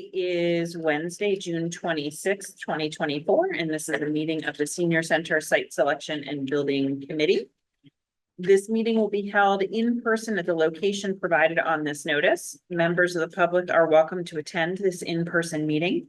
Today is Wednesday, June 26th, 2024, and this is a meeting of the Senior Center Site Selection and Building Committee. This meeting will be held in person at the location provided on this notice. Members of the public are welcome to attend this in-person meeting.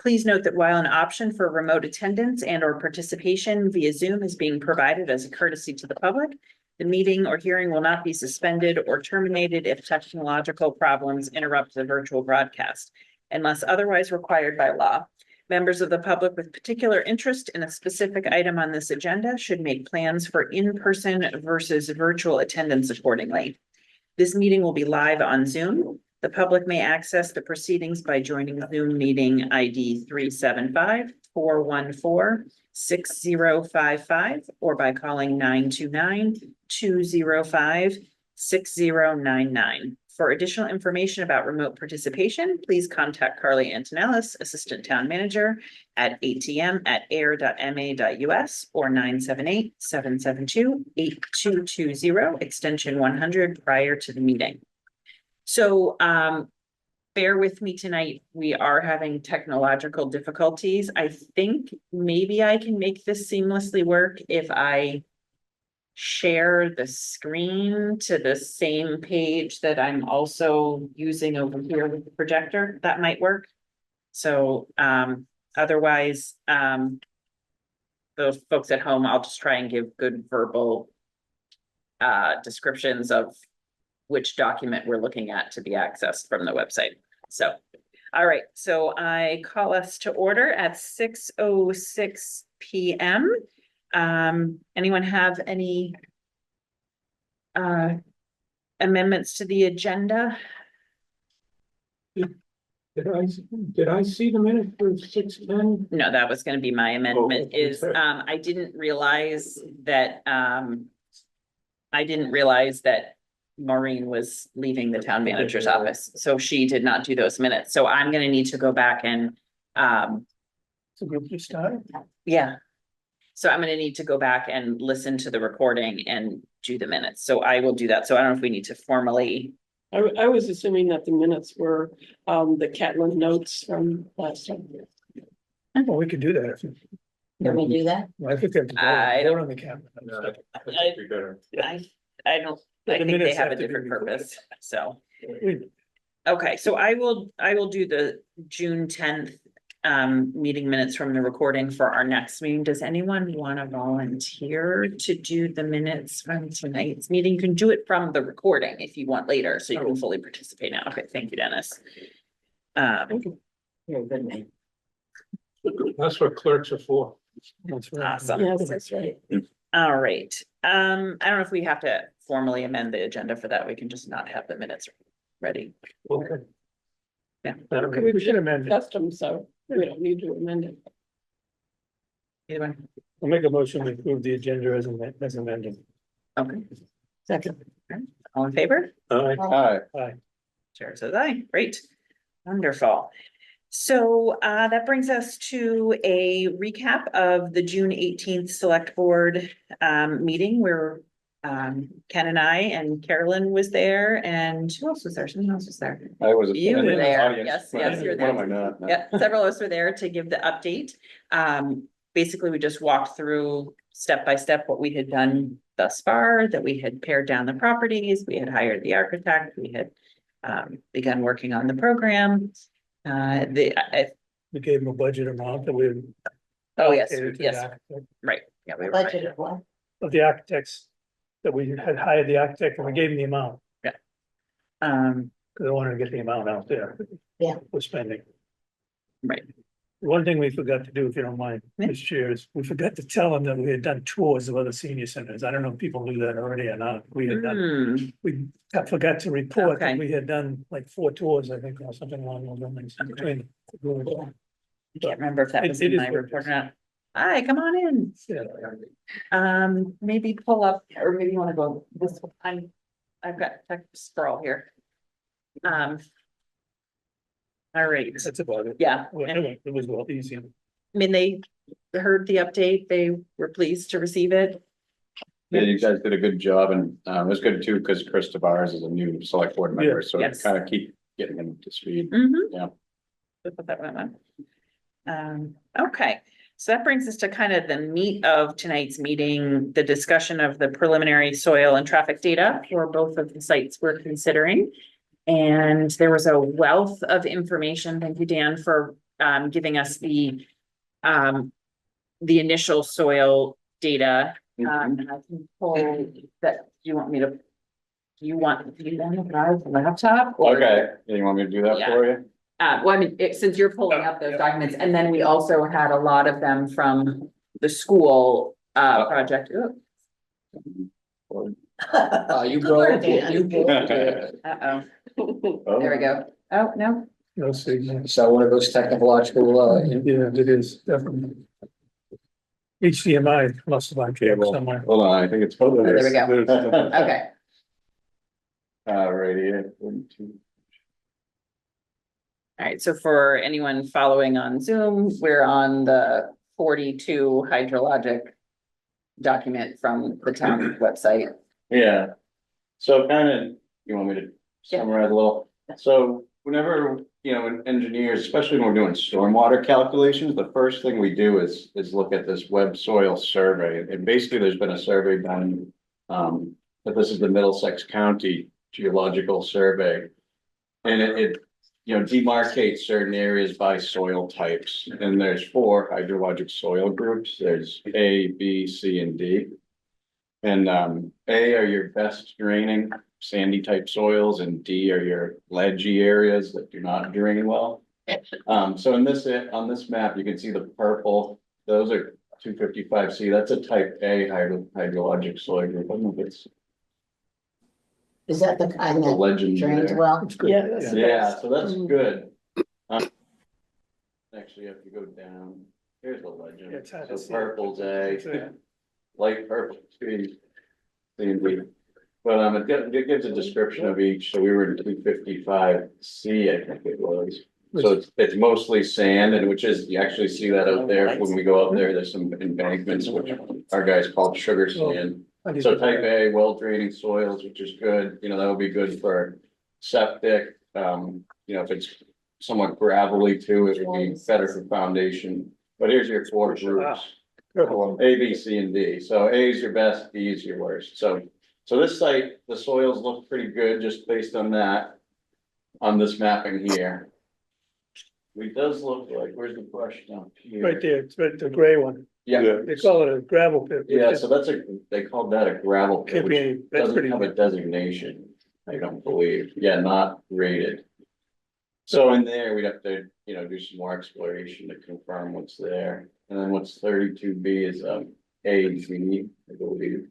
Please note that while an option for remote attendance and or participation via Zoom is being provided as a courtesy to the public, the meeting or hearing will not be suspended or terminated if technological problems interrupt the virtual broadcast, unless otherwise required by law. Members of the public with particular interest in a specific item on this agenda should make plans for in-person versus virtual attendance accordingly. This meeting will be live on Zoom. The public may access the proceedings by joining the Zoom meeting ID 375-414-6055 or by calling 929-205-6099. For additional information about remote participation, please contact Carly Antonellis, Assistant Town Manager at atm@ayer.ma.us or 978-772-8220, extension 100 prior to the meeting. So bear with me tonight. We are having technological difficulties. I think maybe I can make this seamlessly work if I share the screen to the same page that I'm also using over here with the projector. That might work. So otherwise, those folks at home, I'll just try and give good verbal descriptions of which document we're looking at to be accessed from the website. So, all right, so I call us to order at 6:06 p.m. Anyone have any amendments to the agenda? Did I see the minute for 6:10? No, that was going to be my amendment. Oh, okay. Is I didn't realize that Maureen was leaving the town manager's office, so she did not do those minutes. So I'm going to need to go back and So you started? yeah. So I'm going to need to go back and listen to the recording and do the minutes. So I will do that. So I don't know if we need to formally. I was assuming that the minutes were the Catlin notes from last time. Well, we could do that. Can we do that? I think that's. I don't- on the camera. I don't, I The think they minutes have a have to be different recorded. purpose. So, We- okay, so I will do the June 10th meeting minutes from the recording for our next meeting. Does anyone want to volunteer to do the minutes from tonight's meeting? You can do it from the recording if you want later, so you can fully participate now. Okay, thank you, Dennis. You're a good man. That's what clerks are for. That's right. Awesome. Yes, that's right. All right, I don't know if we have to formally amend the agenda for that. We can just not have the minutes ready. Okay. Yeah. Okay, we should amend it. Custom, so we don't need to amend it. Either way. I'll make a motion to approve the agenda as amended. Okay, Second. all in favor? Aye. Aye. Chair says aye. Great. Wonderful. So that brings us to a recap of the June 18th Select Board meeting where Ken and I and Carolyn was there, and who else was there? Someone else was there. I was. You were there. Audience. Yes, you're What am I there. not? No. Yeah, several of us were there to give the update. Basically, we just walked through step by step what we had done thus far, that we had pared down the properties, we had hired the architect, we had begun working on the program. We gave them a budget amount that we. Oh, yes, allocated to the yes, architect. right. Yeah, we were Budget right. of what? Of the architects, that we had hired the architect and we gave him the amount, because I wanted to get the amount out there. Yeah. We're spending. Right. One thing we forgot to do, if you don't mind, Yeah. Mr. Chair, is we forgot to tell them that we had done tours of other senior centers. I don't know if people knew that already or not. We had done, we forgot to report that Okay. we had done like 4 tours, I think, or something along those lines in between. I can't remember if that was It in is my what it report is. or not. Hi, come on in. Yeah. Maybe pull up, or maybe you want to go this, I've got tech sprawl here. All right, That's about it. yeah, Well, and- it was well easy. I mean, they heard the update, they were pleased to receive it. Yeah, you guys did a good job and it was good too, because Chris Tavares is a new select board member, so Yes. kind of keep getting him to speed. Mhm. Yeah. Okay, so that brings us to kind of the meat of tonight's meeting, the discussion of the preliminary soil and traffic data for both of the sites we're considering. And there was a wealth of information. Thank you, Dan, for giving us the initial soil data. And I can pull that, do you want to drive the laptop? or- Okay, you want me to do that for you? Well, I mean, since you're pulling up those documents, and then we also had a lot of them from the school project. Ooh, You broke it. You broke it. uh-oh, there we go. Oh, no, No signal. So one of those technological, Yeah, it is definitely. HDMI must have on cable somewhere. Hold on, I think it's. there we go. Okay. Right here. 1, 2. All right, so for anyone following on Zoom, we're on the 42 hydrologic document from the town website. Yeah. So kind of, you want me to summarize a little? So whenever, engineers, especially when we're doing stormwater calculations, the first thing we do is look at this web soil survey. And basically, there's been a survey done, but this is the Middlesex County Geological Survey. And it demarcates certain areas by soil types. And there's 4 hydrologic soil groups. There's A, B, C, and D. And A are your best draining sandy type soils, and D are your ledgy areas that do not drain well. So on this map, you can see the purple, those are 255C, that's a type A hydrologic soil group. I don't know if it's Is that the kind the that legend drains there. well? It's good. Yeah, that's the Yeah, best. so that's good. Actually, if you go down, here's the legend. Yeah, it's hard to So see. purple's It's A, light purple, C, and D. But it gives a description of each, so we were in 255C, I think it was. So it's mostly sand, and which is, you actually see that out there, when we go out there, there's some embankments, which our guys call sugar sand. So type A, well draining soils, which is good, that would be good for septic, if it's somewhat gravelly too, it would be better for foundation. But here's your 4 groups, A, B, C, and D. So A is your best, D is your worst. So this site, the soils look pretty good just based on that, on this mapping here. It does look like, where's the brush down here? Right there, it's right, the gray one. Yeah. They call it a gravel pit. Yeah, so they called that a gravel pit, Can't be which any, that's doesn't pretty. have a designation, I don't believe, not rated. So in there, we'd have to, do some more exploration to confirm what's there, and then what's 32B is A and C, I believe.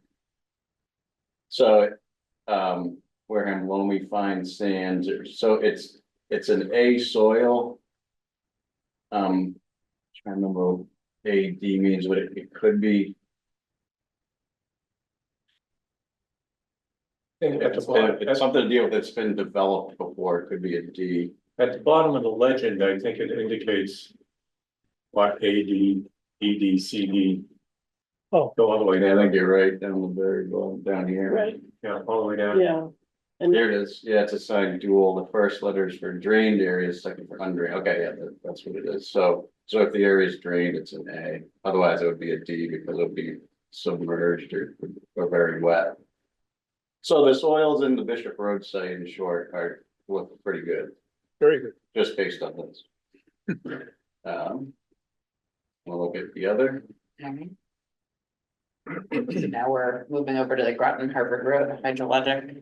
So, Wareham loamy fine sands, so it's an A soil. Trying to remember what AD means, what it could be. It's something to deal with, it's been developed before, it could be a D. At the bottom of the legend, I think it indicates what AD, ED, CD. Oh. Go all the way I down, think you're right, down the very bottom, down here. Right, yeah, all the way down. yeah. And There it is, yeah, it's assigned dual, the first letter is for drained areas, second for undrained, okay, yeah, that's what it is, so if the area is drained, it's an A, otherwise it would be a D because it would be submerged or very wet. So the soils in the Bishop Road site, in short, look pretty good, Very good. just based on this. We'll look at the other. Now we're moving over to the Groton Harvard Road hydrologic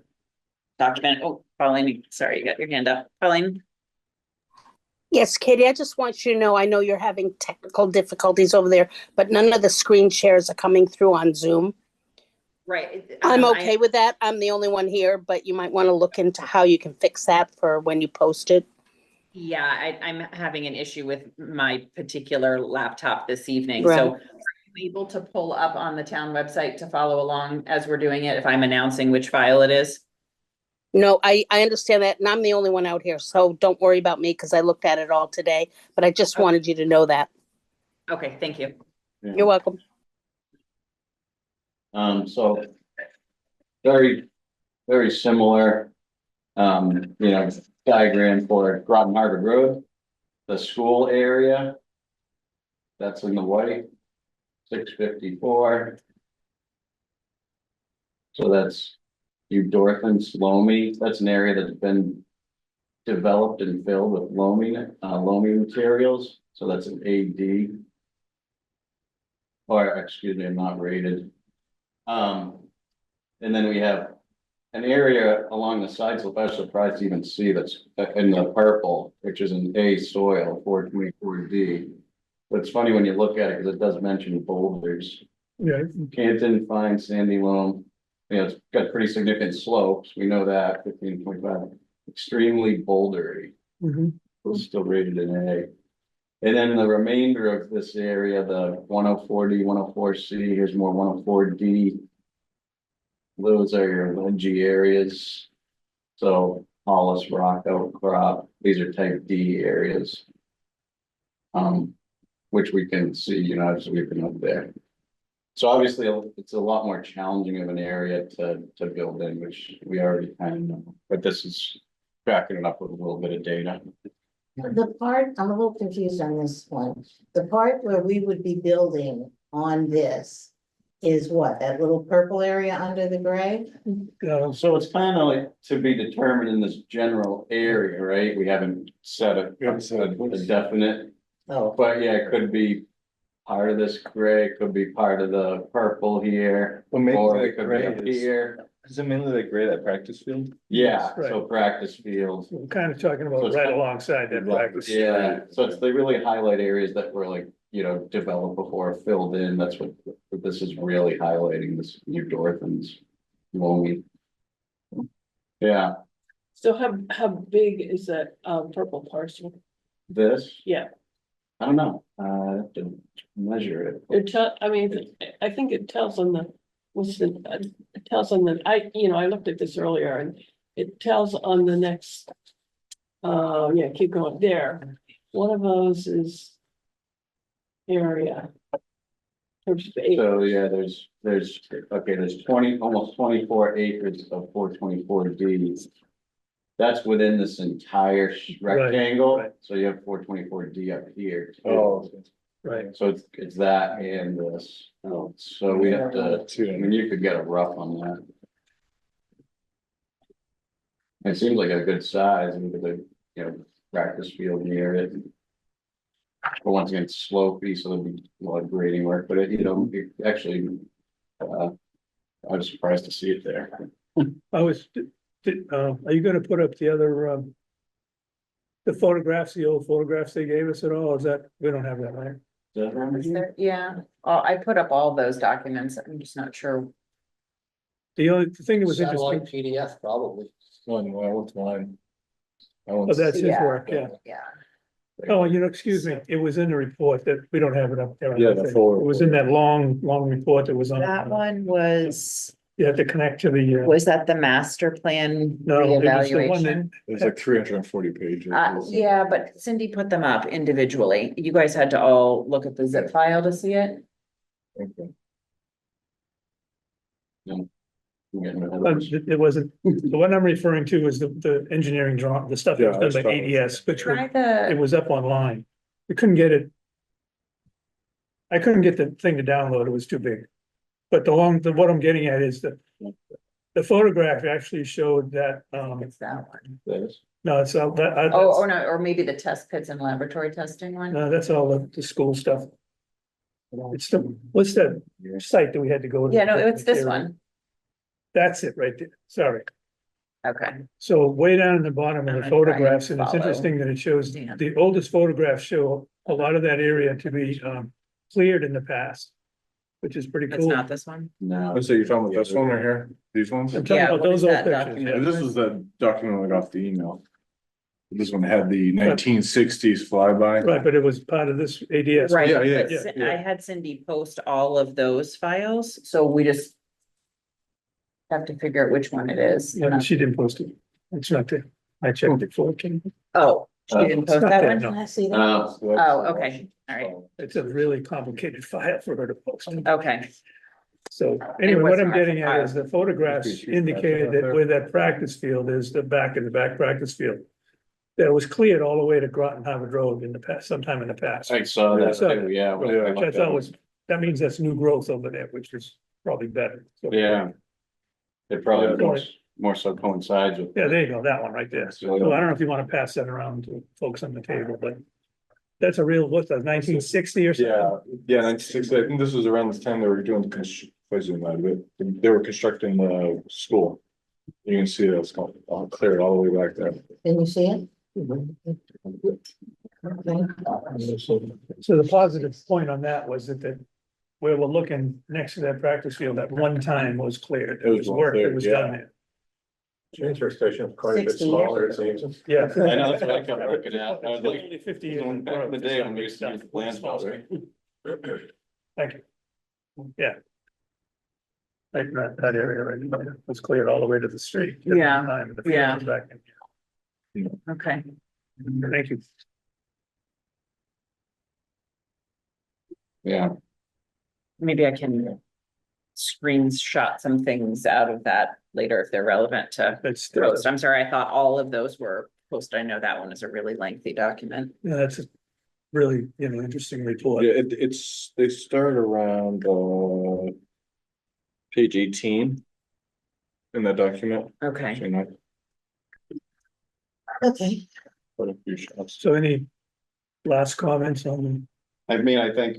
document. Oh, Pauline, sorry, you got your hand up. Pauline? Yes, Katie, I just want you to know, I know you're having technical difficulties over there, but none of the screen shares are coming through on Zoom. Right. I'm okay with that. I'm the only one here, but you might want to look into how you can fix that for when you post it. Yeah, I'm having an issue with my particular laptop this evening, Right. so. Are you able to pull up on the town website to follow along as we're doing it, if I'm announcing which file it is? No, I understand that, and I'm the only one out here, so don't worry about me because I looked at it all today, but I just Okay. wanted you to know that. Okay, thank you. Yeah. You're welcome. So very, very similar, diagram for Groton Harvard Road. the school area. That's in the white, 654. So that's Dorothy Loamy, that's an area that's been developed and filled with loamy materials, so that's an AD. Or, excuse me, I'm not rated. And then we have an area along the side slope, I was surprised to even see that's in the purple, which is an A soil, 424D. But it's funny when you look at it, because it does mention boulders, Yeah, Canton, fine, sandy loam. You know, it's got pretty significant slopes, we know that, 15.5, extremely bouldery, mhm. it's still rated an A. And then the remainder of this area, the 104D, 104C, here's more 104D. Those are your ledgy areas. So Hollis, rock outcrop, these are type D areas. Which we can see, you know, as we've been up there. So obviously, it's a lot more challenging of an area to build in, which we already kind of know, but this is backing it up with a little bit of data. The part, I'm a little confused on this one. The part where we would be building on this is what, that little purple area under the gray? So it's kind of like to be determined in this general area, right? We haven't set a definite, Oh, but yeah, it could be part of this gray, it could be part of the purple here, Well, maybe or the it could be gray up is, here. is it mainly the gray, that practice field? Yeah, Right. so practice fields. We're kind of talking So about it's right kind of- alongside that practice. Yeah, so it's they really highlight areas that were like, you know, developed before, filled in, that's what this is really highlighting, this new Dorothy's. Loamy. Yeah, So how big is that purple parcel? this, Yeah, I don't know, I have to measure it. I mean, I think it tells on the, it tells on the, I looked at this earlier and it tells on the next. Yeah, keep going there. One of those is area. So, yeah, there's 20, almost 24 acres of 424D. That's within this entire rectangle, right. so you have 424D up here. too. Oh. Right, So it's that and this, so we have to, I mean, you could get a rough on that. It seems like a good size, and with the, you know, practice field near it. But once again, it's slopey, so there'll be a lot of grading work, but it, you know, it actually, I was surprised to see it there. I was, are you gonna put up the other, the photographs, the old photographs they gave us at all? Is that, we don't have that, right? Is that right? Yeah, I put up all those documents. I'm just not sure. The only thing that was Satellite interesting, PDF, probably. One, well, what's mine? I oh, want that's his Yeah. work, yeah. Yeah. Oh, you know, excuse me, it was in the report that, we don't have it up there. I Yeah, don't the think. full It was in that long report that was on. That one was, You have to connect to the, was that the master plan no, it was the one that, reevaluation? It was like 340 pages. Yeah, but Cindy put them up individually. You guys had to all look at the zip file to see it. Okay. it wasn't, the one I'm referring to is the engineering drawing, the stuff that was Yeah, done by that's ADS, which Try it the, was up online. We couldn't get it. I couldn't get the thing to download, it was too big. But what I'm getting at is that the photograph actually showed that, it's that one. This, no, it's all that. Oh, no, or maybe the test pits and laboratory testing one. No, that's all the school stuff. It's what's that site that we had to go to? Yeah, no, it's this one. That's it right there, sorry. Okay. So way down in the bottom of I'm the gonna try and photographs, and it's follow. interesting that it shows, Dan. the oldest photographs show a lot of that area to be cleared in the past. Which is pretty It's cool. not this one. no. Oh, so you're talking about this one right here? These ones? I'm talking Yeah, about what those is old that pictures, document? yeah. Yeah, this was the document I got off the email. This one had the 1960s flyby. Right, but it was part of this ADS. Right, Yeah, yeah, but yeah, I had Cindy post all of those files, so we just have to figure out which one it is. Yeah, but she didn't post it. It's not there. I checked it for it. Oh, she didn't It's post not that there, one? no. Can I see that? Oh, okay, all right. It's a really complicated file for her to post. Okay, So anyway, what I'm wasn't getting at is the photographs indicated that where that practice field is, the back practice field. that was cleared all the way to Groton Harvard Road in the past, sometime in the past. I saw that So- too, yeah. when I Which I looked thought at it. was, that means that's new growth over there, which is probably better. So- Yeah. It probably Yeah. more so coincides with. Yeah, there you go, that one right there. So I don't know if you wanna pass that around to folks on the table, but that's a real, what's that, 1960 or something? Yeah, 1960, I think this was around the time they were doing the they were constructing the school. You can see that's all clear all the way back there. Can you see it? So the positive point on that was that where we're looking next to that practice field, at one time was cleared. It was work that was done there. Transfer station is quite a bit 60 smaller, it years seems. Yeah. I know, that's what I kept working out. I was like, Only 50 years. going back in the day when we used to use plans, right? Thank you. Yeah. Like that area right there was cleared all the way to the street. Yeah, Time, the field yeah. was back in. Okay, Thank you. Yeah, maybe I can screenshot some things out of that later if they're relevant to That's, post. I'm sorry, I thought all of those were posted. I know that one is a really lengthy document. yeah, that's a really, interesting report. Yeah, they start around, page 18. In that document, Okay, so not Okay, quite a few shots. So any last comments on, I mean, I think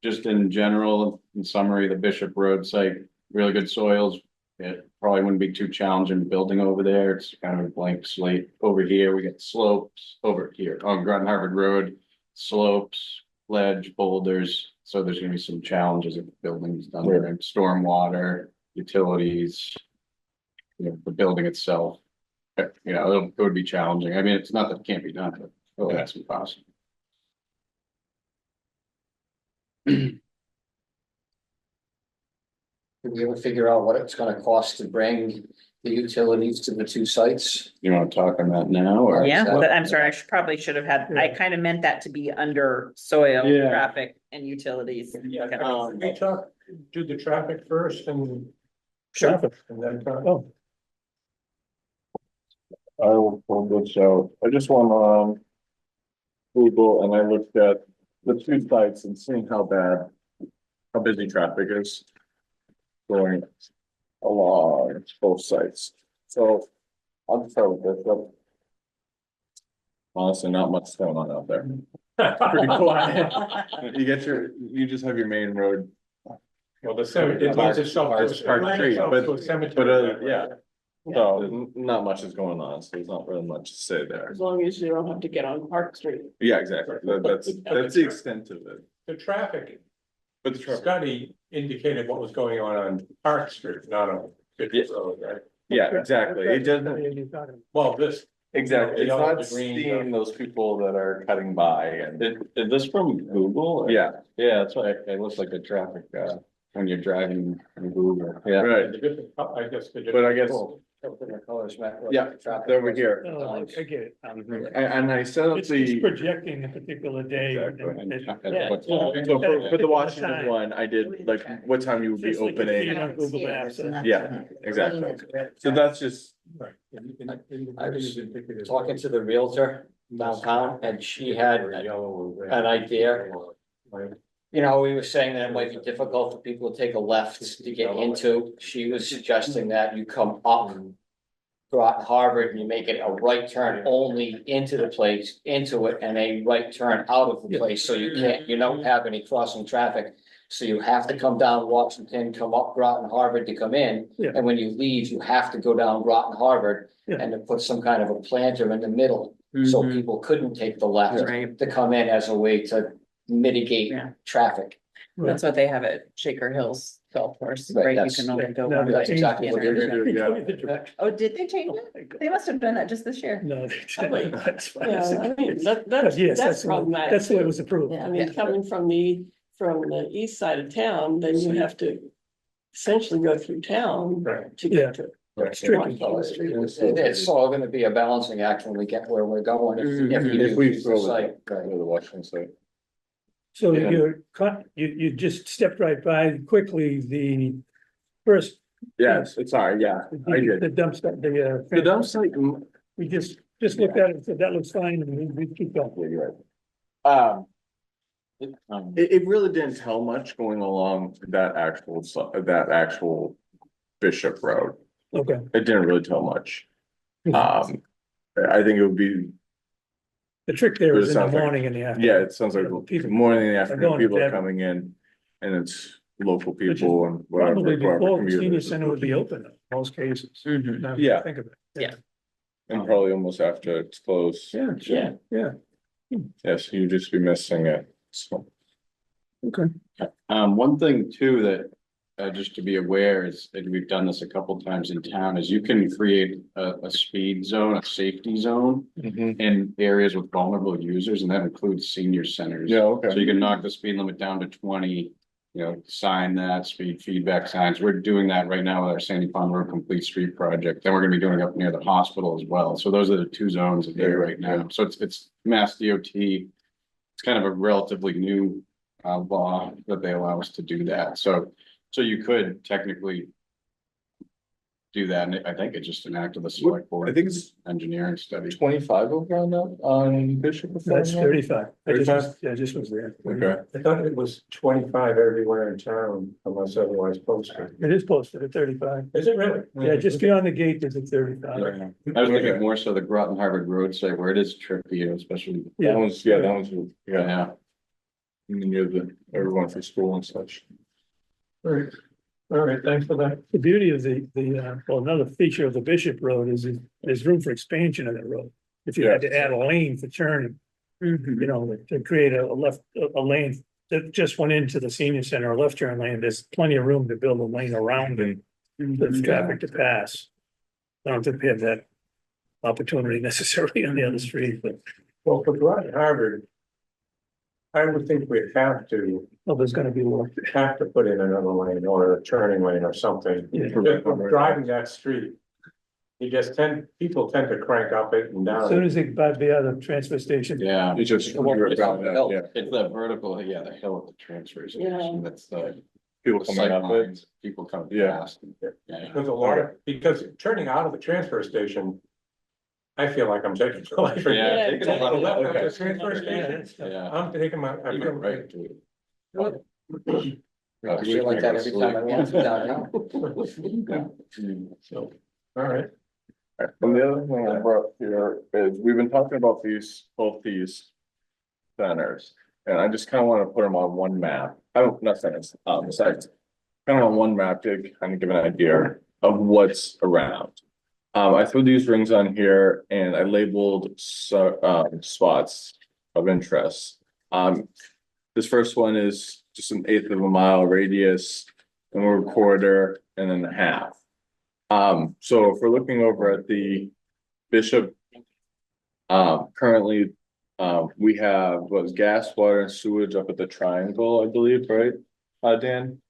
just in general, in summary, the Bishop Road site, really good soils. It probably wouldn't be too challenging building over there. It's kind of a blank slate. Over here, we get slopes over here on Groton Harvard Road, slopes, ledge, boulders. So there's gonna be some challenges if the building's done there, and stormwater, utilities. The building itself. It would be challenging. I mean, it's not that it can't be done, but that's impossible. Did we ever figure out what it's gonna cost to bring the utilities to the two sites? You wanna talk on that now or? yeah, that- I'm sorry, probably should have had, I kind of meant that to be under soil, Yeah. traffic and utilities. Yeah, Kind of- we talk, do the traffic first and. Sure. And then talk. oh, I will pull this out. I just went on Google and I looked at the two sites and seeing how busy traffic is going along both sites. So I'll start with this. Honestly, not much going on out there. Pretty quiet. You just have your main road, Well, the cemetery, it lends itself Park to. Street, but- to a cemetery. but, yeah. so not much is going on, so there's not really much to say there. As long as you don't have to get on Park Street. Yeah, exactly. That's the extent of it. The traffic But the traffic, study indicated what was going on Park Street, not on Bishop Road, right? yeah, exactly. It doesn't, Well, this, exactly. It's Yellow, not the green, seeing those people that are cutting by and, Is this from Google? or- yeah, Yeah, that's why it looks like a traffic, when you're driving from Google. Yeah. right. the different, I guess. But I guess, Different colors, Matt. yeah, over here. Oh, I get it. And I set up It's the. projecting a particular day. Exactly. and- And- and- what's- So for the Washington one, I did like what time you would be Just like you see it opening. on Google Maps. Yeah, exactly. So that's just, I was talking to the realtor downtown and she had an idea. You know, we were saying that it might be difficult for people to take a left to get into. She was suggesting that you come up Groton Harvard and you make it a right turn only into the place, into it, and a right turn out of the place, so you don't have any crossing traffic. So you have to come down Washington, come up Groton Harvard to come in, Yeah. and when you leave, you have to go down Groton Harvard. Yeah. And to put some kind of a planter in the middle, so Mhm. people couldn't take the left Right, to come in as a way to mitigate Yeah. traffic. that's what they have at Shaker Hills Golf Course, Right, right? You that's- can only go No, one they way. That's exactly what they're gonna do, yeah. Oh, did they change it? They must have done that just this year. No. Wait. That's fine. Yeah, I mean, But that's yes, that's problematic. that's the way it was approved. Yeah. I mean, coming from the east side of town, then you have to essentially go through town Right. to Yeah. get to. It's tricky. It's all gonna be a balancing act when we get where we're going. If we If we use the throw site. the Washington site. So Yeah. you just stepped right by quickly the first. Yes, it's sorry, yeah, I did. The dump site, The dump site, we just just looked at it, said that looks fine, and we keep going. Yeah, you're right. It really didn't tell much going along that actual Bishop Road. Okay. It didn't really tell much. I think it would be, The trick there is in the Sounds like- morning and the afternoon. yeah, it sounds like People- morning and going afternoon, to people are bed. coming in, and it's local Which is people and whatever. Probably whoever before the senior commuters. center would be open in most cases. Mhm. Now that you Yeah. Think of it. Yeah. And probably almost after it's closed. Yeah, Yeah. yeah, Yes, you'd just be missing it, so. okay. One thing too that, just to be aware is, and we've done this a couple times in town, is you can create a speed zone, a safety zone in areas with vulnerable users, and that includes senior centers. Yeah, So okay. you can knock the speed limit down to 20, sign that, speed feedback signs. We're doing that right now with our Sandy Pond Road Complete Street project. Then we're gonna be doing it up near the hospital as well. So those are the two zones that there right now. So it's Mass DOT. It's kind of a relatively new law that they allow us to do that. So you could technically do that, and I think it's just an act of the select board. I think it's Engineering study. 25 over on that, on Bishop. That's 35. I just 35? was- Yeah, I just was there. Okay, I thought it was 25 everywhere in town unless otherwise posted. It is posted at 35. Is it really? Yeah, just beyond the gate, there's a 35. I was thinking more so the Groton Harvard Road site where it is tricky, especially. that Yeah. one's, Yeah, near everyone for school and such. All right, thanks for that. The beauty of well, another feature of the Bishop Road is there's room for expansion of that road. If you had to add a lane for turning, to create a lane that just went into the senior center, a left turn lane, there's plenty of room to build a lane around it. For traffic to pass. I don't think we have that opportunity necessarily on the other street, but, Well, for Groton Harvard, I would think we have to there's gonna be more. put in another lane or a turning lane or something. Yeah. Just from driving that street. People tend to crank up it and As down. soon as they buy the other transfer station. yeah. It's just. It's that vertical, yeah, the hill at the transfer Yeah. station, that's the. People the coming sight up it. lines, people come Yeah. past. Yeah. Because turning out of the transfer station. I feel like I'm taking the life. Yeah, taking a lot of Left left. of the transfer station, Yeah. I'm taking my, I You feel went right to it. I feel like that every time I walk down. so, all right. And the other thing I brought here is, we've been talking about both these centers, and I just kind of want to put them on one map. I don't, not centers, sites. Kind of on one map to kind of give an idea of what's around. I threw these rings on here and I labeled spots of interest. This first one is just an eighth of a mile radius, and we're a quarter and then a half. So if we're looking over at the Bishop, currently, we have gas, water, and sewage up at the triangle, I believe, right? Dan?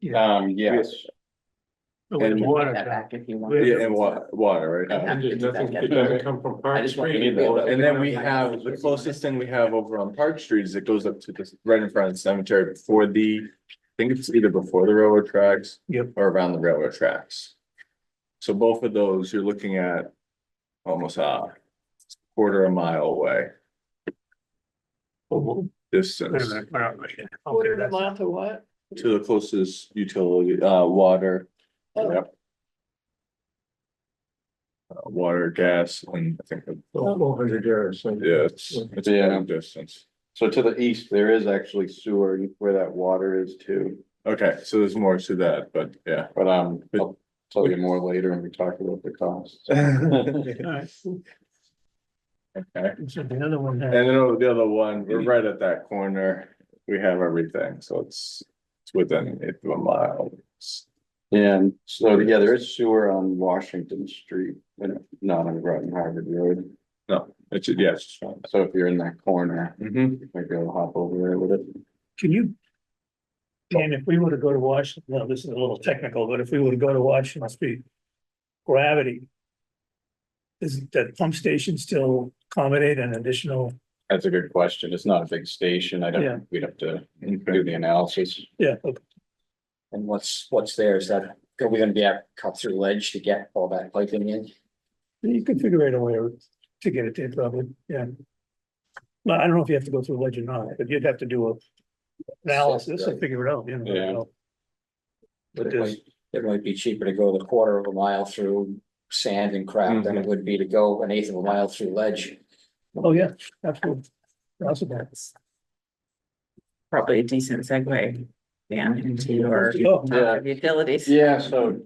Yes. And water. If you want. Yeah, and water, right? Yeah. It doesn't come from Park just want Street. to- And then we have, the closest thing we have over on Park Street is it goes up to this, right in front of the cemetery before I think it's either before the railroad tracks. Yep. Or around the railroad tracks. So both of those, you're looking at almost a quarter a mile away Wait a distance minute, where are we? Okay, Quarter of a that's- mile to what? to the closest utility, water. Oh. Yep. Water, gas, and I think, 400 yards. So yeah, it's a Yeah. long distance. So to the east, there is actually sewer where that water is too, Okay, so there's more to that, but yeah. but I'll tell you more later when we talk about the costs. All right, Okay. so the other one And has, then the other one, we're right at that corner, we have everything, so it's within an eighth of a mile. And so, yeah, there is sewer on Washington Street, and not on Groton Harvard Road. No, it's, yeah, it's just one. So if you're in that corner, Mhm. you might be able to hop over there with it. can you? And if we were to go to Washington, no, this is a little technical, but if we were to go to Washington Street, gravity. Is that pump station still accommodate an additional, That's a good question. It's not a big station. Yeah. We'd have to do Okay. the analysis. yeah, okay. And what's there, is that, are we gonna be able to cut through ledge to get all that piping in? You could figure out a way, to get it there probably, yeah. Well, I don't know if you have to go through ledge or not, but you'd have to do a analysis and figure it out, you know. Yeah. But It there's, might, it might be cheaper to go the quarter of a mile through sand and crap than it would be to go an eighth of a mile through ledge. oh, yeah, absolutely. Possible. Probably a decent segue, Dan, into your Oh, Yeah. utilities. Yeah, so.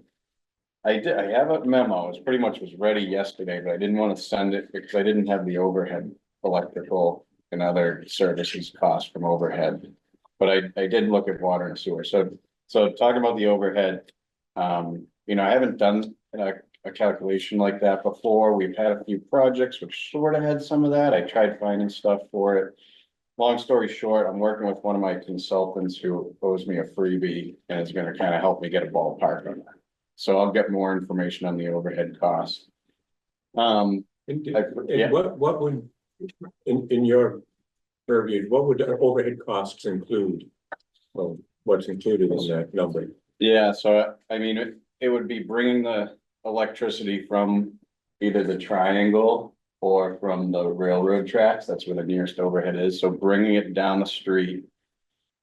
I have a memo, it's pretty much was ready yesterday, but I didn't want to send it because I didn't have the overhead electrical and other services costs from overhead. But I did look at water and sewer, so talking about the overhead. You know, I haven't done a calculation like that before, we've had a few projects which sort of had some of that, I tried finding stuff for it. Long story short, I'm working with one of my consultants who owes me a freebie and is gonna kind of help me get a ballpark on that. So I'll get more information on the overhead costs. And yeah. what would, in your purview, what would the overhead costs include? Well, what's included in that number? Yeah, so I mean, it would be bringing the electricity from either the triangle or from the railroad tracks, that's where the nearest overhead is, so bringing it down the street.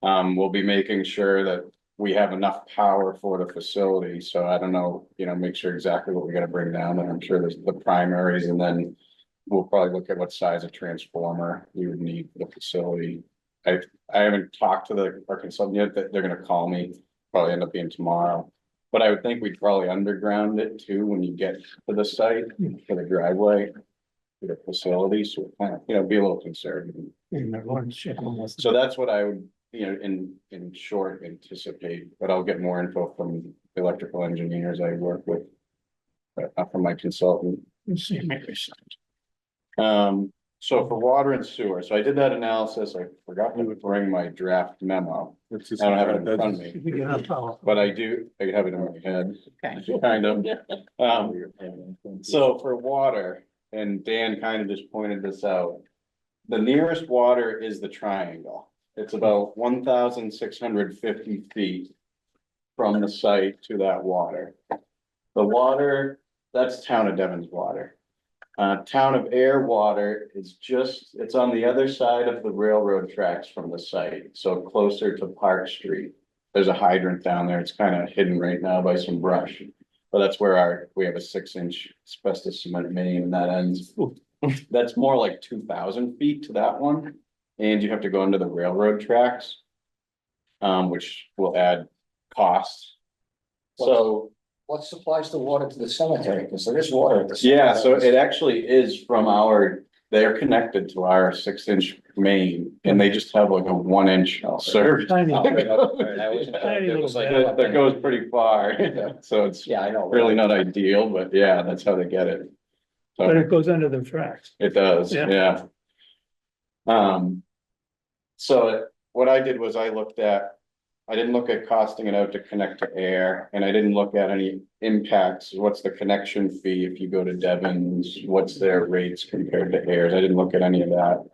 We'll be making sure that we have enough power for the facility, so I don't know, you know, make sure exactly what we gotta bring down there, I'm sure there's the primaries, and then. We'll probably look at what size of transformer we would need for the facility. I haven't talked to our consultant yet, that they're gonna call me, probably end up being tomorrow. But I would think we'd probably underground it too, when you get to the site, for the driveway. For the facility, so kind of, you know, be a little conservative. So that's what I would, you know, in short, anticipate, but I'll get more info from the electrical engineers I work with. From my consultant. So for water and sewer, so I did that analysis, I forgot to bring my draft memo, I don't have it in front of me. But I have it in my head, Okay. kind of. So for water, and Dan kind of just pointed this out. The nearest water is the triangle, it's about 1,650 feet. From the site to that water. The water, that's town of Devon's water. Town of Ayer water is it's on the other side of the railroad tracks from the site, so closer to Park Street. There's a hydrant down there, it's kind of hidden right now by some brush. But that's where we have a 6-inch asbestos cement main and that ends. That's more like 2,000 feet to that one, and you have to go into the railroad tracks. Which will add costs. So. What supplies the water to the cemetery? Because there is water at the cemetery. Yeah, so it actually is from they're connected to our 6-inch main, and they just have like a 1-inch service. Tiny. Oh, okay, okay. Tiny It was like- little That goes pretty far, so it's Yeah, I know. really not ideal, but yeah, that's how they get it. But So it goes under the tracks. it does, Yeah. yeah. So what I did was I didn't look at costing it out to connect to Ayer, and I didn't look at any impacts. What's the connection fee if you go to Devon's? What's their rates compared to Ayer's? I didn't look at any of that.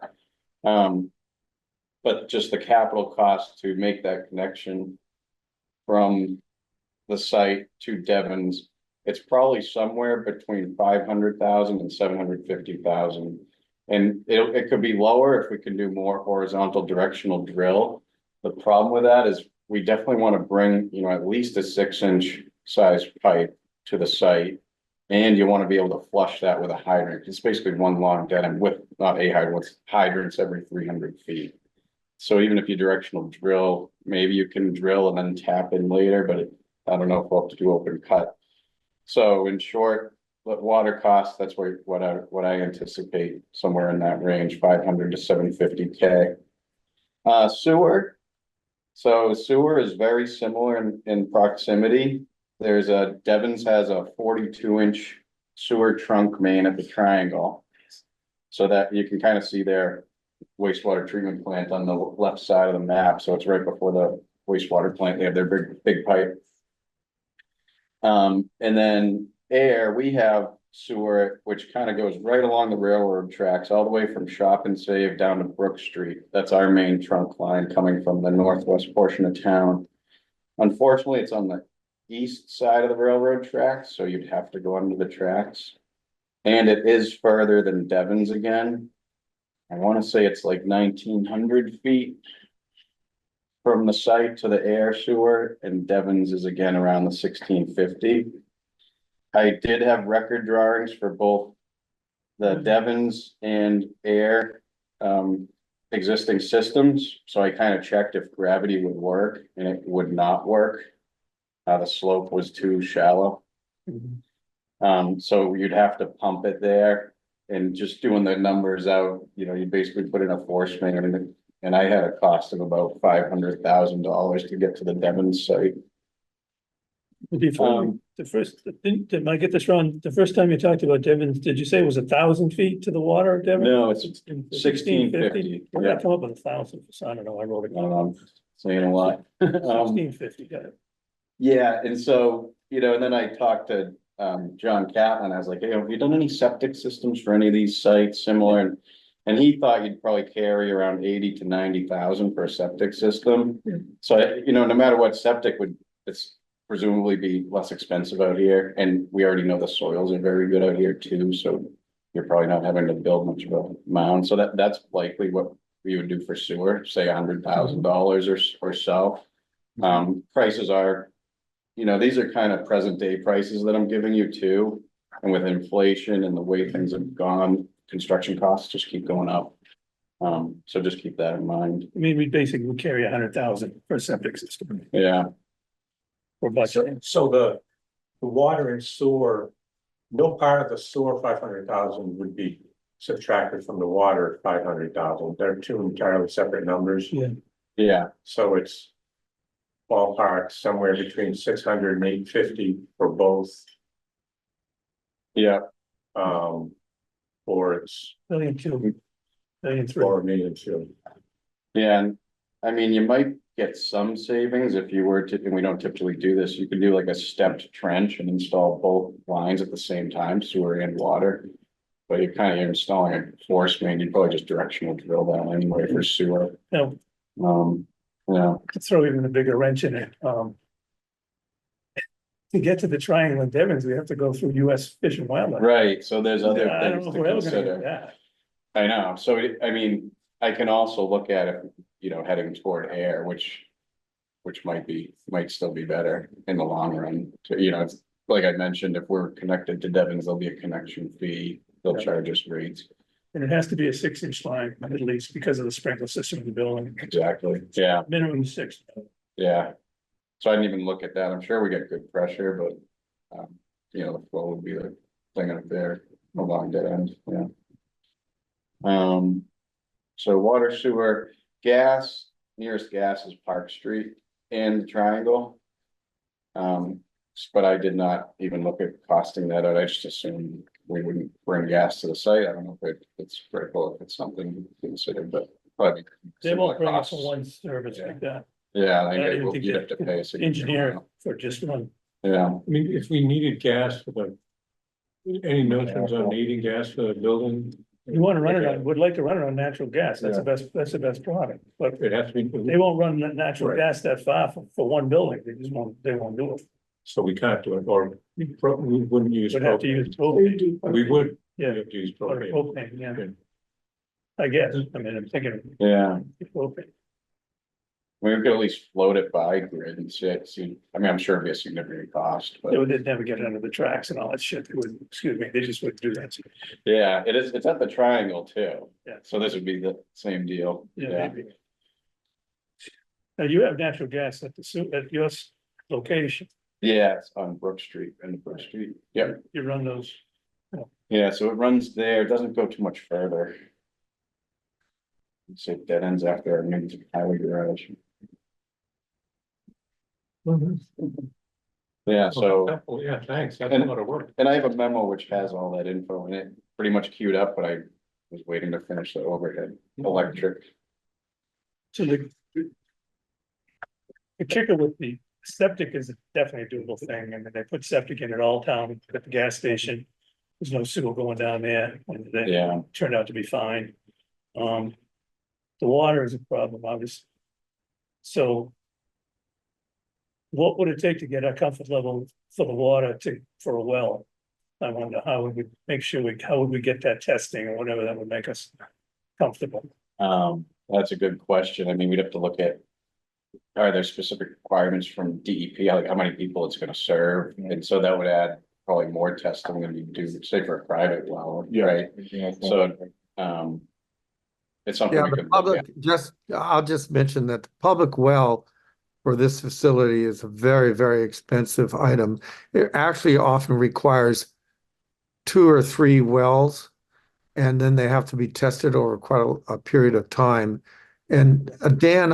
But just the capital cost to make that connection from the site to Devon's, it's probably somewhere between 500,000 and 750,000. And it could be lower if we can do more horizontal directional drill. The problem with that is we definitely want to bring, you know, at least a 6-inch size pipe to the site. And you want to be able to flush that with a hydrant. It's basically one long dead end with, not a hydrant, with hydrants every 300 feet. So even if you directional drill, maybe you can drill and then tap in later, but I don't know if we'll have to do open cut. So in short, the water costs, that's what I anticipate, somewhere in that range, 500 to 750K. Sewer. So sewer is very similar in proximity. Devon's has a 42-inch sewer trunk main at the triangle. So that you can kind of see their wastewater treatment plant on the left side of the map. So it's right before the wastewater plant. They have their big pipe. And then Ayer, we have sewer, which kind of goes right along the railroad tracks, all the way from Shop and Save down to Brook Street. That's our main trunk line coming from the northwest portion of town. Unfortunately, it's on the east side of the railroad tracks, so you'd have to go under the tracks. And it is further than Devon's again. I wanna say it's like 1,900 feet. From the site to the air sewer, and Devon's is again around the 1,650. I did have record drawings for both the Devon's and air existing systems, so I kind of checked if gravity would work, and it would not work. The slope was too shallow. So you'd have to pump it there, and just doing the numbers out, you basically put in a force main, and I had a cost of about $500,000 to get to the Devon's site. Before, the first, did I get this wrong? The first time you talked about Devon's, did you say it was 1,000 feet to the water, Devon? No, it's 1,650. Where did Yeah, I come up with 1,000? I don't know, I wrote it down. saying a lot. 1,650, got it. Yeah, and so, and then I talked to John Catlin. I was like, hey, have you done any septic systems for any of these sites similar? And he thought you'd probably carry around 80 to 90,000 for a septic system. So, no matter what septic it's presumably be less expensive out here, and we already know the soils are very good out here too, so you're probably not having to build much of a mound. So that's likely what we would do for sewer, say $100,000 or so. Prices are, these are kind of present day prices that I'm giving you too. And with inflation and the way things have gone, construction costs just keep going up. So just keep that in mind. I mean, we basically would carry 100,000 for a septic system. Yeah, For budget. So the water and sewer, no part of the sewer 500,000 would be subtracted from the water 500,000. They're two entirely separate numbers. yeah, So it's ballpark somewhere between 600 and 850 for both. yeah. Or it's $1,200,000, $1,300,000. 4,200,000. Yeah, and I mean, you might get some savings if you were to, and we don't typically do this, you could do like a stepped trench and install both lines at the same time, sewer and water. But you're installing a force main, you'd probably just directional drill that anyway for sewer. Now, Yeah, to throw even a bigger wrench in it, to get to the triangle in Devon's, we have to go through US Fish and Wildlife. right, so there's other I don't things know to if we're ever gonna get consider. that. I know, so I mean, I can also look at it, heading toward air, which might still be better in the long run. To, it's like I mentioned, if we're connected to Devon's, there'll be a connection fee, they'll charge us rates. And it has to be a 6-inch line at least because of the sprinkler system of the building, Exactly, yeah, minimum 6. yeah. So I didn't even look at that, I'm sure we get good pressure, but, the flow would be the thing up there along that end, yeah. So water, sewer, gas, nearest gas is Park Street and the Triangle. But I did not even look at costing that out, I just assumed we wouldn't bring gas to the site, I don't know if it's critical, if it's something to consider, but probably. They won't bring us costs. for one service like that. Yeah, I I think didn't think you'd have to pay. a significant Engineer amount. for just one. Yeah, I mean, if we needed gas for any notions on needing gas for the building? You wanna run it on, would like to run it on natural gas, that's the best product, but It has to be, they won't run natural Right. gas that far for one building, they won't do it. so we can't do it, or we wouldn't use. Would have to use propane. propane, We would, yeah, have to use or propane. propane, yeah. Yeah. I guess, I mean, I'm thinking yeah, propane. we could at least float it by grid and see, I mean, I'm sure it'd be a significant cost, but. They'd never get it under the tracks and all that shit, they would, excuse me, they just wouldn't do that. Yeah, it's at the Triangle too. Yeah. So this would be the same deal. Yeah, maybe. Now, you have natural gas at at your location, Yeah, it's on Brook Street, and Brook Street, yeah, you run those, yeah, so it runs there, it doesn't go too much further. It's dead ends after our main highway garage. Yeah, so, Oh, yeah, thanks, that's And- a lot of work. and I have a memo which has all that info in it, pretty much queued up, but I was waiting to finish the overhead electric. so the kicker with the septic is definitely a doable thing, and they put septic in at all town at the gas station. There's no sewer going down there, and they Yeah, turned out to be fine. The water is a problem, obviously. So what would it take to get a comfort level for the water for a well? I wonder how would we make sure how would we get that testing or whatever that would make us comfortable? That's a good question. I mean, we'd have to look at. Are there specific requirements from DEP, like how many people it's gonna serve? And so that would add probably more testing than you do, say for a private well, right? So, it's something Yeah, we the could look at. public, I'll just mention that the public well for this facility is a very, very expensive item. It actually often requires 2 or 3 wells, and then they have to be tested over quite a period of time. And Dan,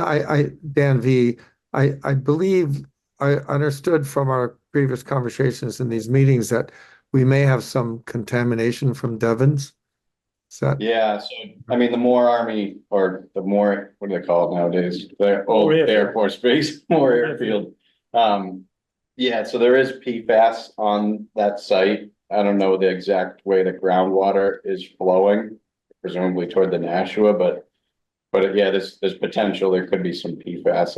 Dan V, I believe I understood from our previous conversations in these meetings that we may have some contamination from Devon's. Is that? Yeah, so, I mean, the more Army, or the more, what do they call it nowadays? The old More airfield. Air Force Base, more airfield. Yeah, so there is PFAS on that site. I don't know the exact way the groundwater is flowing, presumably toward the Nashua, but yeah, there's potential. There could be some PFAS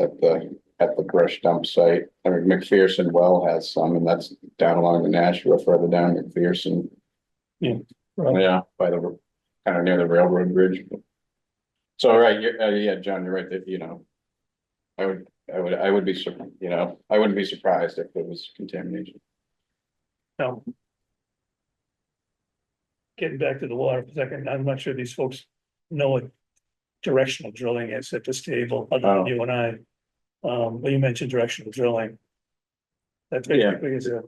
at the brush dump site. I mean, McPherson well has some, and that's down along the Nashua, further down McPherson. Yeah. Right. Yeah, by the, kind of near the railroad bridge. So, right, yeah, John, you're right, that, you know, I would be, you know, I wouldn't be surprised if it was contamination. Getting back to the water for a second, I'm not sure these folks know what directional drilling is at this table, other than you and I. But you mentioned directional drilling. That basically is a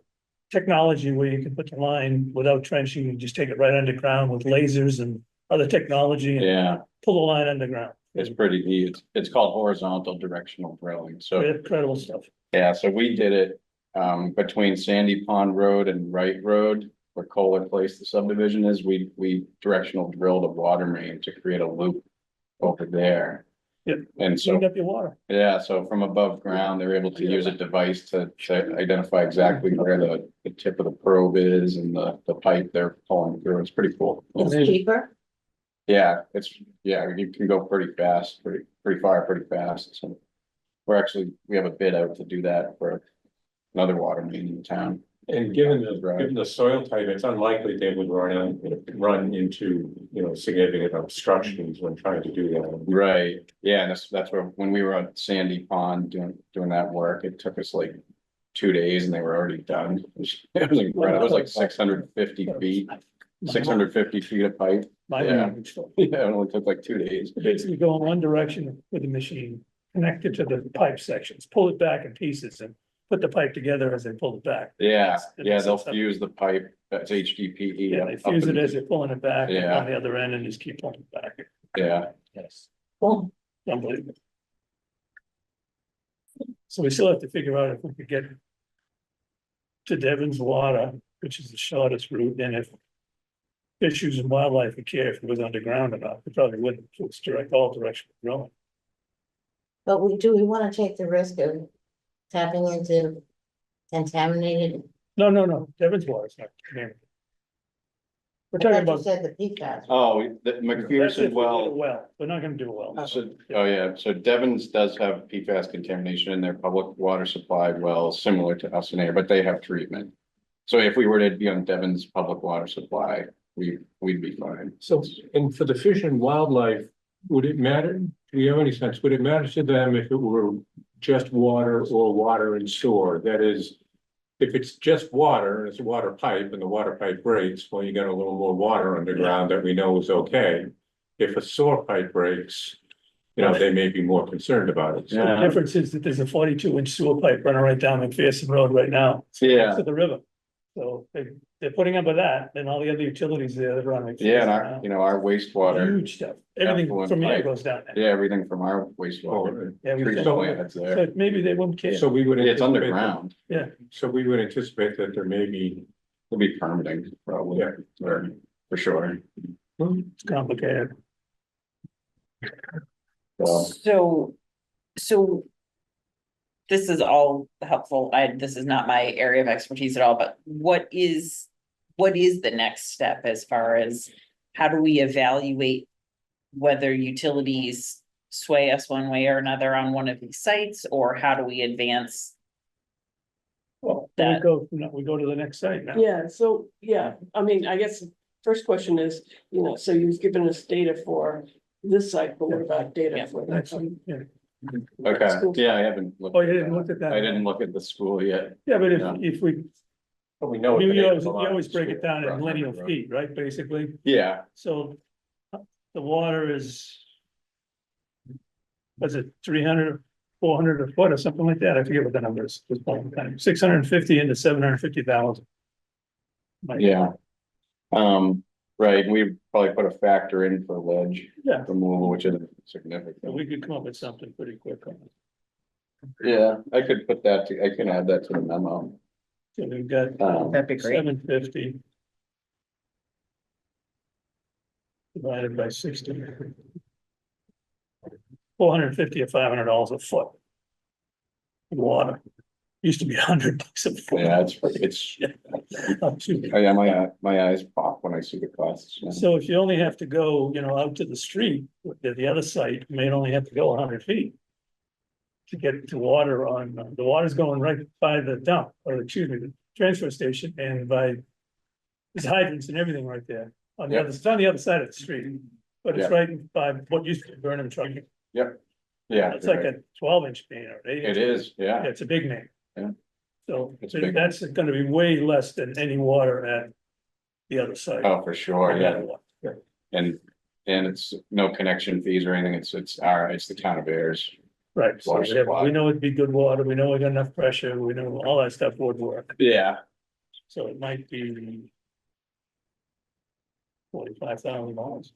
technology where you can put the line without trenching, and just take it right underground with lasers and other technology and Yeah, pull the line underground. it's pretty neat. It's called horizontal directional drilling, so, Incredible stuff. yeah, so we did it. Between Sandy Pond Road and Wright Road, where Kohler Place, the subdivision is, we directional drilled a water main to create a loop over there. Yep. And so, Clean up your water. yeah, so from above ground, they're able to use a device to identify exactly where the tip of the probe is and the pipe they're pulling through. It's pretty cool. It's cheaper. Yeah, you can go pretty fast, pretty far, pretty fast. So we have a bid out to do that for another water main in town. And given the soil type, it's unlikely they would run into, you know, significant obstructions when trying to do that. Right, yeah, and that's where, when we were at Sandy Pond doing that work, it took us like 2 days and they were already done. It was incredible. It was like 650 feet, 650 feet of pipe. Yeah. Yeah, it only took like 2 days. Basically go in one direction with the machine, connect it to the pipe sections, pull it back in pieces and put the pipe together as they pull it back. Yeah, they'll fuse the pipe, that's HDPE. Yeah, they fuse it as they're pulling it back Yeah. on the other end and just keep pulling it back. Yeah, Yes. Well, unbelievable. So we still have to figure out if we could get to Devon's water, which is the shortest route, and if Fisheries and Wildlife would care if it was underground enough, it probably wouldn't, so it's all directional drilling. But do we want to take the risk of tapping into contaminated? No, Devon's water is not contaminated. We're I talking thought you about. said the PFAS. oh, the That's if McPherson we do a well. well, we're not gonna do a well. So, oh yeah, so Devon's does have PFAS contamination in their public water supply wells, similar to us in Ayer, but they have treatment. So if we were to be on Devon's public water supply, we'd be fine. So, and for the fish and wildlife, would it matter? Do you have any sense? Would it matter to them if it were just water or water and sewer? That is, if it's just water and it's a water pipe and the water pipe breaks, well, you got a little more water underground that we know is okay. If a sewer pipe breaks, you know, they may be more concerned about it. The difference is that there's a 42-inch sewer pipe running right down McPherson Road right now. Yeah. To the river. So they're putting up with that, and all the other utilities there that run. McPherson Yeah, and now. our wastewater, Huge stuff. Everything Effluent from here pipe. goes down there. yeah, everything from our wastewater. Yeah, we Treatment think- plant that's there. So maybe they wouldn't care. So we would. It's anticipate that- underground. So we would anticipate that there may be, It'll be permitting, probably, Yeah. for sure. It's complicated. So this is all helpful. This is not my area of expertise at all, but what is the next step as far as how do we evaluate whether utilities sway us one way or another on one of these sites, or how do we advance Well, That- we go to the next site now. Yeah, so, yeah, I mean, I guess the first question is, so you've given us data for this site, but what about data for that? site? Yeah. Okay, School. yeah, I haven't looked. Oh, you didn't look at that? I didn't look at the school yet. Yeah, but No. if we, But we know. you always break it down in linear feet, right, basically? Yeah, So the water is, was it 300, 400 a foot or something like that? I forget what the number is. 650 into 750,000. yeah. Right, we probably put a factor in for ledge Yeah, removal, which isn't so significant. we could come up with something pretty quick on it. Yeah, I could put that I can add that to the memo. So we've got That'd be great. 750. Divided by 60. 450 or $500 a foot. Water. Used to be $100 a foot. Yeah, it's, Up to- yeah, my eyes pop when I see the costs. Yeah. So if you only have to go, out to the street, the other site, you may only have to go 100 feet. To get to water the water's going right by the dump, or excuse me, the transfer station, and there's hydrants and everything right there. It's on the other side of the street, but it's Yeah. right by what used to be Burnham truck. Yeah. It's like a 12-inch main or 8 It inch. is, yeah, Yeah, it's a big main. Yeah. So It's a big that's gonna be way less than any water at the other side. oh, for sure, yeah, and it's no connection fees or anything, it's the town of Ayers. Right, so Water supply. we know it'd be good water, we know we got enough pressure, we know all that stuff would work, Yeah, so it might be. $45,000.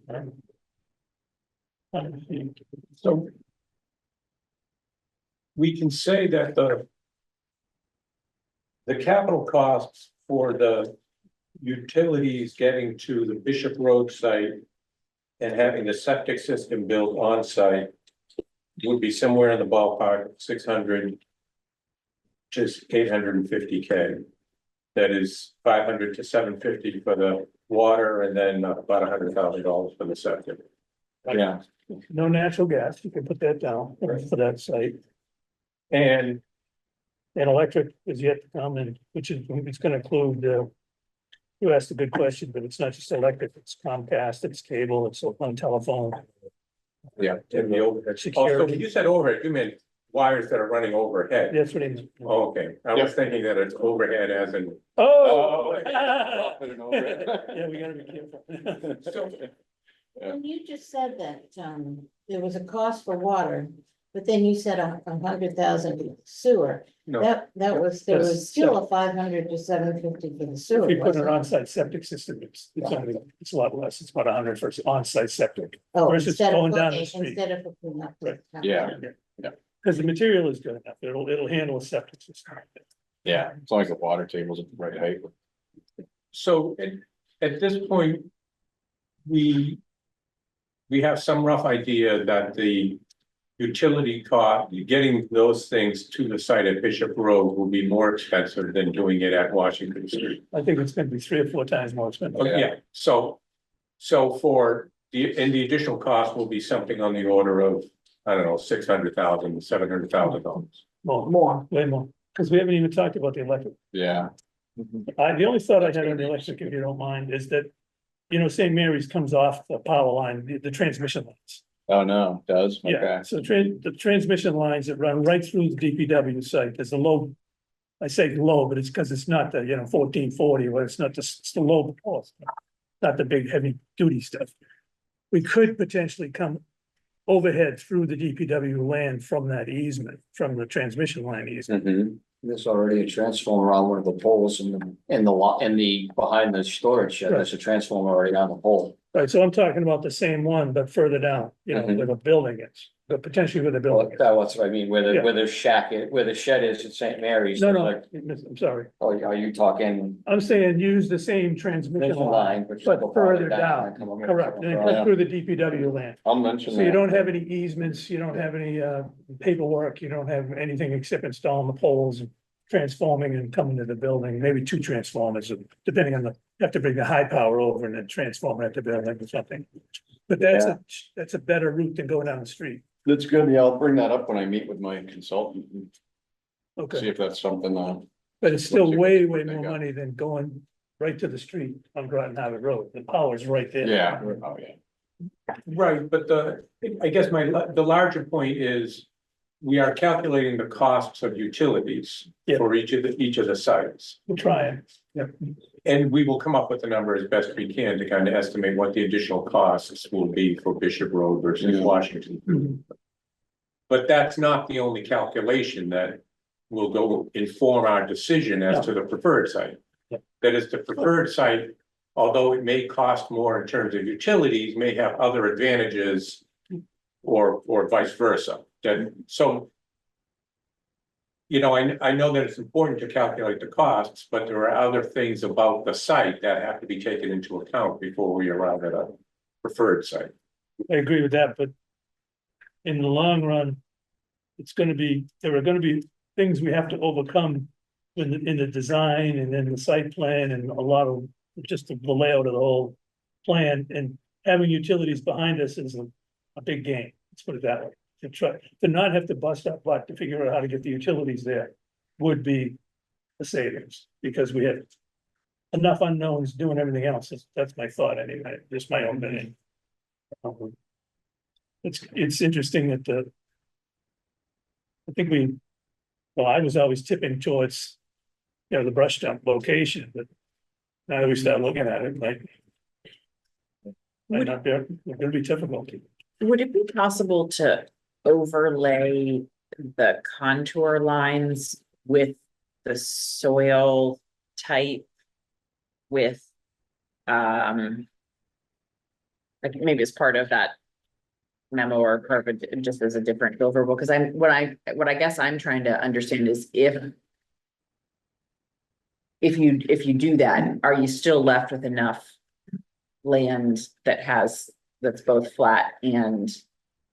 So. We can say that the capital costs for the utilities getting to the Bishop Road site and having the septic system built on site would be somewhere in the ballpark of 600, just 850K. That is 500 to 750 for the water, and then about $100,000 for the septic. yeah, No natural gas, you can put that down for that site, And and electric is yet to come, and which is, it's gonna include, you asked a good question, but it's not just electric, it's Comcast, it's cable, it's on telephone. yeah, and the overhead. Also, Security. when you said overhead, you meant wires that are running overhead. That's what he. Oh, okay, I was thinking that it's overhead as in. Oh. Oh. Yeah, we gotta be careful. When you just said that, there was a cost for water, but then you said 100,000 sewer. No. There was That's- still a 500 to 750 for the sewer. If you put an wasn't it? onsite septic system, it's a lot less, it's about 100 for onsite septic. Oh, versus instead of going down the hooking- street. Instead of hooking up. to- Yeah. Because the material is good enough, it'll handle a septic system. yeah, as long as the water table's at the right height. So at this point, we have some rough idea that the utility cost, getting those things to the site at Bishop Road will be more expensive than doing it at Washington Street. I think it's gonna be 3 or 4 times more expensive. Oh, yeah, so for the additional cost will be something on the order of, I don't know, $600,000, $700,000. More, way more, because we haven't even talked about the electric. Yeah, The only thought I had on the electric, if you don't mind, is that, St. Mary's comes off the power line, the transmission lines. oh, no, it does, Yeah, okay, so the transmission lines that run right through the DPW site, there's a low. I say low, but it's because it's not the, 1440, or it's not it's the low, not the big heavy duty stuff. We could potentially come overhead through the DPW land from that easement, from the transmission line easement. Mhm. There's already a transformer on one of the poles behind the storage shed, there's a transformer already on the pole. Right, so I'm talking about the same one, but further down, Mhm. where the building is, but potentially where the building is. That's what I mean, where Yeah. the shed is at St. Mary's. No, like, I'm sorry. are you talking? I'm saying use the same transmission line, but further down, correct, and come through the DPW land. I'll mention So you that. don't have any easements, you don't have any paperwork, you don't have anything except installing the poles and transforming and coming to the building, maybe 2 transformers, depending on you have to bring the high power over and then transform it at the building or something. But that's a better route than going down the street. That's good, yeah, I'll bring that up when I meet with my consultant, and see Okay, if that's something, But it's still way more money than going right to the street on Groton Harvard Road. The power's right there. Yeah, oh, yeah. Right, but I guess the larger point is we are calculating the costs of utilities Yeah. for each of the sites. We're trying. And we will come up with a number as best we can to kind of estimate what the additional costs will be for Bishop Road versus Yeah. Washington. Mhm. But that's not the only calculation that will go inform our decision as to the preferred site. Yeah. That is, the preferred site, although it may cost more in terms of utilities, may have other advantages or vice versa. So, you know, I know that it's important to calculate the costs, but there are other things about the site that have to be taken into account before we arrive at a preferred site. I agree with that, but in the long run, there are gonna be things we have to overcome in the design and in the site plan and a lot of just the layout of the whole plan, and having utilities behind us is a big gain. Let's put it that way. To not have to bust our butt to figure out how to get the utilities there would be a savings, because we have enough unknowns doing everything else. That's my thought anyway, just my own opinion. It's interesting that I think I was always tipping towards, the brush dump location, but now that we start looking at it, might not be, it's gonna be difficult. Would it be possible to overlay the contour lines with the soil type? With, like maybe as part of that memo or part of it, just as a different deliverable, because what I guess I'm trying to understand is if you do that, are you still left with enough land that's both flat and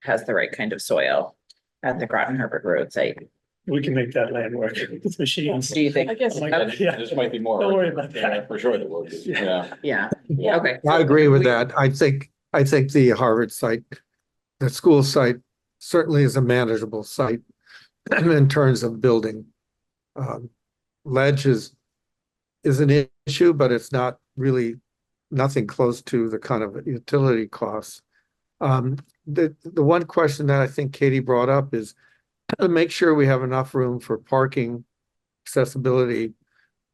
has the right kind of soil at the Groton Harvard Road site? We can make that land work with machines. Do you think? I guess, Yeah. This might be more. Don't worry about Yeah, that. for sure there will be, yeah. Yeah, yeah, okay. I agree with that. I think the Harvard site, the school site certainly is a manageable site in terms of building. Ledge is an issue, but it's not really nothing close to the kind of utility costs. The one question that I think Katie brought up is to make sure we have enough room for parking, accessibility,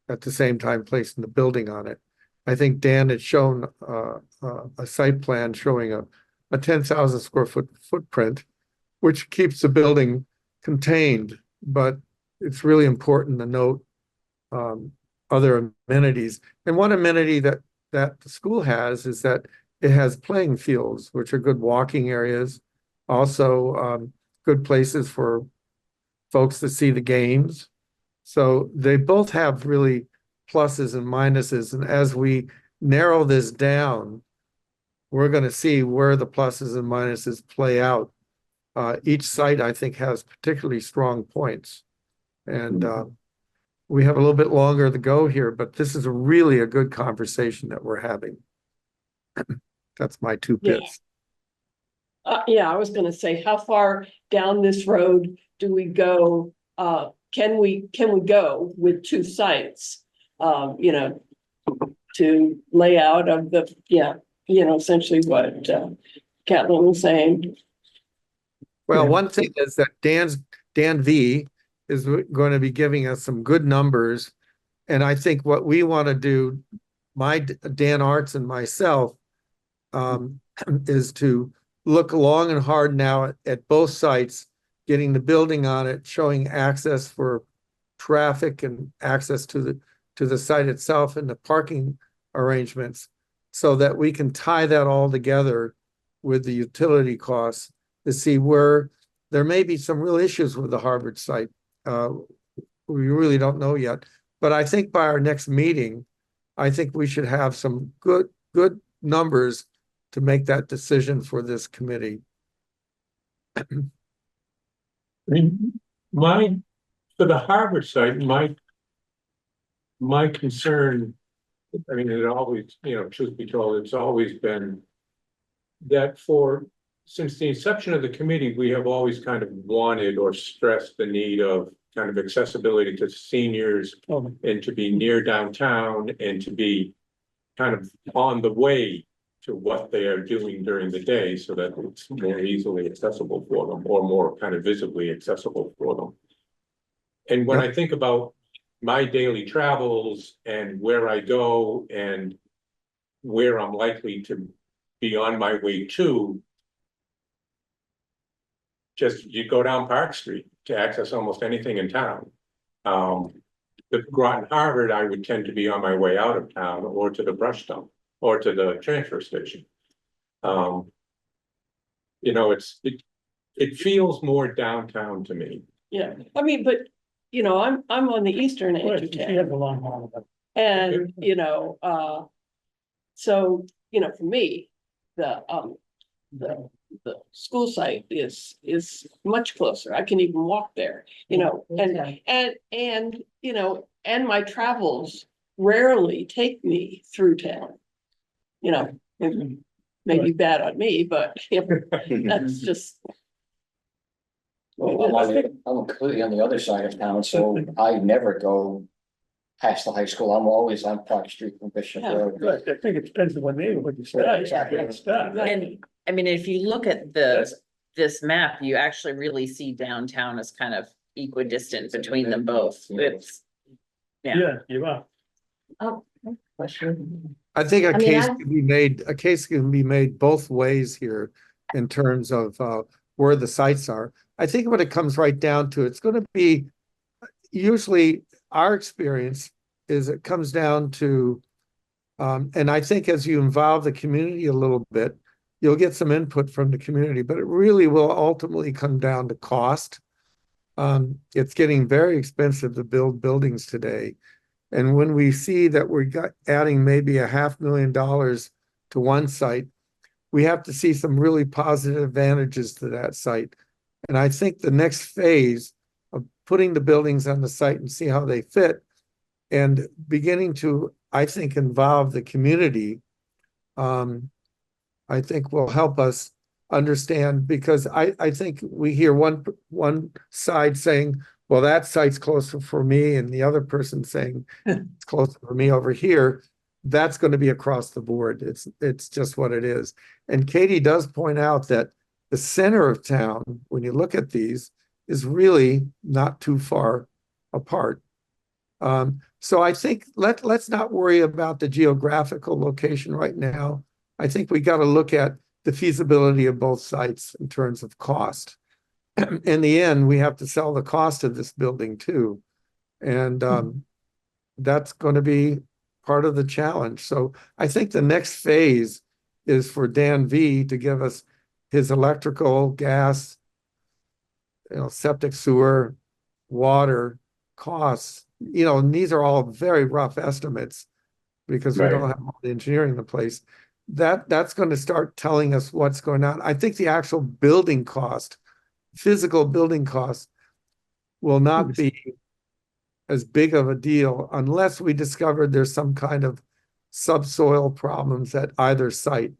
at the same time placing the building on it. I think Dan had shown a site plan showing a 10,000 square foot footprint, which keeps the building contained, but it's really important to note other amenities. And one amenity that the school has is that it has playing fields, which are good walking areas. Also, good places for folks to see the games. So they both have really pluses and minuses. And as we narrow this down, we're going to see where the pluses and minuses play out. Each site, I think, has particularly strong points. And we have a little bit longer to go here, but this is really a good conversation that we're having. That's my 2 bits. yeah, I was gonna say, how far down this road do we go? Can we go with 2 sites? To layout of essentially what Catlin was saying. Well, one thing is that Dan V is going to be giving us some good numbers. And I think what we want to do, Dan Arts and myself, is to look long and hard now at both sites, getting the building on it, showing access for traffic and access to the site itself and the parking arrangements, so that we can tie that all together with the utility costs to see where there may be some real issues with the Harvard site. We really don't know yet, but I think by our next meeting, I think we should have some good numbers to make that decision for this committee. I mean, for the Harvard site, my concern, I mean, it always, truth be told, it's always been that since the inception of the committee, we have always kind of wanted or stressed the need of kind of accessibility to seniors Oh, and to be near downtown and to be kind of on the way to what they are doing during the day so that it's more easily accessible for them or more kind of visibly accessible for them. And when I think about my daily travels and where I go and where I'm likely to be on my way to, just you go down Park Street to access almost anything in town. The Groton Harvard, I would tend to be on my way out of town or to the brush dump or to the transfer station. You know, it feels more downtown to me. Yeah, I mean, but, you know, I'm on the eastern edge right, of she town. has a long haul. And, you know, so, you know, for me, the school site is much closer. I can even walk there, you know, Okay. and, you know, and my travels rarely take me through town. You know, it may be bad on me, but you know, that's just. I'm completely on the other side of town, so I never go past the high school. I'm always on Park Street from Bishop Yeah. Road. Right, I think it depends on what neighborhood you start. And I mean, if you look at this map, you actually really see downtown as kind of equidistant between them both. It's, yeah. Yeah, you're right. Oh, question. I think I mean, a case can be made both ways here in terms of where the sites are. I think when it comes right down to it, it's going to be usually our experience is it comes down to, and I think as you involve the community a little bit, you'll get some input from the community, but it really will ultimately come down to cost. It's getting very expensive to build buildings today. And when we see that we're adding maybe $500,000 to one site, we have to see some really positive advantages to that site. And I think the next phase of putting the buildings on the site and see how they fit and beginning to, I think, involve the community, I think will help us understand, because I think we hear one side saying, well, that site's closer for me, and the other person saying it's closer for me over here. That's going to be across the board. It's just what it is. And Katie does point out that the center of town, when you look at these, is really not too far apart. So I think let's not worry about the geographical location right now. I think we got to look at the feasibility of both sites in terms of cost. In the end, we have to sell the cost of this building too. And that's going to be part of the challenge. So I think the next phase is for Dan V to give us his electrical, gas, septic, sewer, water costs. And these are all very rough estimates because we don't have all the engineering in place. That's going to start telling us what's going on. I think the actual building cost, physical building cost, will not be as big of a deal unless we discover there's some kind of subsoil problems at either site.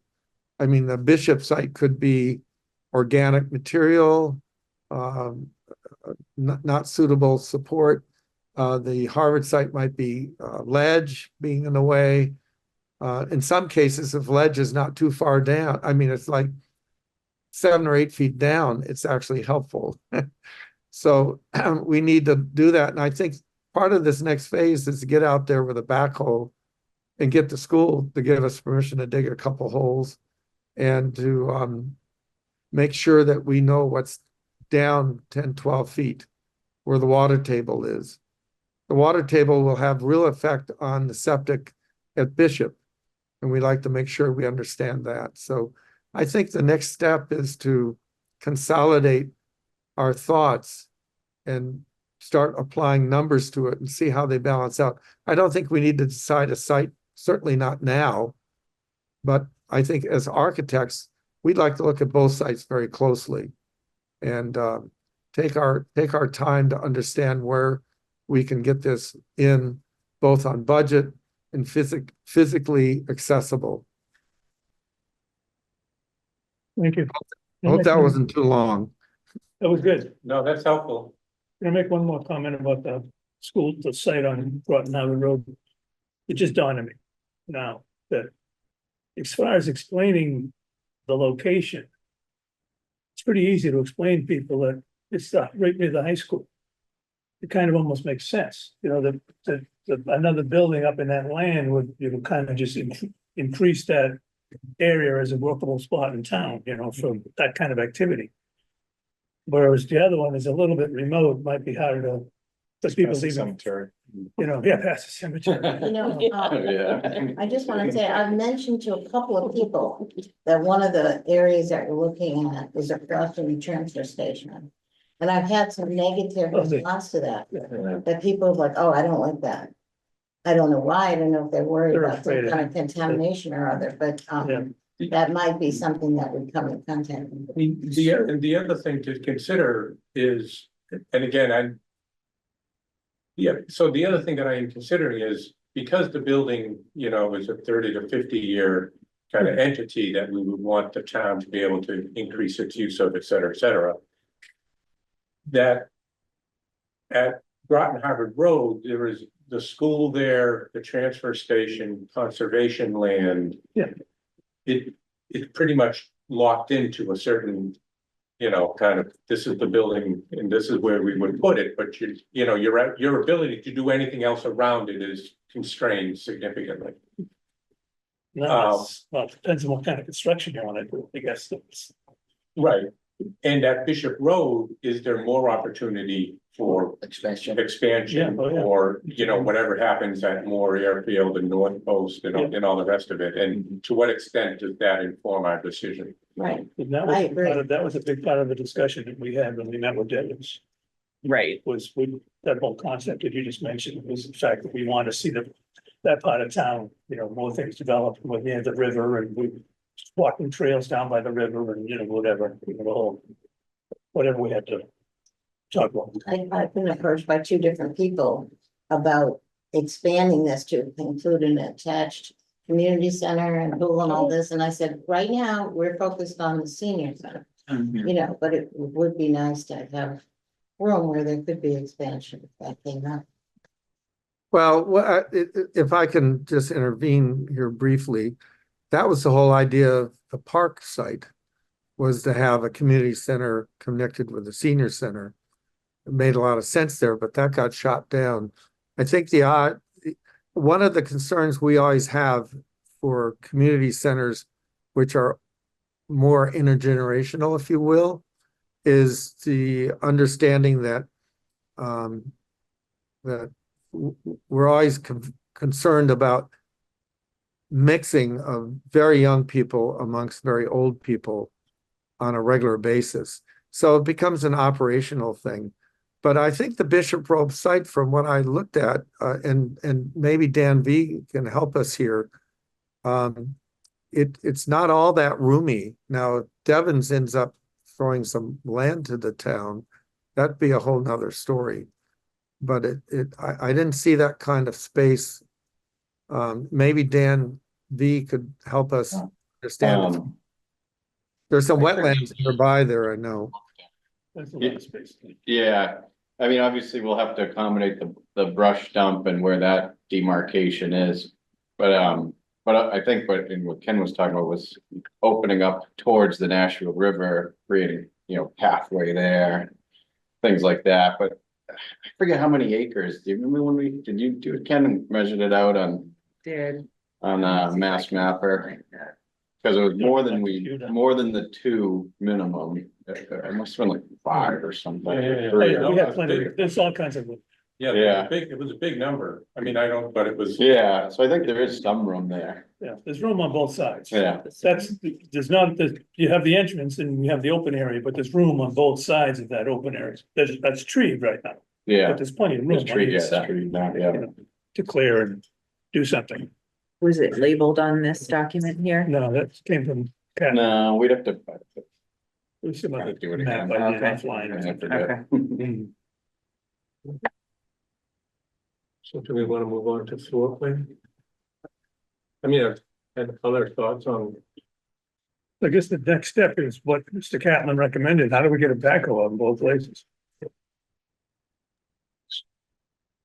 I mean, the Bishop site could be organic material, not suitable support. The Harvard site might be ledge being in the way. In some cases, if ledge is not too far down, I mean, it's like 7 or 8 feet down, it's actually helpful. So we need to do that. And I think part of this next phase is to get out there with a backhoe and get the school to give us permission to dig a couple holes and to make sure that we know what's down 10, 12 feet where the water table is. The water table will have real effect on the septic at Bishop. And we like to make sure we understand that. So I think the next step is to consolidate our thoughts and start applying numbers to it and see how they balance out. I don't think we need to decide a site, certainly not now. But I think as architects, we'd like to look at both sites very closely and take our time to understand where we can get this in, both on budget and physically accessible. Thank you. I hope that wasn't too long. That was good. No, that's helpful. Can I make one more comment about the school, the site on Groton Harbor Road? It just dawned on me now that as far as explaining the location, it's pretty easy to explain to people that it's right near the high school. It kind of almost makes sense, you know, another building up in that land would, you know, kind of just increase that area as a workable spot in town, you know, for that kind of activity. Whereas the other one is a little bit remote, might be harder to, for people even, Cemetery. you know, yeah, past the cemetery. You know, Yeah. I just want to say, I've mentioned to a couple of people that one of the areas that we're looking at is across from the transfer station. And I've had some negative response to that, that people are like, oh, I don't like that. I don't know why, I don't know if they're worried They're about some afraid of kind of contamination or other, but, that might be something that would come in contact. The other thing to consider is, and again, so the other thing that I am considering is, because the building, you know, is a 30 to 50 year kind of entity that we would want the town to be able to increase its use of, et cetera, et cetera. That at Groton Harvard Road, there is the school there, the transfer station, conservation land. Yeah. It's pretty much locked into a certain, you know, kind of, this is the building and this is where we would put it, but you know, your ability to do anything else around it is constrained significantly. No, well, it depends on what kind of construction you want to do, I guess. Right. And at Bishop Road, is there more opportunity for Expansion. expansion, Yeah, oh, yeah. or, you know, whatever happens at Moore Airfield and North Post and all the rest of it? And to what extent does that inform our decision? Right, And that I was, agree. that was a big part of the discussion that we had when we met with Devens, Right, was that whole concept that you just mentioned, was the fact that we want to see that part of town, you know, more things developed with near the river, and we walking trails down by the river, and, you know, whatever, you know, the whole, whatever we had to talk about. I've been approached by two different people about expanding this to include an attached community center and pool and all this, and I said, right now, we're focused on the senior center. You know, but it would be nice to have room where there could be expansion if that came up. Well, if I can just intervene here briefly, that was the whole idea of the park site, was to have a community center connected with the senior center. It made a lot of sense there, but that got shot down. I think one of the concerns we always have for community centers, which are more intergenerational, if you will, is the understanding that we're always concerned about mixing of very young people amongst very old people on a regular basis. So it becomes an operational thing. But I think the Bishop Road site, from what I looked at, and maybe Dan V can help us here, it's not all that roomy. Now, if Devens ends up throwing some land to the town, that'd be a whole nother story. But I didn't see that kind of space. Maybe Dan V could help us understand. There's some wetlands nearby there, I know. That's a lot of space. Yeah, I mean, obviously, we'll have to accommodate the brush dump and where that demarcation is. But I think what Ken was talking about was opening up towards the Nashville River, creating, you know, pathway there, things like that. But I forget how many acres. Do you remember when did you do it? Ken measured it out on Mass Mapper? Because it was more than the two minimum. It must have been like 5 or something. Yeah. We have plenty, there's all kinds of. Yeah, it was a big number. I mean, but it was. Yeah, so I think there is some room there. Yeah, there's room on both sides. Yeah. You have the entrance and you have the open area, but there's room on both sides of that open area. That's treed right now, Yeah. but there's plenty of room It's on tree, each yeah, side, tree, not, you yeah. know, to clear and do something. was it labeled on this document here? No, that came from Cat. No, we'd have to. There's some other Do it map again. I did Okay. offline or I something. forget. Mm. So do we want to move on to floor plan? I mean, I've had other thoughts on, I guess the next step is what Mr. Catlin recommended. How do we get a backhoe on both places?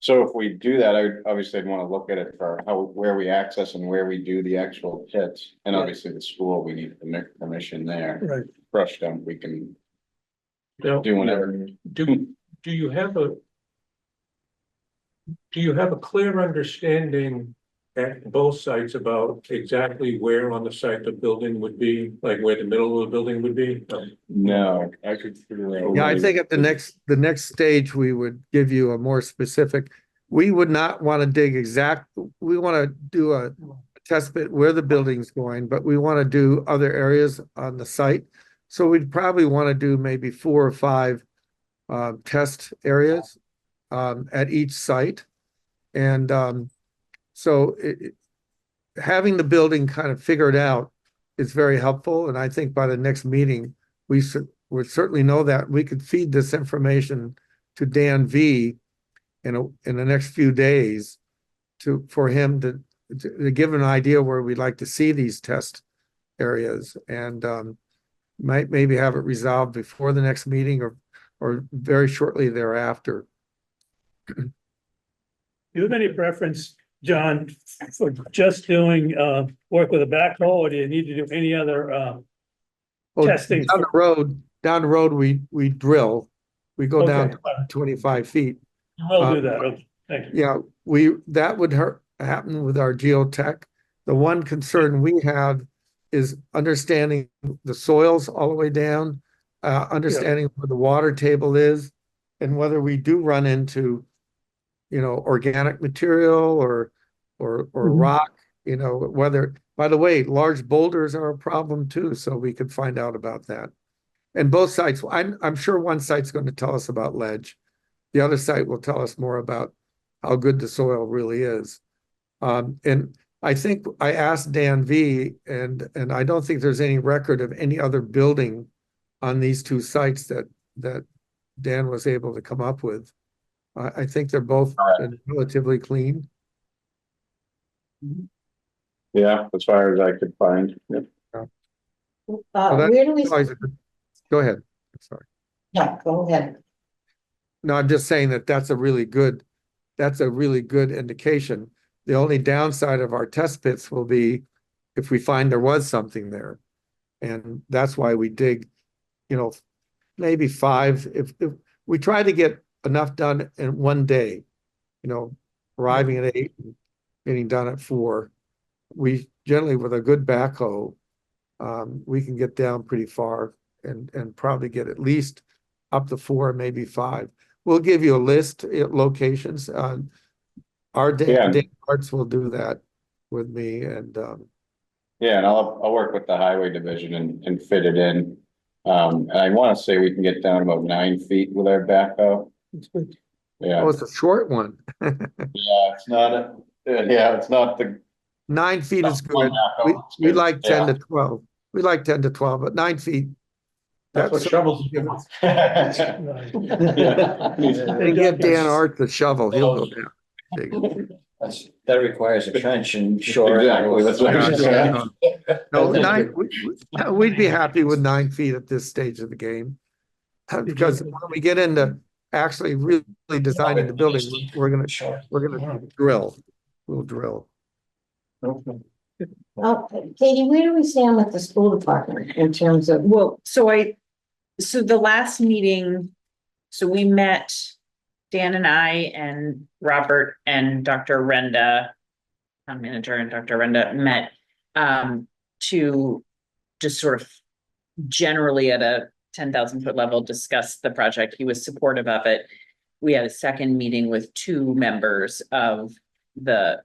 So if we do that, I'd want to look at it for where we access and where we do the actual pits. And Yeah. obviously the school, we need permission there. Right. Brush dump, we can Now, do whenever. do you have a? Do you have a clear understanding at both sites about exactly where on the site the building would be, like where the middle of the building would be? No, I could figure out. Yeah, I think at the next stage, we would give you a more specific, we would not want to dig we want to do a test bit where the building's going, but we want to do other areas on the site. So we'd probably want to do maybe 4 or 5 test areas at each site. And so having the building kind of figured out is very helpful. And I think by the next meeting, we would certainly know that. We could feed this information to Dan V in the next few days for him to give an idea where we'd like to see these test areas, and might maybe have it resolved before the next meeting or very shortly thereafter. Do you have any preference, John, for just doing work with a backhoe, or do you need to do any other Well, testing? down the road, we drill. We go down Okay. 25 feet. We'll do that. Okay, thank you. Yeah, that would happen with our geotech. The one concern we have is understanding the soils all the way down, understanding where the water table is, and whether we do run into, organic material or rock, whether, by the way, large boulders are a problem too, so we could find out about that. And both sites, I'm sure one site's going to tell us about ledge. The other site will tell us more about how good the soil really is. And I think I asked Dan V, and I don't think there's any record of any other building on these 2 sites that Dan was able to come up with. I think they're both relatively clean. Yeah, as far as I could find. Yep. Where do we, Go ahead. Sorry. no, go ahead. No, I'm just saying that's a really good indication. The only downside of our test pits will be if we find there was something there. And that's why we dig, maybe 5. If we try to get enough done in one day, arriving at 8 and getting done at 4, we generally, with a good backhoe, we can get down pretty far and probably get at least up to 4, maybe 5. We'll give you a list of locations. Our Dan Arts will do that with me, and Yeah, and I'll work with the highway division and fit it in. And I want to say we can get down about 9 feet with our backhoe. Yeah, it's a short one. yeah, it's not the. 9 feet is good. backhoe. It's We good. like 10 Yeah. to 12. We like 10 to 12, but 9 feet. That's what shovels do. They give Dan Art the shovel, he'll go down. That requires a trench and shore. Exactly, that's what I'm saying. No, we'd be happy with 9 feet at this stage of the game. Because when we get into actually really designing the building, we're gonna drill. We'll drill. Oh, Katie, where do we stand with the school department in terms of, Well, so the last meeting, so we met, Dan and I and Robert and Dr. Renda, town manager, and Dr. Renda met to just sort of generally at a 10,000 foot level discuss the project. He was supportive of it. We had a second meeting with 2 members of the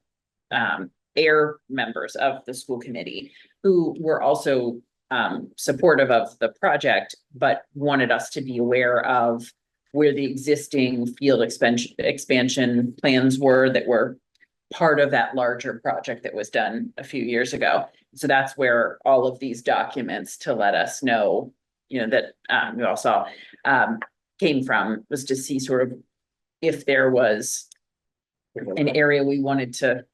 Ayer members of the school committee who were also supportive of the project, but wanted us to be aware of where the existing field expansion plans were that were part of that larger project that was done a few years ago. So that's where all of these documents to let us know, that we all saw came from, was to see sort of if there was an area we wanted to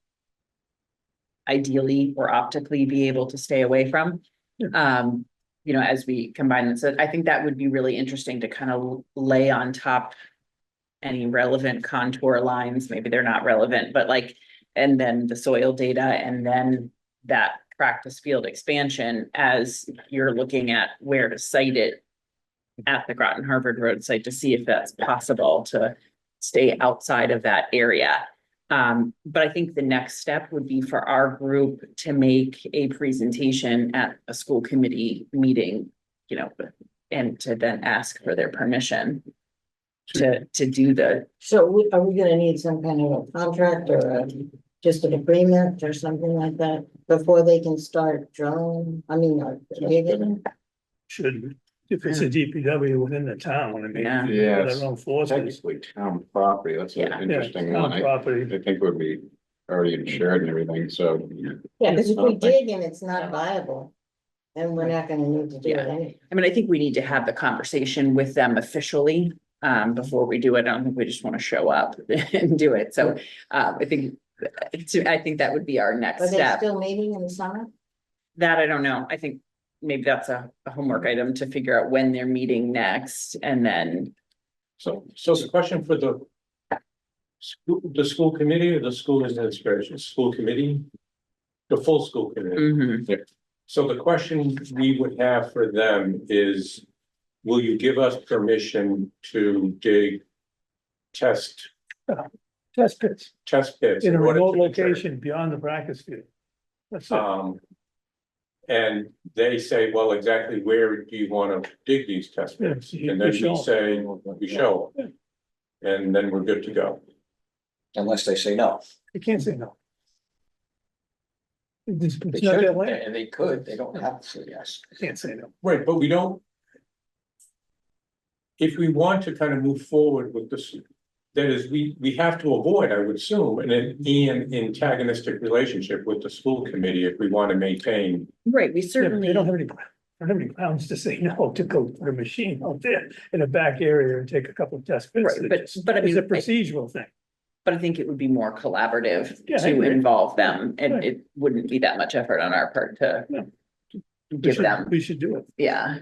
ideally or optically be able to stay away from. As we combine this, I think that would be really interesting to kind of lay on top any relevant contour lines, maybe they're not relevant, but like, and then the soil data, and then that practice field expansion as you're looking at where to site it at the Groton Harvard Road site to see if that's possible to stay outside of that area. But I think the next step would be for our group to make a presentation at a school committee meeting, you know, and to then ask for their permission to do the, So are we gonna need some kind of a contract or just an agreement or something like that before they can start drilling? I mean, digging? Should, if it's a DPW within the town, I mean. Yeah. Yeah, Their own forces. technically town property, that's Yeah. an interesting Town one. I property. think would be already insured and everything, so. Yeah, because if we Something. dig and it's not viable, then we're not gonna need to do it Yeah. anyway. I mean, I think we need to have the conversation with them officially, before we do it. I don't think we just want to show up and do it. So, I think that would be our next Are they step. still meeting in the summer? That I don't know. I think maybe that's a homework item to figure out when they're meeting next, and then, So the question for the school committee or the school administration, school committee? The full school committee. Mhm. So the question we would have for them is, will you give us permission to dig test Test pits pits? in a order to remote determine- location beyond the practice field. That's it. And they say, well, exactly where do you want to dig these test Yeah, pits? you- And then you show we 'em. say, we show. 'em. And then we're good to go. Unless they say no. You can't say no. It's They it's not should, their land. and they could, they don't have to say yes. You can't say no. Right, but we don't. If we want to kind of move forward with this, that is, we have to avoid, I would assume, an antagonistic relationship with the school committee if we want to maintain. right, we Yeah, but certainly. They don't have any grounds to say no to go put a machine out there in a back area and take a couple of test pits. Right, but I It's a mean, procedural thing. but I think it would be more collaborative Yeah, I to agree. involve them, and Right. it wouldn't be that much effort on our part to No. give them, We should do it. yeah.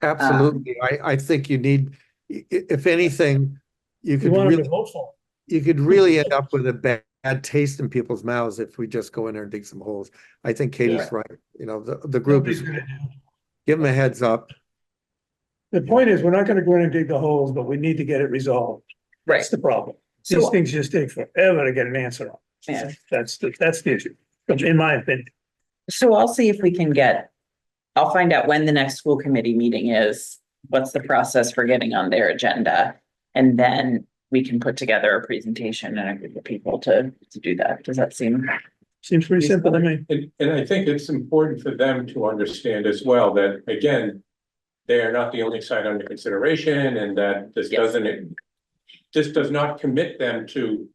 Absolutely. I think you need, if anything, you We could want to be really, hopeful. you could really end up with a bad taste in people's mouths if we just go in there and dig some holes. I think Katie's right. You know, the group is, give them a heads up. The point is, we're not gonna go in and dig the holes, but we need to get it resolved. Right. That's the problem. These So, things just take forever to get an answer on. yeah. That's the issue, in my opinion. So I'll see if we can I'll find out when the next school committee meeting is, what's the process for getting on their agenda? And then we can put together a presentation and a group of people to do that. Does that seem? Seems pretty simple to me. And I think it's important for them to understand as well that, again, they are not the only site under consideration and that this Yes. this does not commit them to,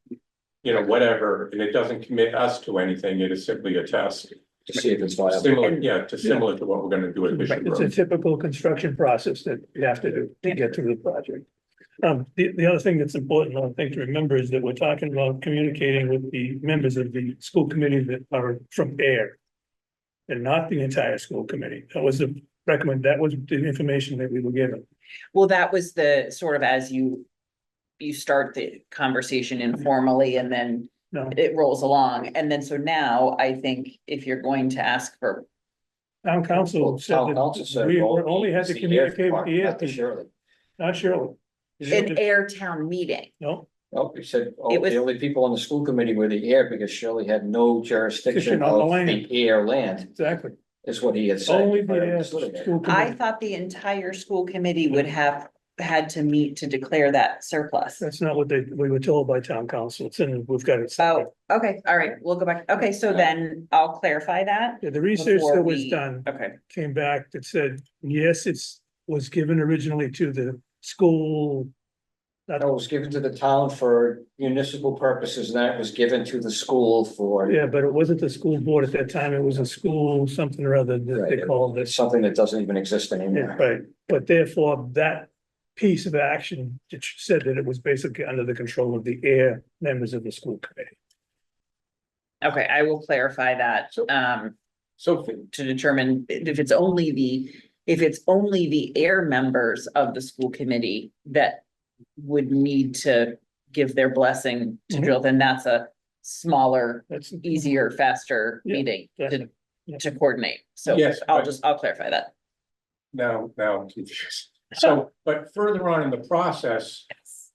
you know, whatever, and it doesn't commit us to anything. It is simply a test. To see if it's viable. Similar to what we're gonna do at Bishop It's a Road. typical construction process that you have to do to get through the project. The other thing that's important, I think, to remember is that we're talking about communicating with the members of the school committee that are from Ayer. And not the entire school committee. That was that was the information that we were given. Well, that was the sort of as you start the conversation informally and then No, it rolls along. And then so now I think if you're going to ask for, town council said Town council that said, we well, only had to it's the air communicate with the department, air not the people, Shirley. not Shirley. an air town meeting. No, Oh, you said, It was- the only people on the school committee were the air because Shirley had no jurisdiction Jurisdiction on the of land. the air land, exactly. is what he had said. Only if I the air understood it. school I committee. thought the entire school committee would have had to meet to declare that surplus. That's not what we were told by town council. It's in, we've got it. Oh, okay, all right, we'll go back. Okay, so then I'll clarify that. Yeah, the research before that was we- done Okay, came back that said, yes, was given originally to the school. That was given to the town for municipal purposes, and then it was given to the school for. Yeah, but it wasn't the school board at that time. It was a school, something or other that they Right. called It's it. something that doesn't even exist Yeah, anymore. right. But therefore, that piece of action, it said that it was basically under the control of the air members of the school committee. okay, I will clarify that, So to determine if it's only the air members of the school committee that would need to give their blessing to Mhm. drill, then that's a smaller, That's. easier, faster Yeah, meeting to, definitely. Yeah. to coordinate. So Yes, but- I'll clarify that. Now I'm confused. So, but further on in the process,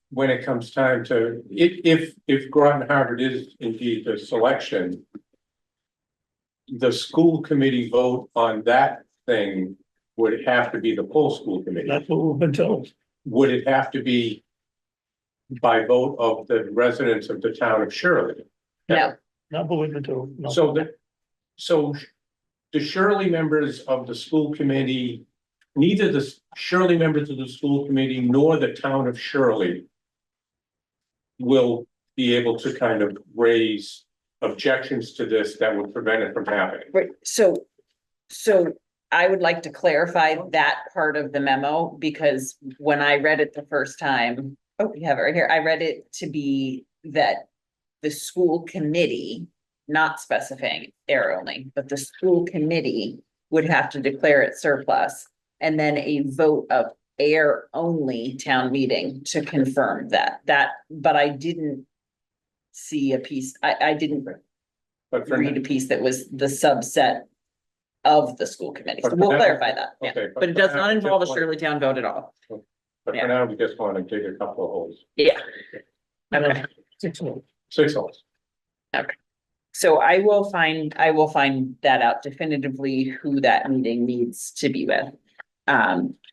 when it comes time to, if Groton Harvard is indeed the selection, the school committee vote on that thing, would it have to be the full school committee? That's what we've been told. Would it have to be by vote of the residents of the town of Shirley? No, Not what we've been told. No. So the Shirley members of the school committee, neither the Shirley members of the school committee nor the town of Shirley will be able to kind of raise objections to this that would prevent it from happening. right, so I would like to clarify that part of the memo, because when I read it the first time, oh, we have it right here, I read it to be that the school committee, not specifying air only, but the school committee would have to declare it surplus, and then a vote of air only town meeting to confirm but I didn't see a piece, I didn't But for, read a piece that was the subset of the school committee. So But we'll for now- clarify that, yeah. okay, But it for does now, not involve a just Shirley Town vote at all. but Yeah. for now, we just want to dig a couple of holes, Yeah. Okay, 6 votes. 6 holes. so I will find that out definitively who that meeting needs to be with.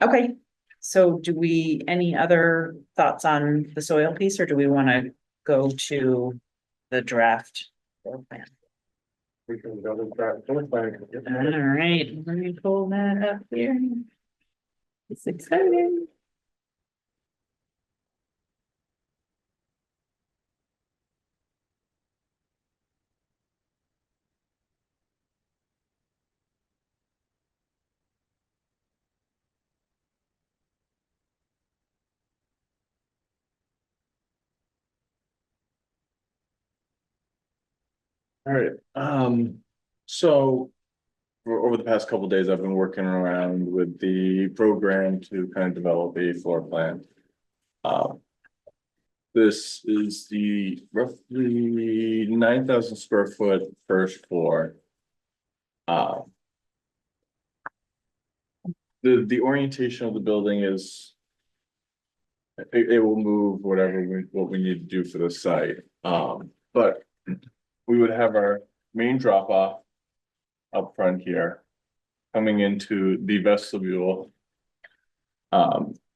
Okay, so do we, any other thoughts on the soil piece, or do we want to go to the draft? Floor plan? We can go to that floor plan. All right, let me pull that up here. It's exciting. All right, so over the past couple of days, I've been working around with the program to kind of develop a floor plan. This is the roughly 9,000 square foot first floor. The orientation of the building is it will move what we need to do for the site. But we would have our main drop off up front here, coming into the vestibule.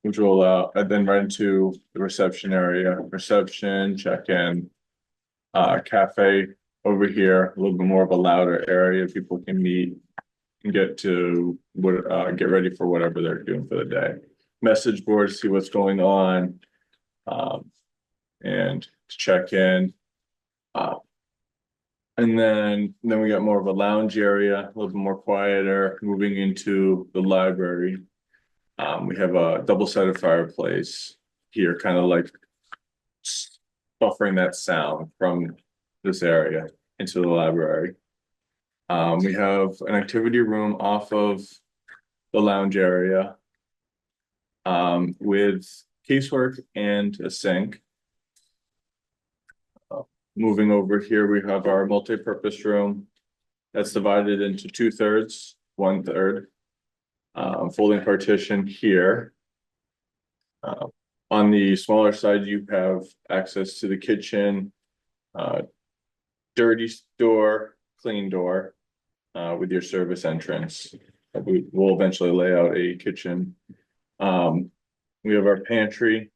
Which will allow, and then right into the reception area, reception, check-in. Cafe over here, a little bit more of a louder area, people can meet. And get get ready for whatever they're doing for the day. Message board, see what's going on. And check in. And then we got more of a lounge area, a little bit more quieter, moving into the library. We have a double-sided fireplace here, kind of like buffering that sound from this area into the library. We have an activity room off of the lounge area. With casework and a sink. Moving over here, we have our multi-purpose room. That's divided into 2/3, 1/3. Folding partition here. On the smaller side, you have access to the kitchen. Dirty door, clean door. With your service entrance. We will eventually lay out a kitchen. We have our pantry.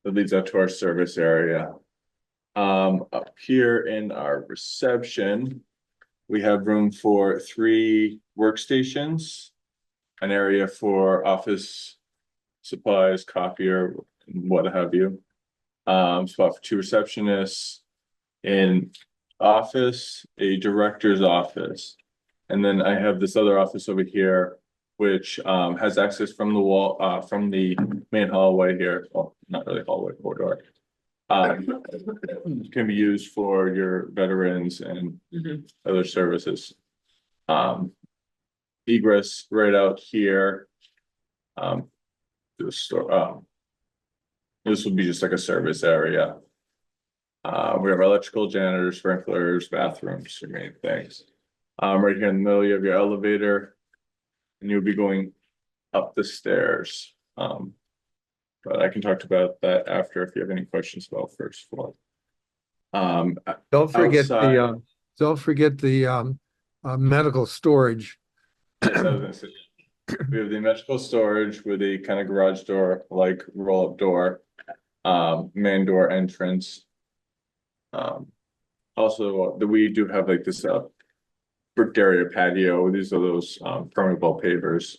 That leads up to our service area. Up here in our reception. We have room for 3 workstations. An area for office supplies, copier, what have you. Spot for 2 receptionists. In office, a director's office. And then I have this other office over here, which has access from the wall, from the main hallway here. Well, not really hallway, corridor. Can be used for your veterans and other services. Egress right out here. To the store, This would be just like a service area. We have electrical, janitors, sprinklers, bathrooms, the main things. Right here in the middle, you have your elevator. And you'll be going up the stairs. But I can talk about that after if you have any questions about first floor. Don't forget Outside. don't forget the medical storage. Yes, I was gonna say, we have the medical storage with a kind of garage door, like roll-up door, main door entrance. Also, we do have like this bricked area patio. These are those permeable pavers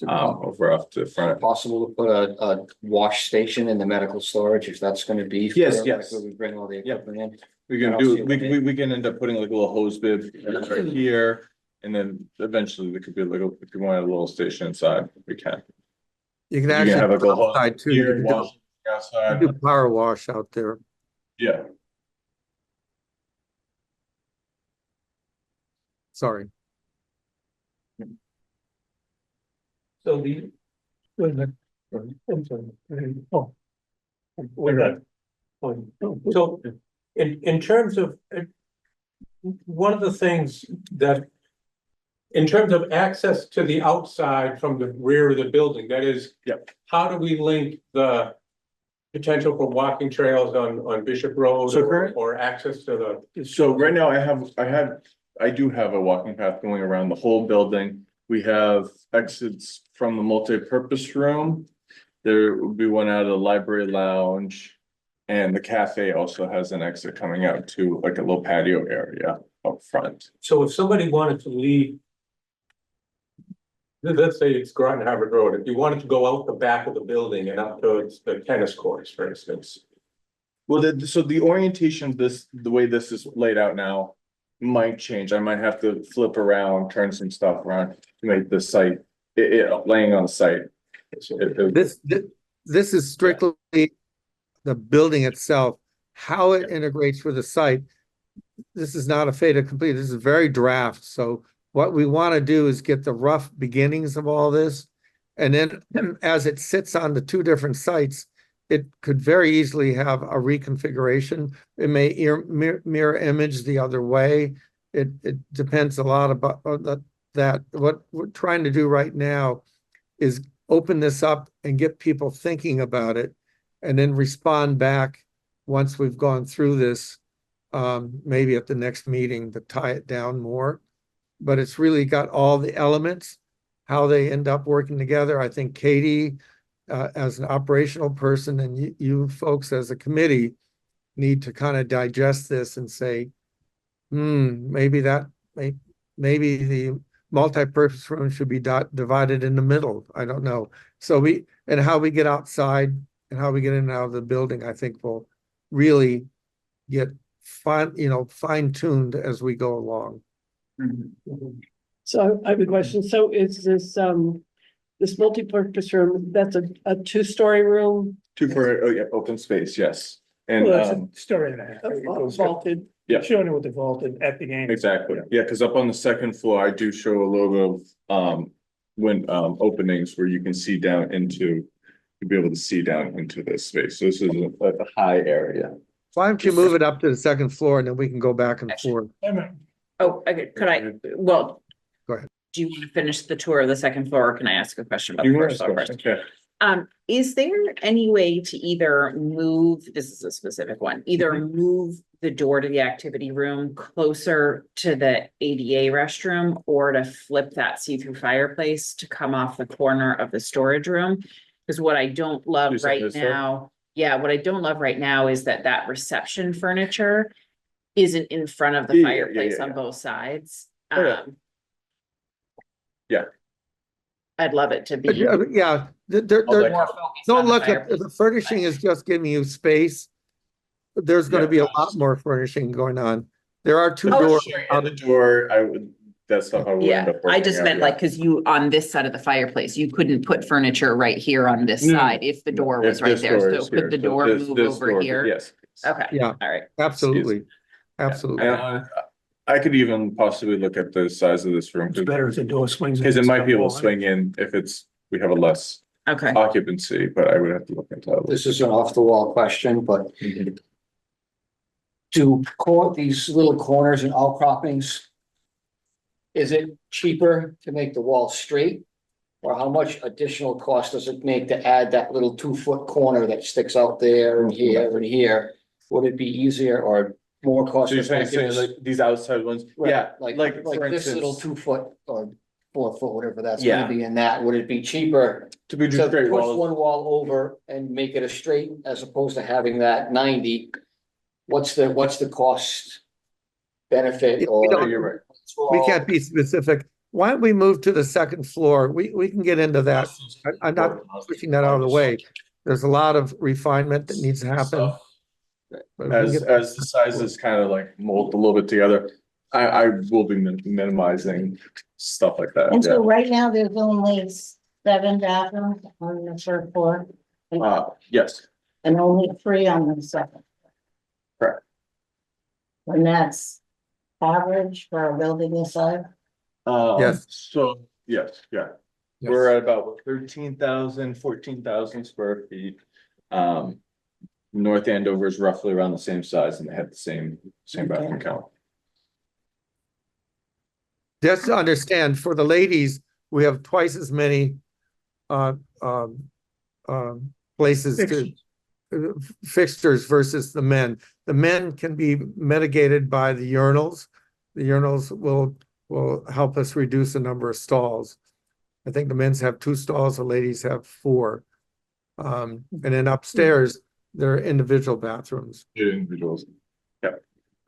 over off to the front. Possible to put a wash station in the medical storage if that's gonna be. Yes, for, yes. like, where we bring all the equipment in. We can I'll do, see what we can end up putting like a little hose bib right here. And then eventually there could be like, if you want a little station inside, we can. You can You can actually have a do go hose outside too. You here, can wash do outside. power wash out there. Yeah, Sorry. So the. Wait a minute. I'm sorry. Oh. Wait a minute. So in terms of, one of the things that, in terms of access to the outside from the rear of the building, that is. Yep. How do we link the potential for walking trails on Bishop Road So or, current- or access to the? so right now I do have a walking path going around the whole building. We have exits from the multi-purpose room. There will be one out of the library lounge. And the cafe also has an exit coming out to like a little patio area up front. So if somebody wanted to leave. Let's say it's Groton Harvard Road, if you wanted to go out the back of the building and up towards the tennis courts, for instance. Well, so the orientation of this, the way this is laid out now, might change. I might have to flip around, turn some stuff around to make the site, laying on the site. This is strictly the building itself, how it integrates with the site. This is not a fait accompli. This is very draft. So what we want to do is get the rough beginnings of all this. And then as it sits on the two different sites, it could very easily have a reconfiguration. It may mirror image the other way. It depends a lot about that. What we're trying to do right now is open this up and get people thinking about it and then respond back once we've gone through this, maybe at the next meeting to tie it down more. But it's really got all the elements, how they end up working together. I think Katie, as an operational person, and you folks as a committee need to kind of digest this and say, maybe the multi-purpose room should be divided in the middle. I don't know. So and how we get outside and how we get in and out of the building, I think will really get fine-tuned as we go along. So I have a question. So is this, this multi-purpose room, that's a two-story room? Two for, open space, yes. And, Well, that's a story and a half. It goes- Vaulted. Yeah. Showing it with the vaulted at the end. exactly, yeah, because up on the second floor, I do show a little bit of, openings where you can see down into, you'll be able to see down into this space. So this is a high area. Why don't you move it up to the second floor and then we can go back and forth. Oh, okay, could I, well. Go ahead. Do you want to finish the tour of the second floor, or can I ask a question about You the can first ask floor a first? question, okay. Is there any way to either move, this is a specific one, either move the door to the activity room closer to the ADA restroom or to flip that see-through fireplace to come off the corner of the storage room? Because what I don't love You're saying right this door? now, what I don't love right now is that reception furniture isn't in front of the Yeah, fireplace on yeah. both sides. Oh, yeah. Yeah. I'd love it to be. Yeah, like- more focused don't on the look at, fireplace. the furnishing is just giving you space. There's gonna Yeah. be a lot more furnishing going on. There are two Oh, doors. Showing out the door, I would, that stuff I would end Yeah, up. I working just out, meant yeah. like, cause you, on this side of the fireplace, you couldn't put furniture right here on this No, side if the door If was right this there, door so is here, could the so door this move door, over here? Yes. Okay, Yeah. all right. Absolutely, absolutely. And I could even possibly look at the size of this room, It's better if the door swings. because it against might the be able wall. to swing in if we have a less Okay, occupancy, but I would have to look into that. This is an off the wall question, but do these little corners and outcroppings, is it cheaper to make the wall straight? Or how much additional cost does it make to add that little 2 foot corner that sticks out there and here and here? Would it be easier or more cost So you're saying effective? like these outside ones? Right, Yeah, like for this little instance, 2 foot or 4 foot, whatever that's Yeah. gonna be in that, would it be cheaper to be to just straight push walls. one wall over and make it a straight as opposed to having that 90? What's the cost benefit Yeah, or? we don't- You're right. We can't be specific. Why don't we move to the second floor? We can get into that. I'm not pushing that out of the way. There's a lot of refinement that needs to happen. But if we can As get- as the sizes kind of like mold a little bit together, I will be minimizing stuff like that. And so Yeah. right now, there's only 7 bathrooms on the first floor Yes, and only 3 on the second. Correct. And that's average for a building this size? Yes. So, yes, yeah. Yes. We're at about 13,000, 14,000 square feet. North Andover is roughly around the same size and they have the same bathroom Okay. count. Just to understand, for the ladies, we have twice as many uh, places to fixtures versus the men. The men can be mitigated by the urinals. The urinals will help us reduce the number of stalls. I think the men's have 2 stalls, the ladies have 4. And then upstairs, there are individual bathrooms. Individuals. Yeah.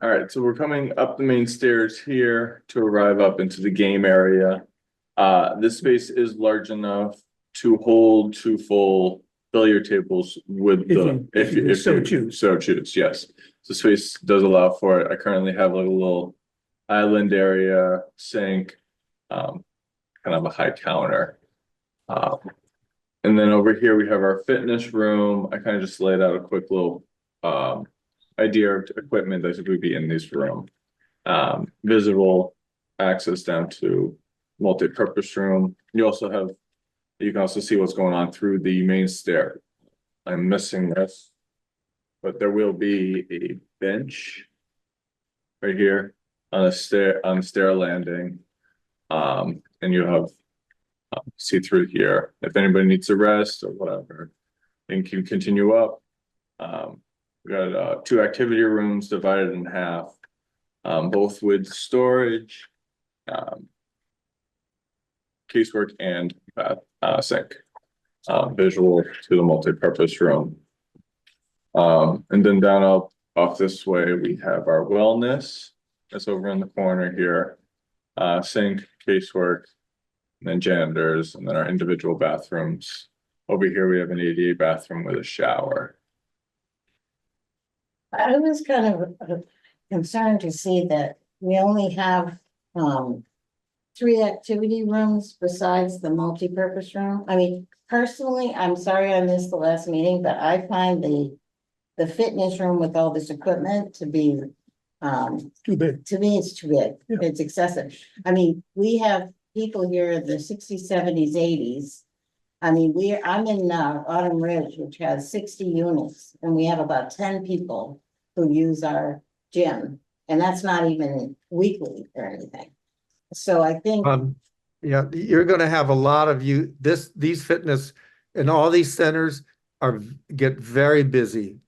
All right, so we're coming up the main stairs here to arrive up into the game area. This space is large enough to hold 2 full billiard tables with If you so choose. So choose, yes. The space does allow for it. I currently have like a little island area, sink, kind of a high counter. And then over here, we have our fitness room. I kind of just laid out a quick little idea of equipment that would be in this room. Visible access down to multi-purpose room. You can also see what's going on through the main stair. I'm missing this, but there will be a bench right here on the stair landing. And you have see through here. If anybody needs a rest or whatever, and can continue up. We got 2 activity rooms divided in half, both with storage, casework and sink. Visual to the multi-purpose room. And then down off this way, we have our wellness. That's over in the corner here. Sink, casework, and then janitors, and then our individual bathrooms. Over here, we have an ADA bathroom with a shower. I was kind of concerned to see that we only have 3 activity rooms besides the multi-purpose room. I mean, personally, I'm sorry I missed the last meeting, but I find the fitness room with all this equipment to be Too big. to me, it's too big. Yeah. It's excessive. I mean, we have people here in the 60s, 70s, 80s. I mean, I'm in Autumn Ridge, which has 60 units, and we have about 10 people who use our gym. And that's not even weekly or anything. So I think, Yeah, you're gonna have a lot of these fitness and all these centers get very busy.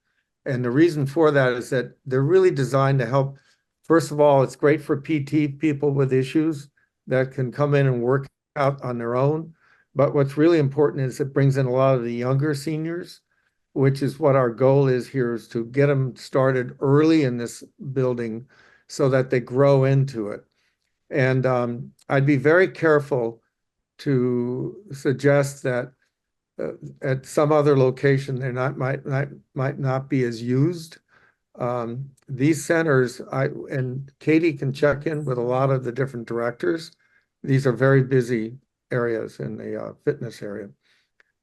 And the reason for that is that they're really designed to help. First of all, it's great for PT people with issues that can come in and work out on their own. But what's really important is it brings in a lot of the younger seniors, which is what our goal is here, is to get them started early in this building so that they grow into it. And I'd be very careful to suggest that at some other location, might not be as used. These centers, and Katie can check in with a lot of the different directors. These are very busy areas in the fitness area.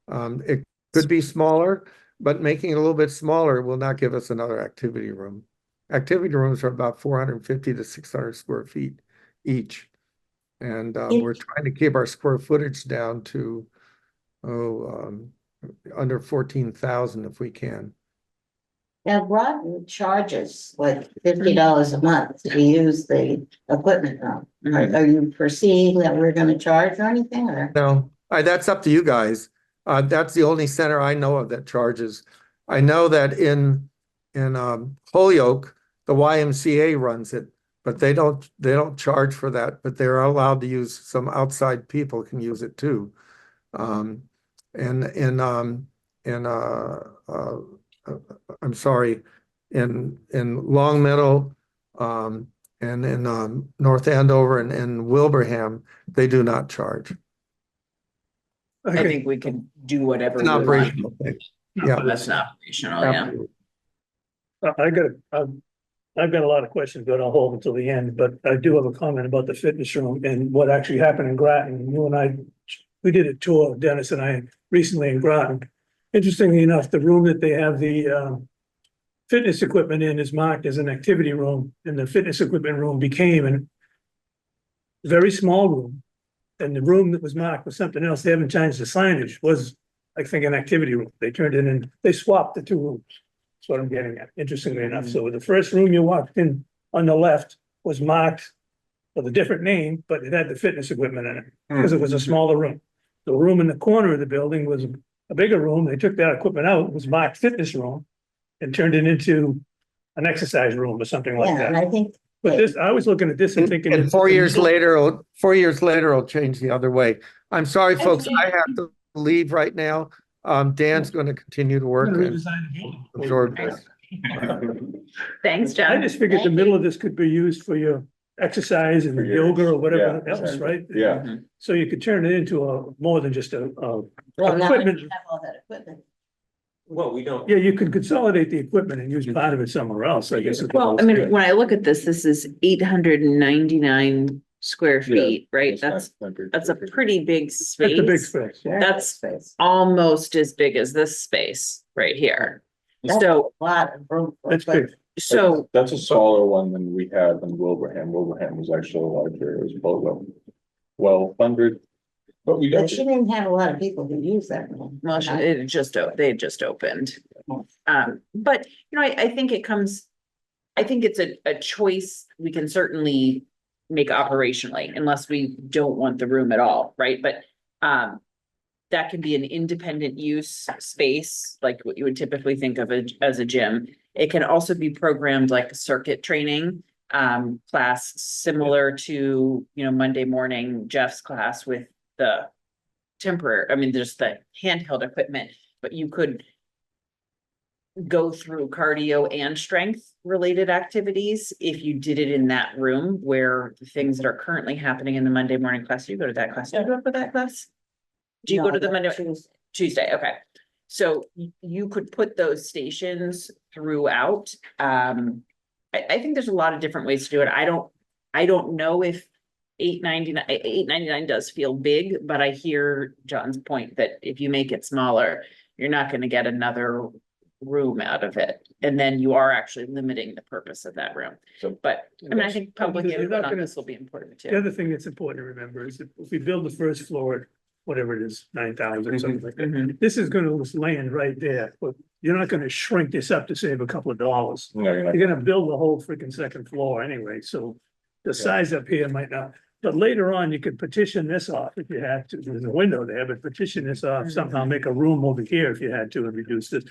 It could be smaller, but making it a little bit smaller will not give us another activity room. Activity rooms are about 450 to 600 square feet each. And we're trying to keep our square footage down to under 14,000 if we can. Now, Groton charges like $50 a month to use the equipment room. Are you foreseeing that we're gonna charge or anything, or? No, that's up to you guys. That's the only center I know of that charges. I know that in Holyoke, the YMCA runs it, but they don't charge for that, but they're allowed to use, some outside people can use it too. I'm sorry, in Long Meadow, and in North Andover and Wilbraham, they do not charge. I think we can do whatever It's we an want. operational thing. Yeah. That's not operational, yeah. I've got a lot of questions, but I'll hold until the end, but I do have a comment about the fitness room and what actually happened in Groton. You and I, we did a tour, Dennis and I, recently in Groton. Interestingly enough, the room that they have the fitness equipment in is marked as an activity room, and the fitness equipment room became a very small room. And the room that was marked with something else, they haven't changed the signage, was, I think, an activity room. They turned it in, they swapped the two rooms. That's what I'm getting at, interestingly enough. So the first room you walked in on the left was marked with a different name, but it had the fitness equipment in it, because it was a smaller room. The room in the corner of the building was a bigger room. They took that equipment out, it was marked fitness room, and turned it into an exercise room or something like Yeah, and that. I think. But this, I was looking at this and thinking. And 4 years later, it'll change the other way. I'm sorry, folks, I have to leave right now. Dan's going to continue to work and absorb this. Thanks, I John. just figured the middle of this could be used for your exercise and For your- yoga or whatever yeah, else, exactly. right? Yeah. So you could turn it into more than just a Well, now we equipment. have all that equipment. Well, we don't. Yeah, you could consolidate the equipment and use part of it somewhere else, I guess. is what Well, I was mean, good. when I look at this is 899 square feet, right? That's a pretty big That's a big space. space. Very That's- space. Almost as big as this space right here. That's So, a lot of room. for That's big. so That's a smaller one than we had in Wilbraham. Wilbraham was actually larger. It was about 1,200. But we But don't, she didn't have a lot of people who use that room. well, it just, they just opened. But, you know, I think I think it's a choice we can certainly make operationally unless we don't want the room at all, right? But, that can be an independent use space, like what you would typically think of as a gym. It can also be programmed like a circuit training, class similar to, you know, Monday morning Jeff's class with the just the handheld equipment, but you could go through cardio and strength related activities if you did it in that room where the things that are currently happening in the Monday morning class, you go to that class, do you go to that class? Do you go No, to the I Monday? choose- Tuesday, okay. So you could put those stations throughout. I think there's a lot of different ways to do it. I don't know if $8.99 does feel big, but I hear John's point that if you make it smaller, you're not gonna get another room out of it. And then you are actually limiting the purpose of that room. So- But I mean, I think public You're not input on gonna- this will be important The too. other thing that's important to remember is that if we build the first floor, at whatever it is, 9,000 or something like that, Mhm. this is gonna land right there. But you're not gonna shrink this up to save a couple of dollars. no, you're not. You're gonna build the whole freaking second floor anyway, so the size up here might not. But later on, you could petition this off if you had to. There's a window there, but petition this off, somehow make a room over here if you had to and reduce this.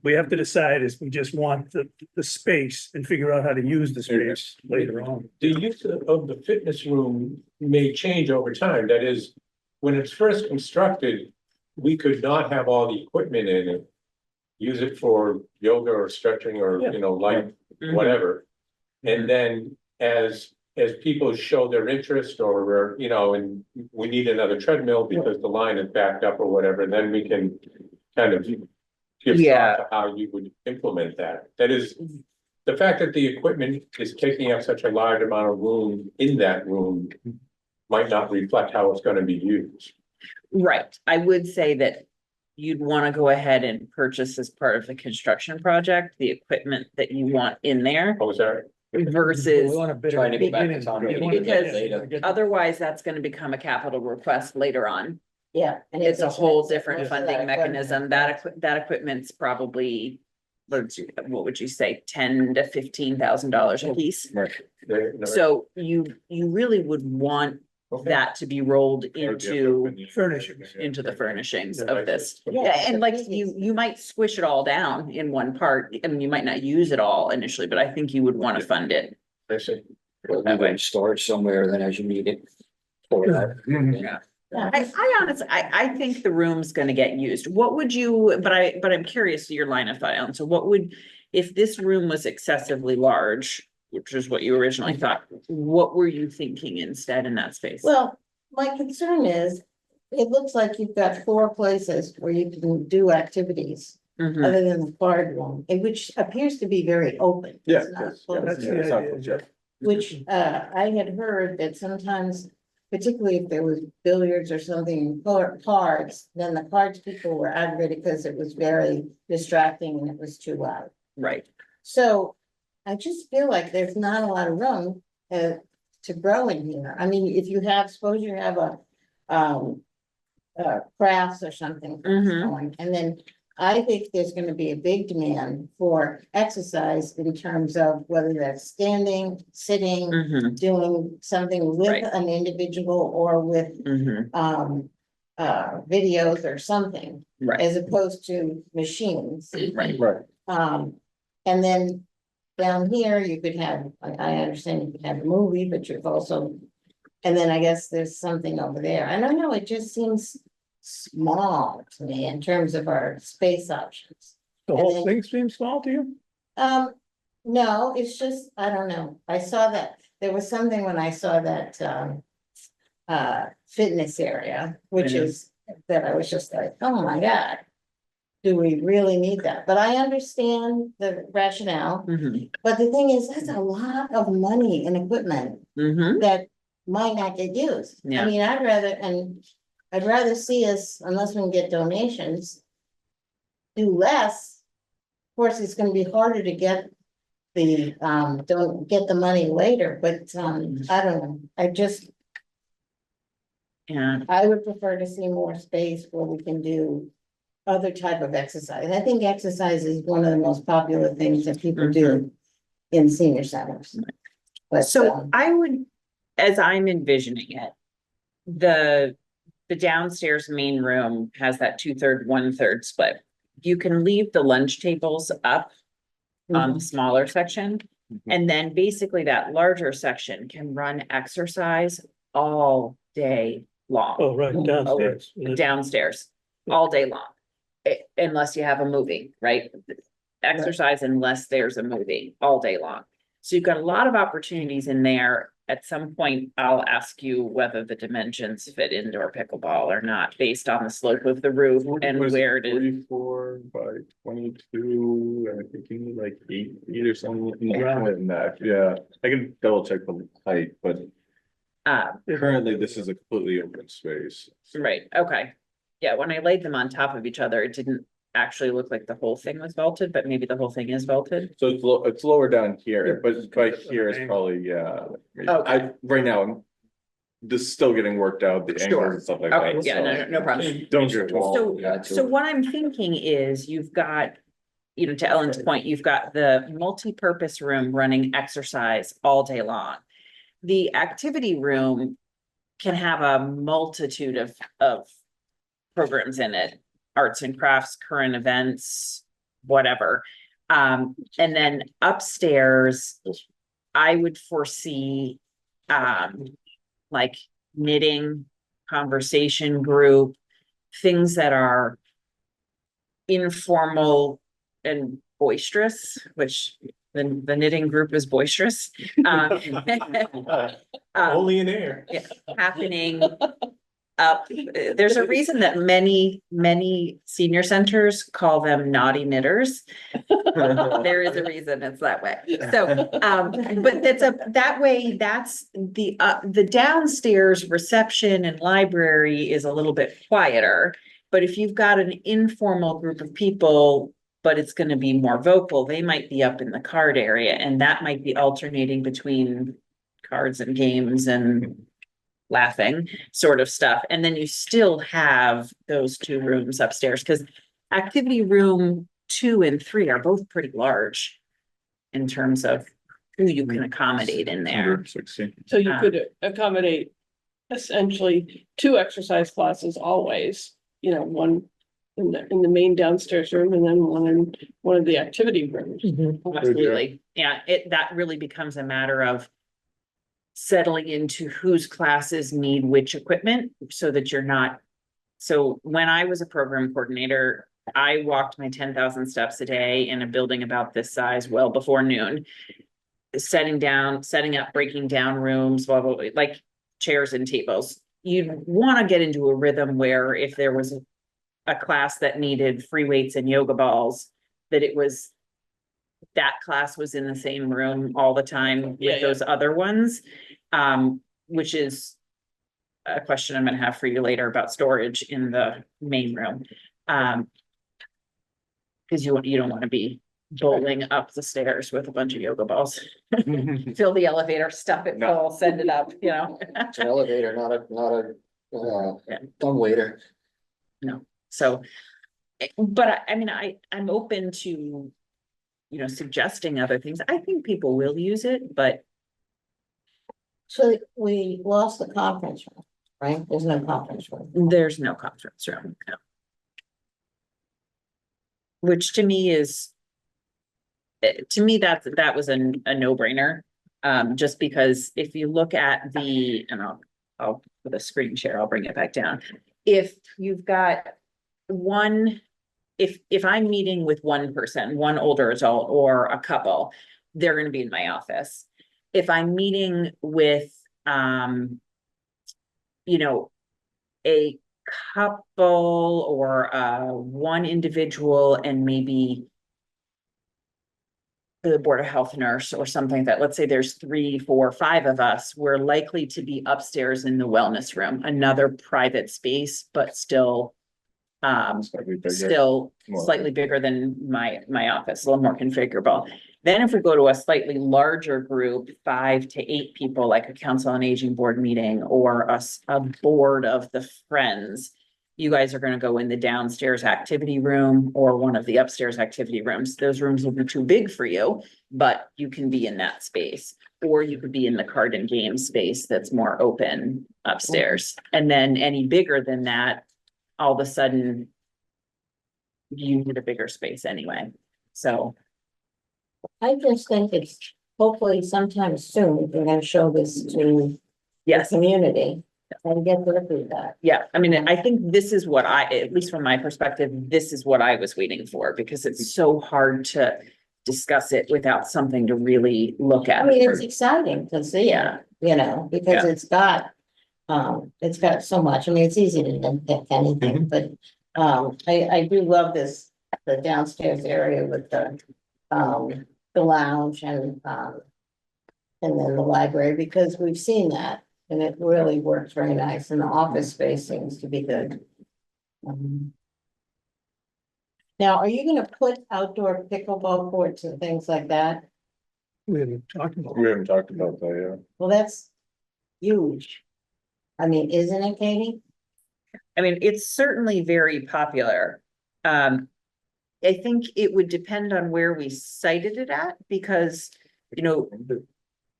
We have to decide is we just want the space and figure out how to use the space later on. The use of the fitness room may change over time. That is, when it's first constructed, we could not have all the equipment in it. Use it for yoga or stretching or, you know, light, Mhm. whatever. And then as people show their interest or, you know, and we need another treadmill because the line is backed up or whatever, then we can kind of give Yeah. thought to how you would implement that. That is, the fact that the equipment is taking up such a large amount of room in that room might not reflect how it's gonna be used. Right, I would say that you'd wanna go ahead and purchase as part of the construction project, the equipment that you want in there Oh, is that? versus. Trying to go back to Tom, maybe Because later. otherwise, that's gonna become a capital request later on. Yeah. and It's a it's whole expensive, different most of funding that mechanism. That equipment's probably, what would you say, $10,000 to $15,000 a piece? Right. So you really would want that to be rolled into Furnishings. the furnishings of this. Yeah, Yeah, and the like biggest- you might squish it all down in one part. I mean, you might not use it all initially, but I think you would want to fund it. Have it storage somewhere, then as you need it. Pull it out. Yeah. I honestly, I think the room's gonna get used. What would you, but I'm curious your line of thought, Ellen. So what would, if this room was excessively large, which is what you originally thought, what were you thinking instead in that space? Well, my concern is, it looks like you've got 4 places where you can do activities. Mhm. Other than the card room, which appears to be very open. Yeah. It's not yes, closed. That's yeah, the it's not idea, closed yet. Which, I had heard that sometimes, particularly if there was billiards or something, cards, then the cards people were aggravated because it was very distracting and it was too loud. Right. So I just feel like there's not a lot of room, to grow in here. I mean, if you have, suppose you have crafts or something Mhm. going, and then I think there's gonna be a big demand for exercise in terms of whether that's standing, sitting, Mhm. doing something with Right. an individual or with Mhm. videos or something, Right. as opposed to machines. Right. Right. And then down here, you could have, I understand you could have a movie, but you've also, and then I guess there's something over there. I don't know, it just seems small to me in terms of our space options. The And whole then- thing seems small to you? No, it's just, I don't know. I saw that, there was something when I saw that, fitness area, which Yeah. is, that I was just like, oh my God. Do we really need that? But I understand the rationale, Mhm. but the thing is, that's a lot of money and equipment Mhm. that might not get used. Yeah. I mean, I'd rather see us, unless we can get donations. Do less. Of course, it's gonna be harder to get don't get the money later, but, I don't know, Yeah. I would prefer to see more space where we can do other type of exercise. I think exercise is one of the most popular things that people do in senior centers. But, So I would, as I'm envisioning it, the downstairs main room has that 2/3, 1/3 split. You can leave the lunch tables up on the smaller section. And then basically that larger section can run exercise all day long. Oh, right, downstairs. Downstairs, all day long. Unless you have a movie, right? Exercise unless there's a movie, all day long. So you've got a lot of opportunities in there. At some point, I'll ask you whether the dimensions fit indoor pickleball or not, based on the slope of the roof and where it is. 44 by 22, and I think you need like 8 feet or something around it in that, yeah, I can double check the height, but currently this is a completely open space. Right, okay. Yeah, when I laid them on top of each other, it didn't actually look like the whole thing was vaulted, but maybe the whole thing is vaulted. So it's lower down here, but by here is probably, yeah. Okay. Right now, this is still getting worked out, the Sure. angles and stuff like Okay, that. yeah, so no problem. Don't get So, involved. so what I'm thinking is you've got, you know, to Ellen's point, you've got the multi-purpose room running exercise all day long. The activity room can have a multitude of programs in it, arts and crafts, current events, whatever. And then upstairs, I would foresee, like knitting, conversation group, things that are informal and boisterous, which the knitting group is boisterous. Only in air. Happening up, there's a reason that many senior centers call them naughty knitters. There is a reason it's that way. So, but that way, that's the downstairs reception and library is a little bit quieter. But if you've got an informal group of people, but it's gonna be more vocal, they might be up in the card area, and that might be alternating between cards and games and laughing sort of stuff. And then you still have those 2 rooms upstairs, because activity room 2 and 3 are both pretty large in terms of who you can accommodate in there. 16. So you could accommodate essentially 2 exercise classes always, you know, one in the main downstairs room and then one in one of the activity rooms. Absolutely. Yeah, that really becomes a matter of settling into whose classes need which equipment so that you're not. So when I was a program coordinator, I walked my 10,000 steps a day in a building about this size well before noon. Setting up, breaking down rooms, blah, blah, blah, like chairs and tables. You'd want to get into a rhythm where if there was a class that needed free weights and yoga balls, that class was in the same room all the time with those other ones. Which is a question I'm gonna have for you later about storage in the main room. Cause you don't wanna be bowling up the stairs with a bunch of yoga balls. Fill the elevator, stuff it full, send it up, you know? It's an elevator, not a dumbwaiter. So, but I mean, I'm open to, suggesting other things. I think people will use it, but So we lost the conference room, right? There's no conference room. there's no conference room. No. Which to me is, that was a no-brainer. Just because if you look at and I'll put a screen share, I'll bring it back down. If you've got if I'm meeting with one person, one older adult or a couple, they're gonna be in my office. If I'm meeting with, a couple or one individual and maybe the Board of Health nurse or something, that let's say there's 3, 4, 5 of us, we're likely to be upstairs in the wellness room, another private space, but still slightly bigger than my office, a little more configurable. Then if we go to a slightly larger group, 5 to 8 people, like a council on aging board meeting or a board of the friends, you guys are going to go in the downstairs activity room or one of the upstairs activity rooms. Those rooms will be too big for you, but you can be in that space, or you could be in the card and game space that's more open upstairs. And then any bigger than that, all of a sudden you need a bigger space anyway. So I just think it's hopefully sometime soon, we're gonna show this to the yes, community and get their feedback. yeah, I mean, I think this is what at least from my perspective, this is what I was waiting for, because it's so hard to discuss it without something to really look I at. mean, it's exciting to see it, because Yeah. it's got so much. I mean, it's easy to nitpick anything, but I do love this, the downstairs area with the lounge and then the library, because we've seen that and it really works very nice, and the office space seems to be good. Now, are you gonna put outdoor pickleball courts and things like that? We haven't talked about. We haven't talked about that yet. Well, that's huge. I mean, isn't it, Katie? I mean, it's certainly very popular. I think it would depend on where we cited it at, because,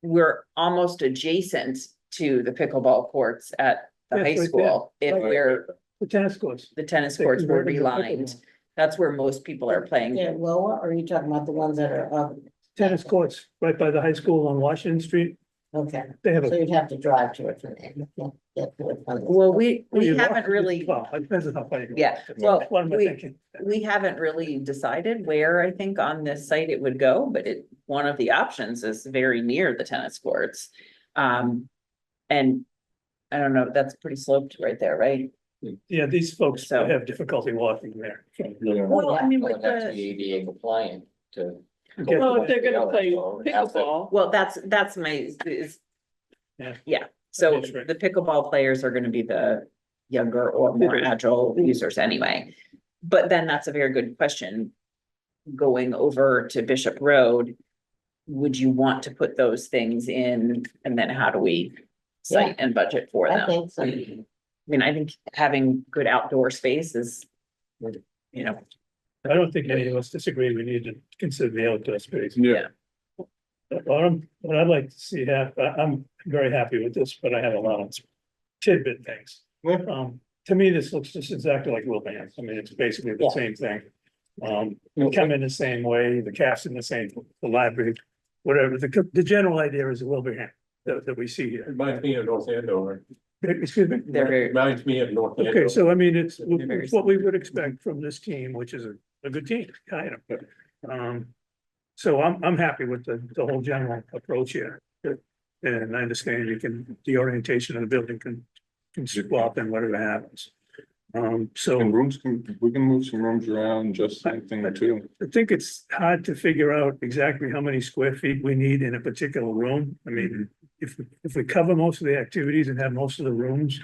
we're almost adjacent to the pickleball courts at the Yes, high right there. school. If Right. The tennis courts. the tennis courts were relined, that's where most people are playing. They're lower, or are you talking about the ones that are up? Tennis courts right by the high school on Washington Street. Okay, They have so a. you'd have to drive to it from there. You can't get to it from this. Well, we you haven't walk- really, Well, it depends on how far you go. yeah, well, What am I thinking? we haven't really decided where I think on this site it would go, but one of the options is very near the tennis courts. And I don't know, that's pretty sloped right there, right? Yeah, these folks So- have difficulty walking there. Well, I mean, with Well, that's the, the ADA compliant to. Get- Well, if they're gonna play pickleball, well, that's my, Yeah. yeah, so That's right. the pickleball players are gonna be the younger or more agile users anyway. But then that's a very good question. Going over to Bishop Road, would you want to put those things in, and then how do we site and budget for I them. think so. I mean, I think having good outdoor space is, you know, I don't think any of us disagree. We need to consider the outdoor space. yeah. What I'd like to see I'm very happy with this, but I have a lot of tidbit things. To me, this looks just exactly like Wilbraham. I mean, it's basically the Yeah. same thing. We come in the same way, the cast in the same, the library, whatever. The general idea is Wilbraham that we see here. Reminds me of North Andover. Excuse me? They're very, Reminds me of North Andover. Okay, so I mean, it's Very what we would expect from this team, which is a good team, kind of. So I'm happy with the whole general approach here. And I understand the orientation of the building can swap and whatever happens. So And we can move some rooms around, just same thing too. I think it's hard to figure out exactly how many square feet we need in a particular room. I mean, if we cover most of the activities and have most of the rooms,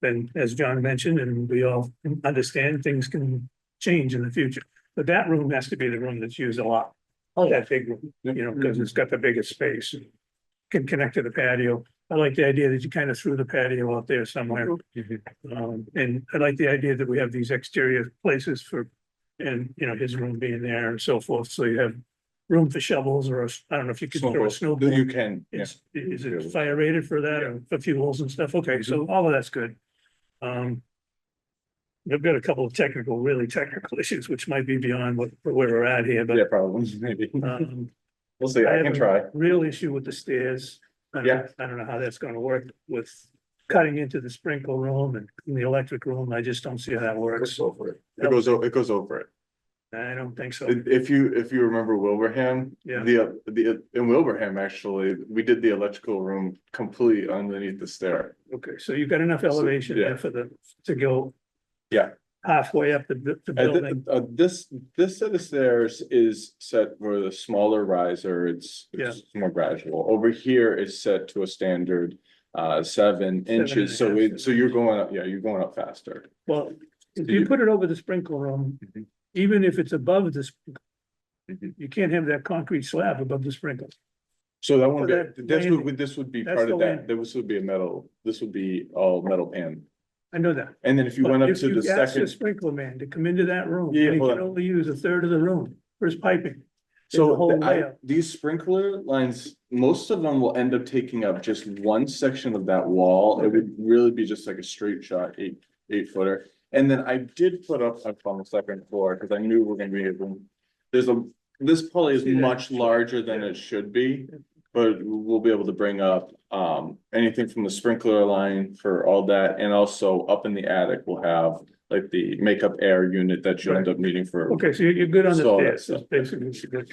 then as John mentioned, and we all understand, things can change in the future. But that room has to be the room that's used a lot, Oh, yeah. that big room, because it's got the biggest space. Can connect to the patio. I like the idea that you kind of threw the patio out there somewhere. And I like the idea that we have these exterior places and his room being there and so forth, so you have room for shovels or I don't know if you could throw a snowball. You can, yeah. Is it fire rated for that or for fuels and stuff? Okay, so all of that's good. I've got a couple of really technical issues, which might be beyond where we're at here, but Yeah, probably, maybe. um, We'll see, I have can a try. real issue with the stairs. Yeah. I don't know how that's gonna work with cutting into the sprinkler room and in the electric room. I just don't see how that works. Over it. It goes over it. I don't think so. If you remember Wilbraham, Yeah. in Wilbraham, actually, we did the electrical room completely underneath the stair. Okay, so you've got enough elevation yeah. there to go. Yeah. Halfway up the building. This set of stairs is set for the smaller riser, it's more gradual. Over here is set to a standard 7 inches, so you're going up, you're going up faster. Well, if you put it over the sprinkler room, even if it's above the, you can't have that concrete slab above the sprinkler. So that one, So that this would be that's part the of that, landing. this would be this would be all metal pan. I know that. And then if you But went up if to the you ask second. sprinkler man to come into that room, Yeah, and he hold can on. only use a third of the room for his piping. the So whole layout. these sprinkler lines, most of them will end up taking up just one section of that wall. It would really be just like a straight shot, eight footer. And then I did put up on the second floor, because I knew we're gonna be able, this probably is See that? much larger than it should be. But we'll be able to bring up anything from the sprinkler line for all that, and also up in the attic, we'll have like the makeup air unit that you'll end up needing for. Okay, so you're good on the So stairs, that's- that's basically what you're good.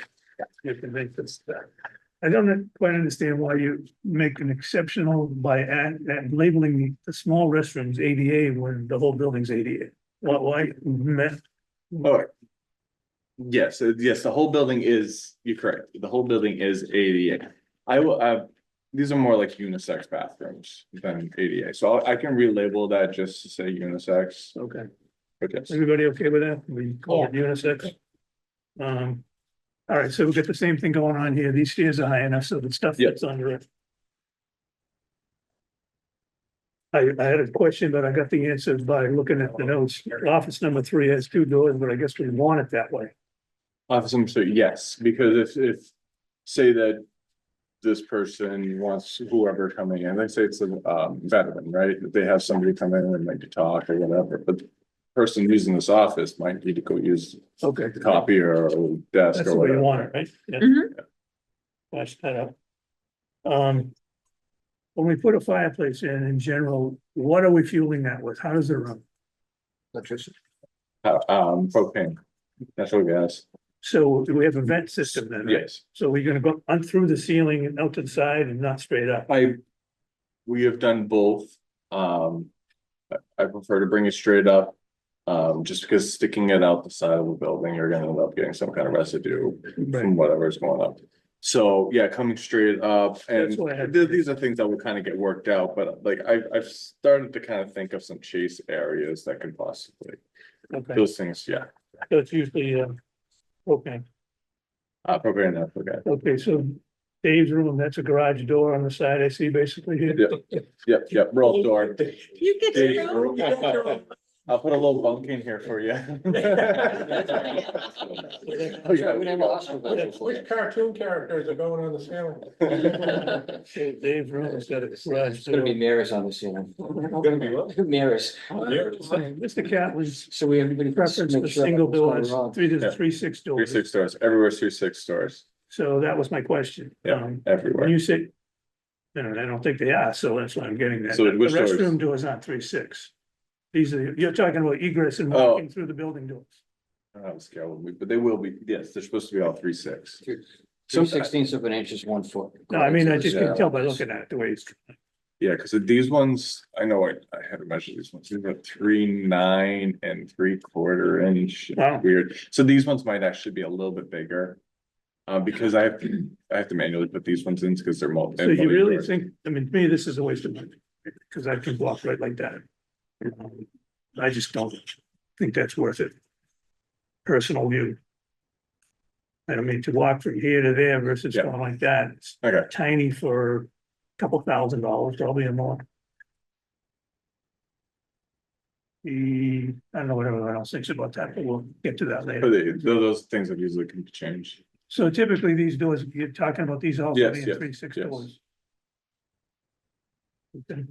You can make this, I don't quite understand why you make an exceptional by labeling the small restrooms ADA when the whole building's ADA. Why? Oh. Yes, the whole building is, you're correct, the whole building is ADA. These are more like unisex bathrooms than ADA, so I can relabel that just to say unisex. Okay, But yes. everybody okay with that? We call it unisex? All right, so we've got the same thing going on here. These stairs are high enough so the stuff Yep. fits under it. I had a question, but I got the answer by looking at the notes. Office number 3 has 2 doors, but I guess we want it that way. Office number 2, yes, because if, say that. This person wants whoever coming in, they say it's a veteran, right? That they have somebody come in and maybe talk or whatever, but. The person using this office might need to go use Okay. the copier or desk That's or the way you whatever. want it, right? Yeah. Mhm. Flash that up. When we put a fireplace in general, what are we fueling that with? How does it run? Electricity. Propane, natural gas, So do we have a vent system then? Right? yes. So we're gonna go on through the ceiling and out to the side and not straight up? We have done both. I prefer to bring it straight up. Just because sticking it out the side of the building, you're gonna end up getting some kind of residue Right. from whatever's going up. So, yeah, coming straight up, and That's why I had- these are things that will kind of get worked out, but like I've started to kind of think of some chase areas that could possibly. Okay, Those things, yeah, so it's usually, propane. propane, natural gas. Okay, so Dave's room, that's a garage door on the side I see basically here. Yep, roll door. You get to know. I'll put a little bunk in here for you. Oh, yeah. Which cartoon characters are going on the ceiling? Dave's room has got a garage It's gonna be door. mirrors on the ceiling. Gonna be what? Mirrors. Mr. Catlin's So we everybody. preference for single doors, Yeah. 3 6 Three doors. six stores, everywhere's 3 6 stores, So that was my question. Yeah, When everywhere. you say, no, I don't think they are, so that's why I'm getting that. So The which doors? restroom doors aren't 3 6. These are, you're talking about egress and Oh. walking through the building doors. I was scared, but they will be, yes, they're supposed to be all 3 6. 2/16 of an inch is 1 foot. No, I mean, I just Yeah. can tell by looking at it the way it's. Yeah, because these ones, I know I had to measure these ones, these are 3 9 and 3/4 inch. Wow. Weird, so these ones might actually be a little bit bigger. Because I have to manually put these ones in because they're multi. So you really think, I mean, to me, this is a waste of money, because I can walk right like that. I just don't think that's worth it. Personal view. I don't mean to walk from here to there versus Yeah. going like that. It's Okay, tiny for a couple $1,000, probably or more. I don't know what everyone else thinks about that, but we'll get to that later. but those things have usually can change. So typically these doors, you're talking about these also Yes, being yes, 3 6 yes. doors. Okay.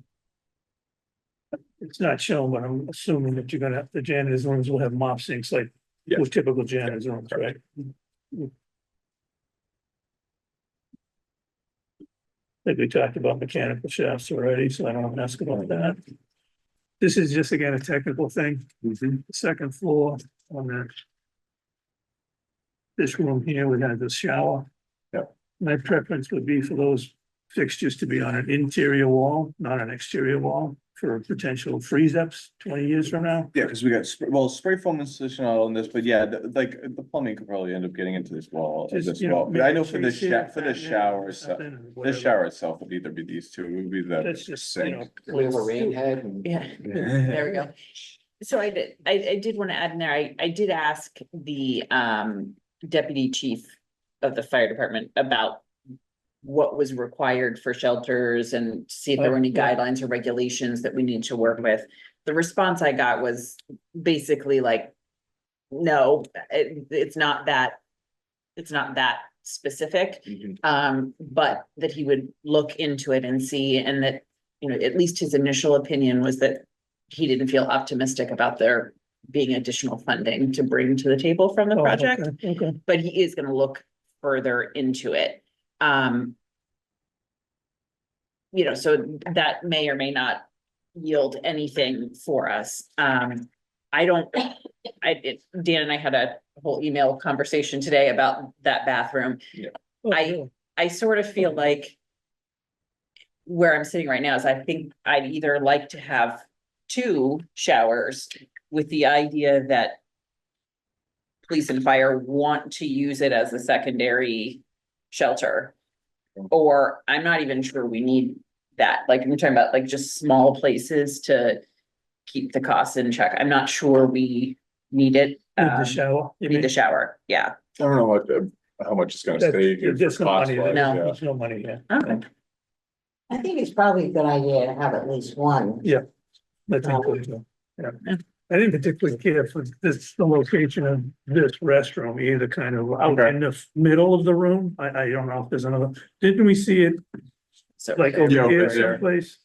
It's not shown, but I'm assuming that you're gonna, the janitor's rooms will have mop sinks like Yeah. with typical janitor's rooms, right? I think we talked about mechanical shafts already, so I don't want to ask about that. This is just again a technical thing. The second floor on that. This room here, we have the shower. Yep. My preference would be for those fixtures to be on an interior wall, not an exterior wall, for potential freeze ups 20 years from now. Yeah, because we got, spray foam installation on this, but yeah, like the plumbing could probably end up getting into this wall, Just, this you know, wall, but I know maybe for the chase it, for the fat it, shower, or something, or the whatever. shower itself would either be these two, it would be the That's just, you know. sink. We have a rain head and. Yeah, there we go. So I did want to add in there, I did ask the deputy chief of the fire department about what was required for shelters and see if there were any Yeah. guidelines or regulations that we need to work with. The response I got was basically like, no, it's not that specific. But that he would look into it and see, and that, you know, at least his initial opinion was that he didn't feel optimistic about there being additional funding to bring to the table from the Oh, project, okay. but he is gonna look further into it. You know, so that may or may not yield anything for us. Dan and I had a whole email conversation today about that bathroom. Oh, I- really? I sort of feel like where I'm sitting right now is I think I'd either like to have 2 showers with the idea that police and fire want to use it as a secondary shelter. Or I'm not even sure we need that, like, I'm talking about like just small places to keep the costs in check. I'm not sure we need it. Need the shower. you Need mean? the shower, yeah. I don't know how much it's gonna That's- stay here for There's no cost money wise, there. No. yeah. There's no money here. Okay. I think it's probably a good idea to have at least one. I think so, yeah. I didn't particularly care for this, the location of this restroom, either kind of out Okay. in the middle of the room. I don't know if there's another, didn't we see it So. like over Yeah, here over there. someplace?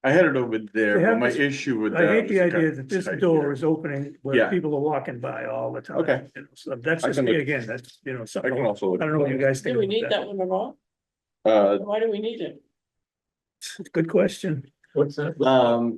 I had it over there, They but have my this- issue with I that. hate the was it idea got that this tight door here. is opening where Yeah. people are walking by all the time. Okay. You know, so that's I just can me look- again, that's, you know, I something, can I also look. don't know what you guys think Do we about need that one at all? Why do we need it? Good question. What's that?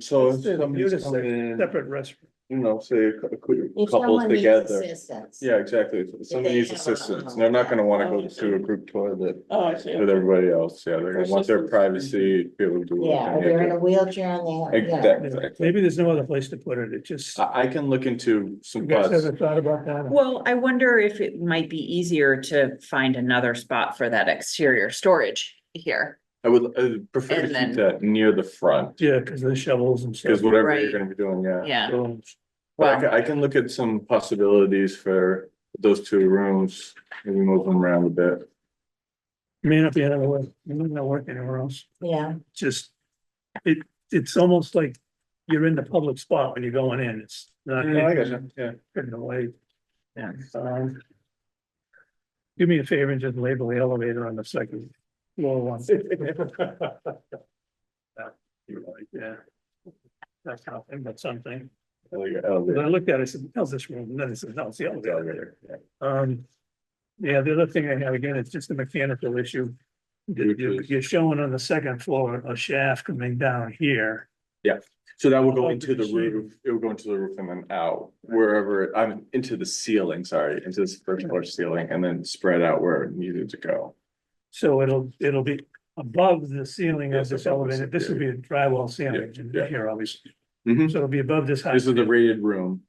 So It's if the somebody's unisex coming in, Separate restroom. you know, say a If couples someone needs together. assistance. Yeah, exactly, if somebody they needs have assistance, a- they're not gonna wanna go Oh, I see. to a group toilet Oh, I see. with everybody else, yeah, they're gonna want their Assistance. privacy, be able to do. what Yeah, they or they're need in to. a wheelchair and they have, you know. Exactly. Maybe there's no other place to put it, it just, I can look into you some guys spots. ever thought about that? Well, I wonder if it might be easier to find another spot for that exterior storage here. I would prefer to And keep then- that near the front, Yeah, because of the shovels and stuff. because whatever Right. you're gonna be doing, yeah. Yeah, So, But well, I can look at some possibilities for those 2 rooms, maybe move them around a bit. May not be another way, it may not work anywhere else, Yeah, just, it's almost like you're in the public spot when you're going in, it's not. I guess, yeah. In a way. Yeah. Do me a favor and just label the elevator on the second floor one. You're right, yeah. That's nothing, but something. When I looked at it, I said, how's this room? And then I said, no, it's the elevator. Yeah, the other thing I have, again, it's just a mechanical issue. You're showing on the second floor a shaft coming down here. So that will go Above into the the roof, it will go into the roof and then out, wherever, I'm into the ceiling, sorry, into this first floor ceiling, and then spread out where it needed to go. So it'll be above the ceiling of Yes, this above the elevator. This will be a drywall ceiling in Yeah. here, obviously. Mhm. So it'll be above this height. This is the rated room,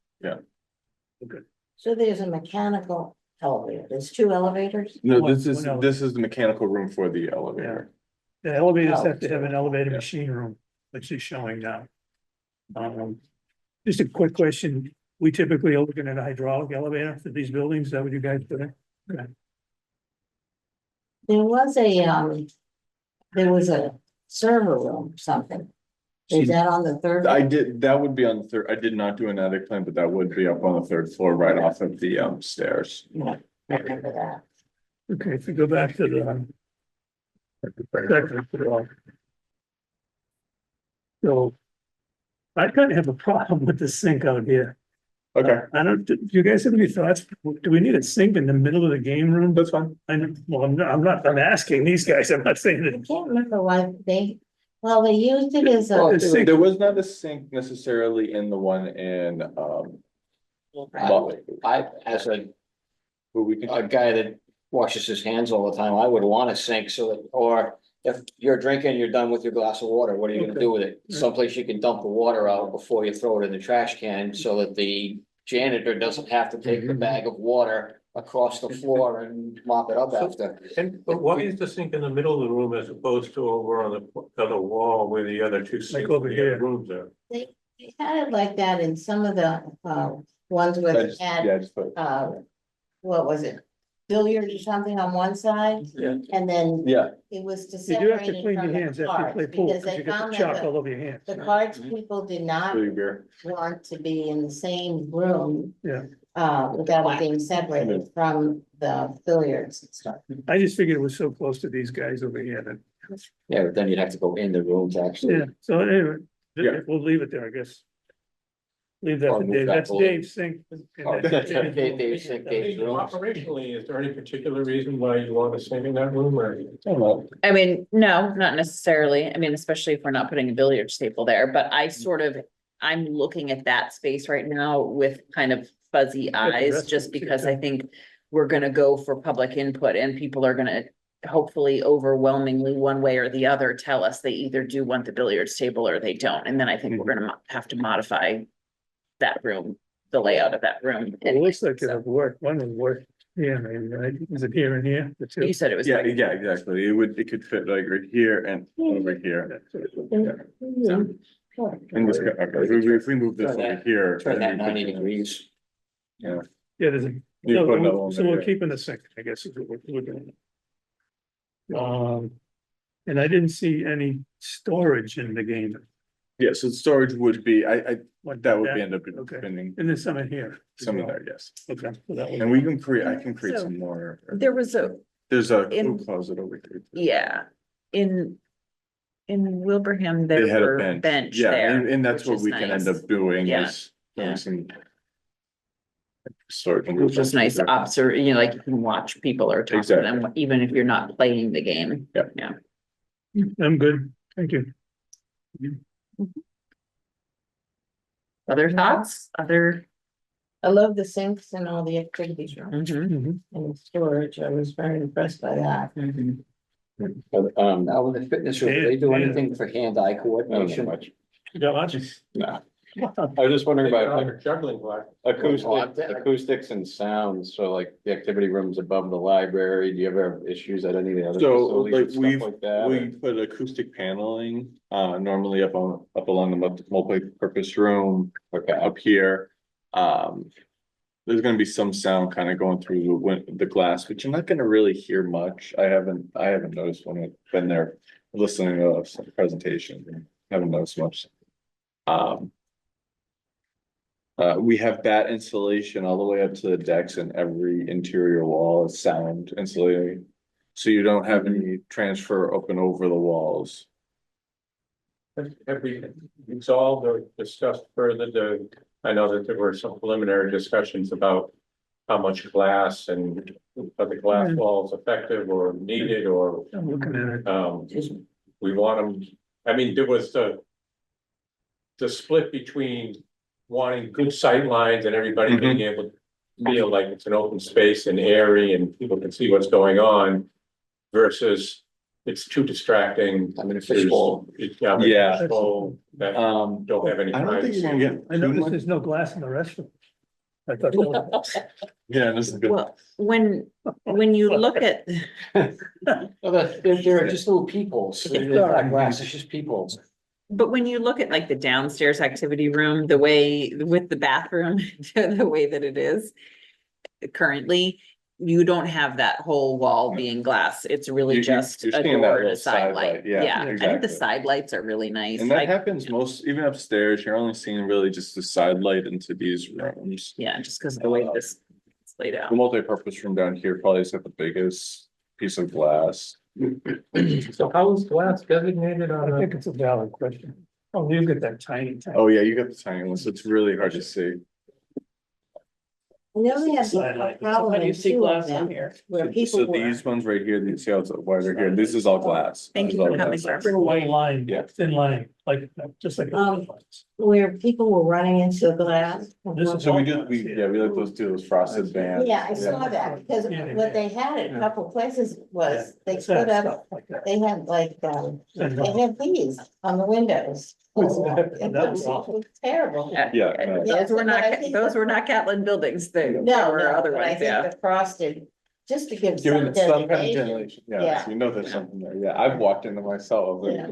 so there's a mechanical elevator, there's two elevators? no, One- this is, one this is the mechanical room for the elevator. The elevators Oh, have to have an elevator yeah. machine room, which is showing now. Just a quick question. We typically are looking at a hydraulic elevator for these buildings. Is that what you guys do? Okay. There was a server room, or something. Is that on the third? I did, that would be on the third, I did not do an attic plan, but that would be up on the third floor, right off of the stairs. Yeah, I remember that. Okay, if we go back to the. second floor. So. I kind of have a problem with the sink out here. Okay, I don't, do you guys have any thoughts? Do we need a sink in the middle of the game room? that's fine. I'm asking these guys, I'm not saying I that. can't remember why they used it as Well, a. sink- there was not a sink necessarily in the one in, As a who we can. guy that washes his hands all the time, I would want a sink so that, or if you're drinking, you're done with your glass of water, what are you gonna Okay. do with it? Someplace you can dump the water out before you throw it in the trash can, so that the janitor doesn't have to take the bag of water across the floor and mop it up after. But why is the sink in the middle of the room as opposed to over on the other wall where the other two sinks over in the other here. rooms are? They had it like that in some of the ones where they Yeah, had, just put, what was it? Billiards or something on one side, Yeah. and then yeah, it was to You do have separate to it clean your from hands the after you cards, play pool, because because they you get found the that chalk all over your hands. the cards people did not for your beer. want to be in the same room. Yeah. Without it being separated from the billiards and stuff. I just figured it was so close to these guys over here that, Yeah, but then you'd have to go in the room to actually. yeah, so anyway, Yeah. we'll leave it there, I guess. Leave that Or to move Dave, that that's forward. Dave's thing. Oh, Dave's sink, Dave's room. Operationally, is there any particular reason why you want a sink in that room or? I mean, no, not necessarily. I mean, especially if we're not putting a billiards table there, but I'm looking at that space right now with kind of fuzzy the eyes, rest just of it too, because I too. think we're gonna go for public input and people are gonna hopefully overwhelmingly one way or the other tell us they either do want the billiards table or they don't. And then I think we're gonna have to modify that room, the layout of that room. It looks like So, it'll work, one would work, yeah, maybe, right? Is it here and here, the two? you said it was. Yeah, yeah, exactly. It could fit like right here and over here. And this, okay, if we move this Turn over that- here. Turn then that we 90 could- degrees. Yeah, there's a, You put another so one so there, we're yeah. keeping the sink, I guess, is what we're doing. And I didn't see any storage in the game. Yeah, so storage would be, Like that would be end up Okay. spending And there's some in here. as some of well. there, yes. Okay. so that will- And we can create, I can create So, some more. There was There's a in- food closet over here. yeah, in Wilbraham, They there had a were bench, bench yeah, there. and that's which what is we can end nice. up doing Yeah, is yeah. doing some. Storage. and Which is nice to observe, you know, like you can watch people or talk to them, Exactly. even if you're not playing the game. Yeah. Yeah. I'm good, thank you. Other thoughts, other? I love the sinks and all the activities room Mhm. and the storage. I was very impressed by that. Now, with the fitness room, do they do Yeah. anything for hand-eye coordination? You got lunch? No. I was just wondering about Like a juggling block. acoustics and sounds, so like the activity rooms above the library, do you ever have issues at any of the other So facilities like and stuff like that? we put acoustic paneling, normally up along the multi-purpose room, Okay, up here. there's gonna be some sound kind of going through the glass, but you're not gonna really hear much. I haven't noticed when I've been there listening to some presentation, haven't noticed much. We have bat insulation all the way up to the decks, and every interior wall is sound insulating. So you don't have any transfer up and over the walls. Have we resolved or discussed further I know that there were some preliminary discussions about how much glass and are the glass walls effective or needed or, I'm looking at it. we want them, I mean, there was the split between wanting good sight lines and everybody being able to feel like it's an open space and airy and people can see what's going on versus it's too distracting. I mean, a fishbowl. Yeah. Fishbowl that don't have any. I don't think you're gonna get. I too noticed much- there's no glass in the restaurant. I thought that was- Yeah, this is good. Well, when you look at, There are just little peepholes. They're not glass, it's just peepholes. but when you look at like the downstairs activity room, the way with the bathroom, the way that it is currently, you don't have that whole wall being glass. It's really just you're a seeing that door and little a side side light. light. Yeah, I think exactly. the side lights are really nice. And that Like, happens even upstairs, you're only seeing really just the side light into these rooms. yeah, just because of the way this it's laid out. The multi-purpose room down here probably has got the biggest piece of glass. So how is glass designated on I a? think it's a valid question. Oh, you get that tiny. Oh, yeah, you got the tiny ones, so it's really hard to see. And then we have Side a light. problem How do you in see two of glass on them, here? where So people were, these ones right here, you see how it's wider here, this is all glass. Thank This you is for all coming, glass. sir. Bring a white line, Yeah. thin line, like, just like. where people were running into glass. This is- So we like those frosted bands. Yeah, I saw that, because Yeah. what they had at a couple places was, they It's that put up, stuff like that. they had like, they had these on the windows. That was awful. It's terrible. Yeah, no. Those were but I not, think those that- were not Catlin buildings. They No, were no, other but I ones, think yeah. the frosted, just to give Given some it's some kind of designation. generation, yeah, Yeah. so you know there's something there, yeah, I've walked into myself. Yeah.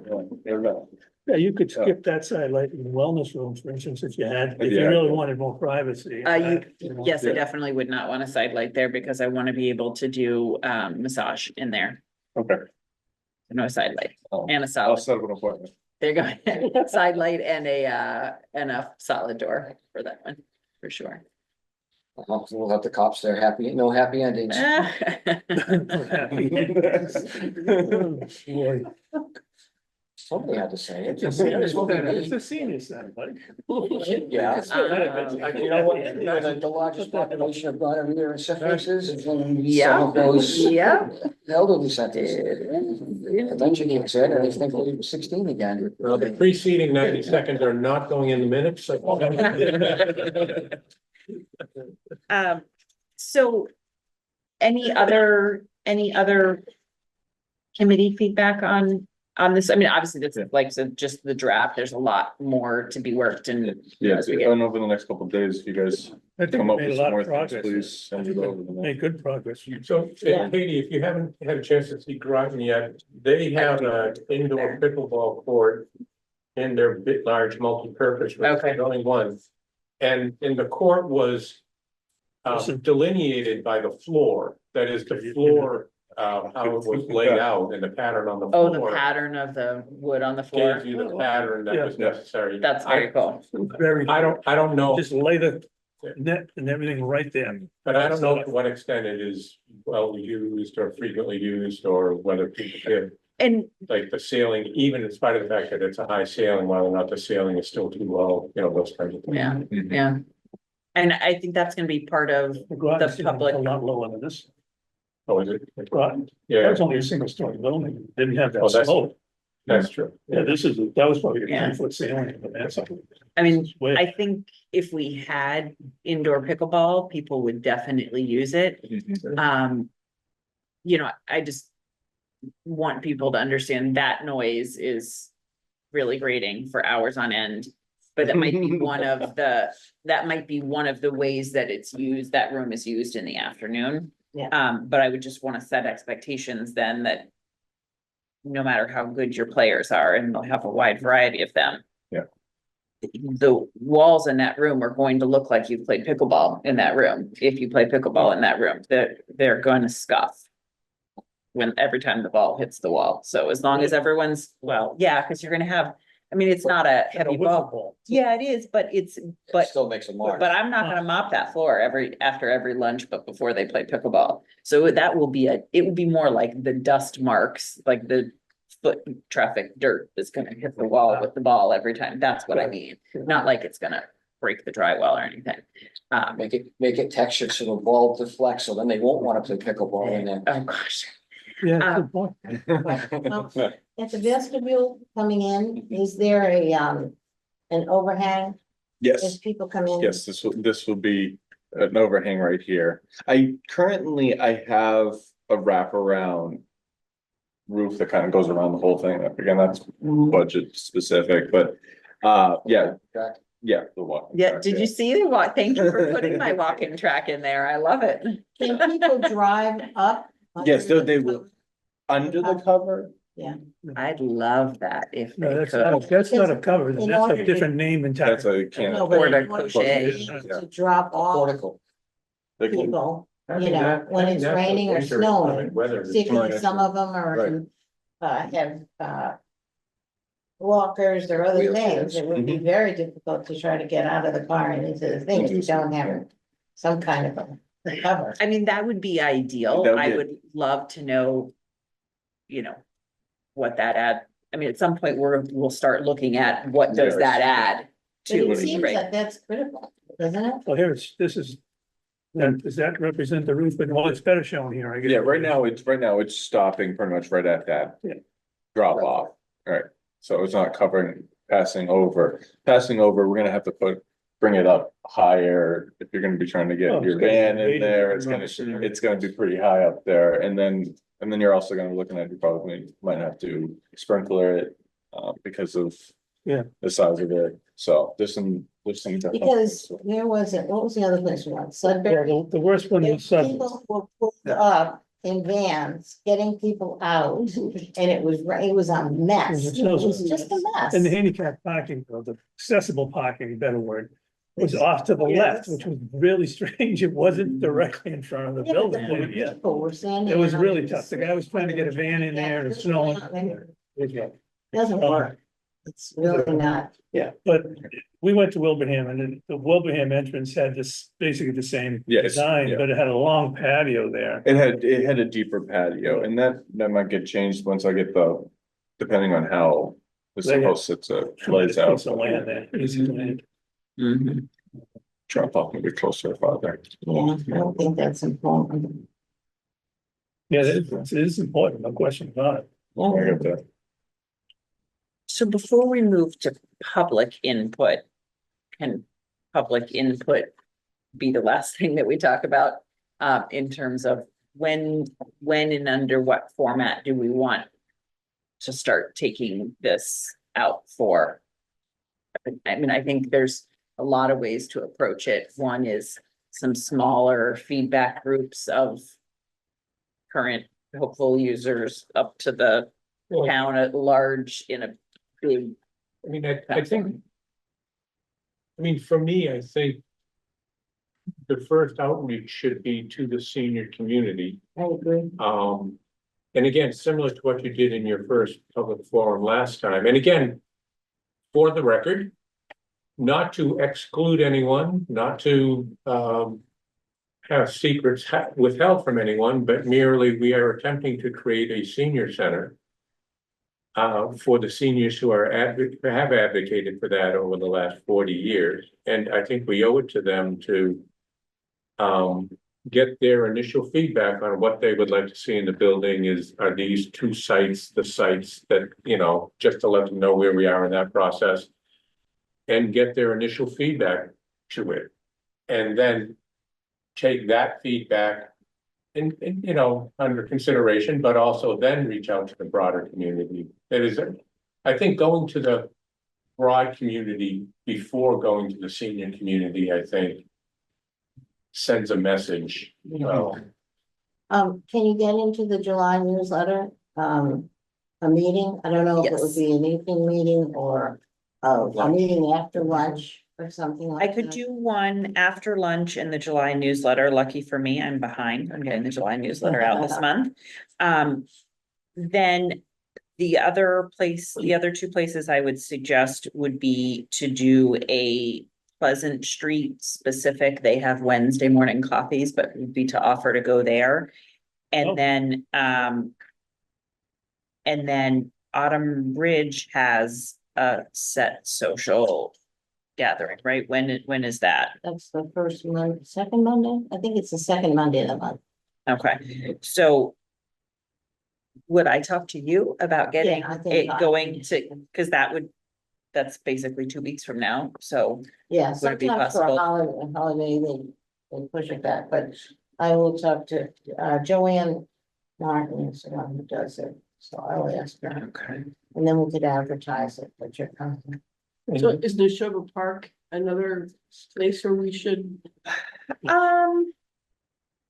Yeah, you could skip that side light in the wellness rooms, for instance, if you Yeah. really wanted more privacy. Yes, I Yeah. definitely would not want a side light there because I want to be able to do massage in there. Okay. No side light Oh, and a I'll solid, set up an appointment. there you go. Side light and a solid door for that one, for sure. We'll have the cops there happy, no happy endings. Boy, Somebody had to say it. It's a senior center, buddy. Yeah. You know what, the largest Yeah. population of God every year in Suffolk is in Yeah. some of those. Yeah. Elderly centers. Eventually it's said, and I think we'll be 16 again. Well, the preceding 90 seconds are not going in the minutes. So any other committee feedback on this? I mean, obviously, this is like, so just the draft, there's a lot more to be worked and. Yeah, as we I get- don't know over the next couple of days, if you guys I think come we up made with a some lot more of things, progress. please send it over. Made good progress. So, Yeah. Katie, if you haven't had a chance to see Groton yet, they have an indoor pickleball court in their bit large multi-purpose, room. Okay. There's only one. And the court was delineated by the floor, that is the floor, how it was laid out and the pattern on the Oh, the floor. pattern of the wood on the floor. Gave you the pattern that was Yeah. necessary. That's very cool. Very. I don't know, Just lay the net and everything right there. but I don't know to what extent it is well used or frequently used, or whether people get And like the ceiling, even in spite of the fact that it's a high ceiling, whether or not the ceiling is still too low, you know, those kinds of things. yeah, yeah. And I think that's gonna be part of, The garage The is a public- lot lower than this. Oh, is it? Garage, that Yeah, was only a single story building, didn't have Oh, that that's- slope. that's true. Yeah, that was probably a Yeah. 10-foot ceiling, but that's. I mean, way- I think if we had indoor pickleball, people would definitely use it. You know, I just want people to understand that noise is really grating for hours on end. But that might be one of the ways that it's used, that room is used in the afternoon. Yeah. But I would just want to set expectations then that no matter how good your players are, and they'll have a wide variety of them. Yeah. the walls in that room are going to look like you played pickleball in that room. If you play pickleball in that room, they're going to scuff every time the ball hits the wall. So as long as everyone's, well, yeah, because you're gonna have, I mean, it's not a heavy ball. Yeah, it is, but Still makes a mark. but I'm not gonna mop that floor after every lunch, but before they play pickleball. So that will be it will be more like the dust marks, like the foot traffic dirt is gonna hit the wall with the ball every time. That's what I mean. Not like it's gonna break the drywall or anything. Make it textured so the ball deflects, so then they won't want to play pickleball in there. Oh, gosh. Yeah, good point. Well, at the vestibule coming in, is there an overhang as Yes, people come in? yes, this will be an overhang right here. I have a wraparound roof that kind of goes around the whole thing. Again, that's budget specific, but, yeah, yeah, the walk. Yeah, did you see the walk? Thank you for putting my walking track in there. I love it. Can people drive up? Yes, under they the will. cover? Under the cover? I'd love that if No, they that's could. not a cover, In that's order a to- different name and type. That's a can. No, but Or in the order to crochet. be able to drop off Portico. They can- people, I you think know, that- when I think it's that's what raining or winter is snowing. coming, weather is Particularly coming. some of them are Right. have walkers or other Wheelchairs. things. It would be very difficult to try to get out of the car and into the thing if you don't have some kind of a cover. I mean, that would be ideal. That would I be- would love to know, what that I mean, at some point we'll start looking at what does that add But to it seems right? like that's critical, doesn't it? Well, here this is, does that represent the roof? But well, it's better shown here, I guess. Yeah, right now it's stopping pretty much right at that. Yeah. Drop off, alright, so it's not covering, passing over, we're gonna have to bring it up higher. If you're gonna be trying to Oh, get it's your gonna be van in rated there, very it's gonna be pretty high up there, and then you're also gonna be looking at, you probably might have to sprinkler it. Because of. Yeah. The size of it, so there's some. definitely- Because where was it? What was the other place we went? Yeah, Sudbury? the worst one was Sudbury. People were pulled up in vans, getting people out, and it was a mess. It was just a mess. And the handicap parking, or the accessible parking, better word, was off to the left, which was really strange. It wasn't directly in front of the Yeah, but the building. Yeah, people were standing. it was on really the tough. The guy was trying to get a van in there and it's snowing. Doesn't work. It's really not. Yeah, but we went to Wilbraham and then the Wilbraham entrance had this, basically the same Yes, design, yeah. but it had a long patio there. It had a deeper patio, and that might get changed once I get depending on how the They have- house lays out. Piece of land there, piece of land. Drop off maybe closer to farther. Yeah, I don't think that's important. Yeah, it is important, no question about it. I get that. So before we move to public input, can public input be the last thing that we talk about? In terms of when and under what format do we want to start taking this out for? I mean, I think there's a lot of ways to approach it. One is some smaller feedback groups of current hopeful users up to the Well, town at large in a big. I mean, I think. I mean, for me, I think. The first outreach should be to the senior community. I agree. And again, similar to what you did in your first public forum last time, and again. For the record. Not to exclude anyone, not to have secrets withheld from anyone, but merely we are attempting to create a senior center. For the seniors who have advocated for that over the last 40 years, and I think we owe it to them to. Get their initial feedback on what they would like to see in the building are these two sites, the sites that, just to let them know where we are in that process. And get their initial feedback to it. And then take that feedback and under consideration, but also then reach out to the broader community. That is, I think going to the broad community before going to the senior community, I think sends a message. Can you get into the July newsletter, a meeting? I don't know if it would Yes. be an evening meeting or a meeting after lunch or something I like could that. do one after lunch in the July newsletter. Lucky for me, I'm behind. I'm getting the July newsletter out this month. Then the other place, the other two places I would suggest would be to do a Pleasant Street specific. They have Wednesday morning coffees, but would be to offer to go there. Oh. And then Autumn Ridge has a set social gathering, right? When is that? That's the first Monday, second Monday? I think it's the second Monday of the month. Okay, so would I talk to you about getting Yeah, I think it I- going to, because that's basically 2 weeks from now, so. Yeah, Would it be sometimes for possible? a holiday, they push it back, but I will talk to, Joanne Martin is the one who does it, so I will ask her. Okay. And then we could advertise it, but you're coming. So is Neshoba Park another place where we should?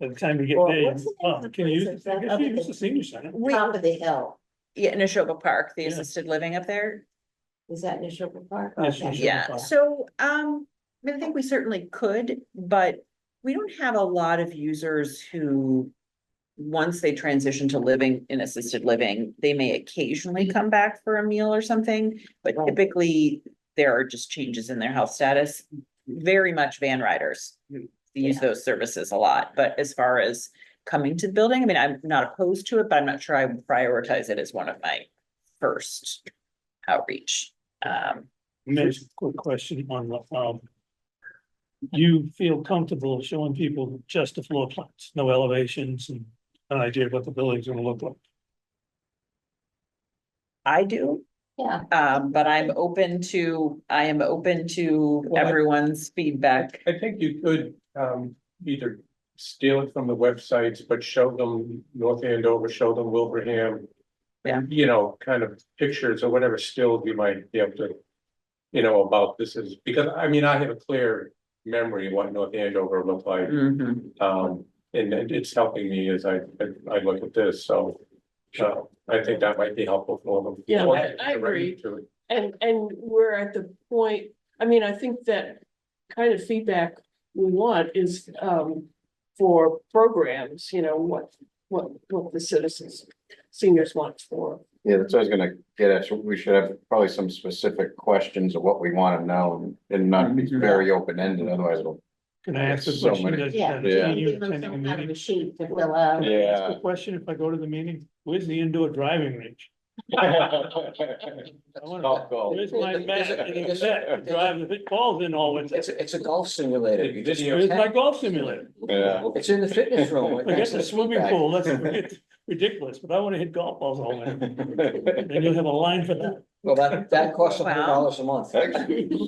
By the time you get Well, there, what's the name of the can you place? use, Is that I guess up you at use the- the senior center. Top of the hill, Yeah, Neshoba Park, the Yeah. assisted living up there. is that Neshoba Park? Yes, Okay. Neshoba Yeah, Park. so, I think we certainly could, but we don't have a lot of users who. Once they transition to living in assisted living, they may occasionally come back for a meal or something, but Right. typically. There are just changes in their health status, very much van riders who use Yeah. those services a lot, but as far as. Coming to the building, I mean, I'm not opposed to it, but I'm not sure I would prioritize it as one of my first outreach. Maybe a quick question on the, you feel comfortable showing people just the floor plans, no elevations and an idea of what the building's gonna look like? I do, Yeah, but I am open to Well, I- everyone's feedback. I think you could, either steal it from the websites, but show them North Andover, show them Wilbraham. Yeah. You know, kind of pictures or whatever stills you might be able to, about this is, because I mean, I have a clear memory of what North Andover looked like. Mhm. And it's helping me as I look at this, so. I think that might be helpful for them. Yeah, Or I direct agree. to it. And we're at the point, I mean, I think that kind of feedback we want is for programs, what the citizens, seniors want for. Yeah, that's what I was gonna get at. So we should have probably some specific questions of what we wanna know and not be very open-ended, otherwise it'll. Can I ask a So question? many- that- yeah. that Yeah. you Give them attending a some kind of a meeting? sheet to fill out. Can I ask Yeah. a question if I go to the meeting? Where's the indoor driving range? I wanna- Golf ball. Where's my mat and the net to drive the big balls in all winter? It's a golf simulator. You just. Where's my golf simulator? Yeah. It's in the fitness room. I got the swimming pool, that's ridiculous, but I wanna hit golf balls all winter. And you'll have a line for that. Well, that costs $100 a month.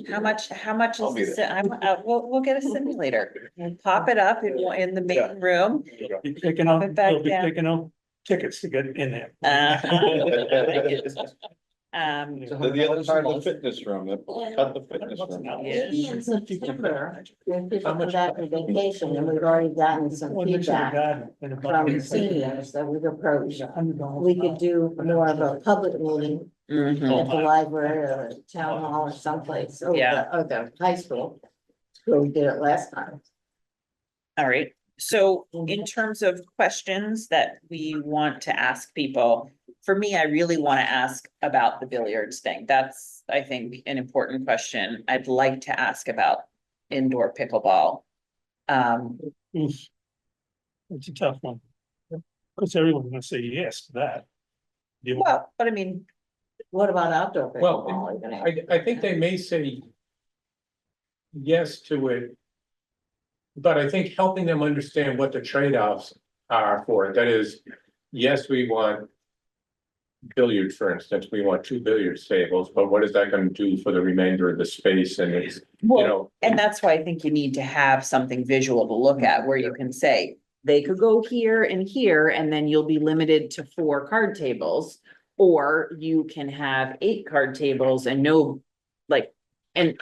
How much I'll is be the, we'll get a simulator, we'll pop it up in the Yeah. main room. Be picking out, Put it back they'll be down. picking out tickets to get in there. The other part of the fitness room, cut the fitness room. Maybe in September, when people come back from vacation, and we've already gotten some One next to the feedback garden and a from bucket. seniors that we've approached. $100. We could do more of a public meeting Mhm. at the library or town hall or someplace, or Yeah. the high school. Where we did it last time. All right, so in terms of questions that we want to ask people, for me, I really want to ask about the billiards thing. That's, I think, an important question. I'd like to ask about indoor pickleball. Oof. It's a tough one. Cause everyone's gonna say yes to that. You- Well, but I mean, What about outdoor Well, pickleball? Are you gonna have- I think they may say yes to it. But I think helping them understand what the trade-offs are for it, that is, yes, we want. Billiards, for instance, we want 2 billiard tables, but what is that gonna do for the remainder of the space and it's, well, and that's why I think you need to have something visual to look at where you can say. They could go here, and then you'll be limited to 4 card tables. Or you can have 8 card tables and no, like, and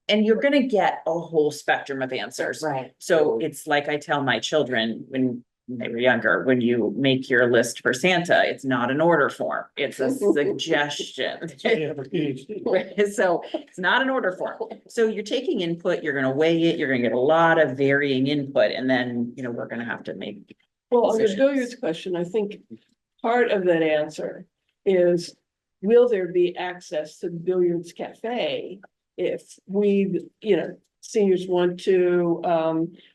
you're gonna get a whole spectrum of answers. Right. So it's like I tell my children, when they were younger, when you make your list for Santa, it's not an order form, it's a suggestion. So you have a PhD. Right, so it's not an order form. So you're taking input, you're gonna weigh it, you're gonna get a lot of varying input, and then, we're gonna have to make. Well, on the Decisions. billiards question, I think part of that answer is, will there be access to the billiards cafe? If we, seniors want to,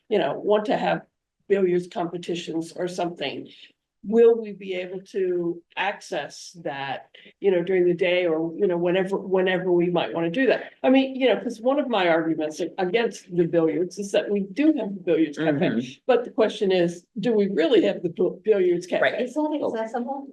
want to have billiards competitions or something. Will we be able to access that, during the day or, whenever we might want to do that? I mean, because one of my arguments against the billiards is that we do have the billiards cafe. Mhm. But the question is, do we really have the billiards cafe? Right. Is that accessible?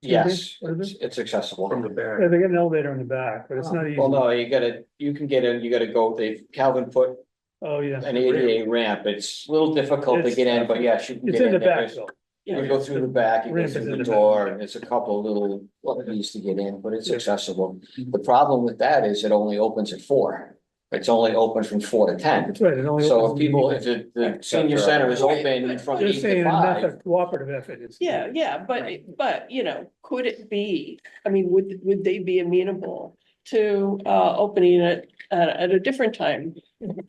Yes, What is it's accessible. From the back. Yeah, they got an elevator in the back, but it's not easy. Well, no, you can get in, you gotta go, Calvin put Oh, yeah. an ADA ramp, it's a little difficult to It's- get in, but yes, you can It's get in the in there. back There's- though. You go through the back, you go Ramp is through in the the door, back. and it's a couple little ways to get in, but it's Yeah. accessible. The problem with that is it only opens at 4. It's only open from 4 to 10. That's right. It only So opens if in the people, evening. if the senior center is open from Just 8 saying, to a 5. method, cooperative effort is. Yeah, but, could it be, I mean, would they be amenable to, opening it at a different time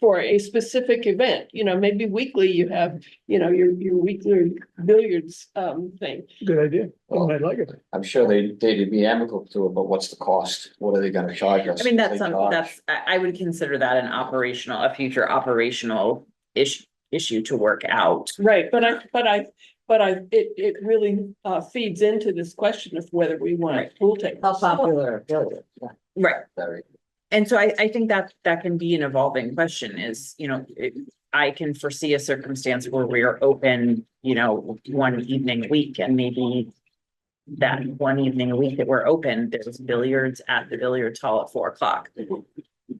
for a specific event? Maybe weekly you have, your weekly billiards, thing. Good idea. I might like it. I'm sure they'd be amicable to it, but what's the cost? What are they gonna charge us? I mean, They charge- I would consider that a future operational issue to work out. Right, it really, feeds into this question of whether we want Right. pool tables. How popular are billiards? Yeah. Right. Very. And so I think that can be an evolving question is, I can foresee a circumstance where we are open, one evening a week, and maybe that one evening a week that we're open, there's billiards at the billiards hall at 4 o'clock.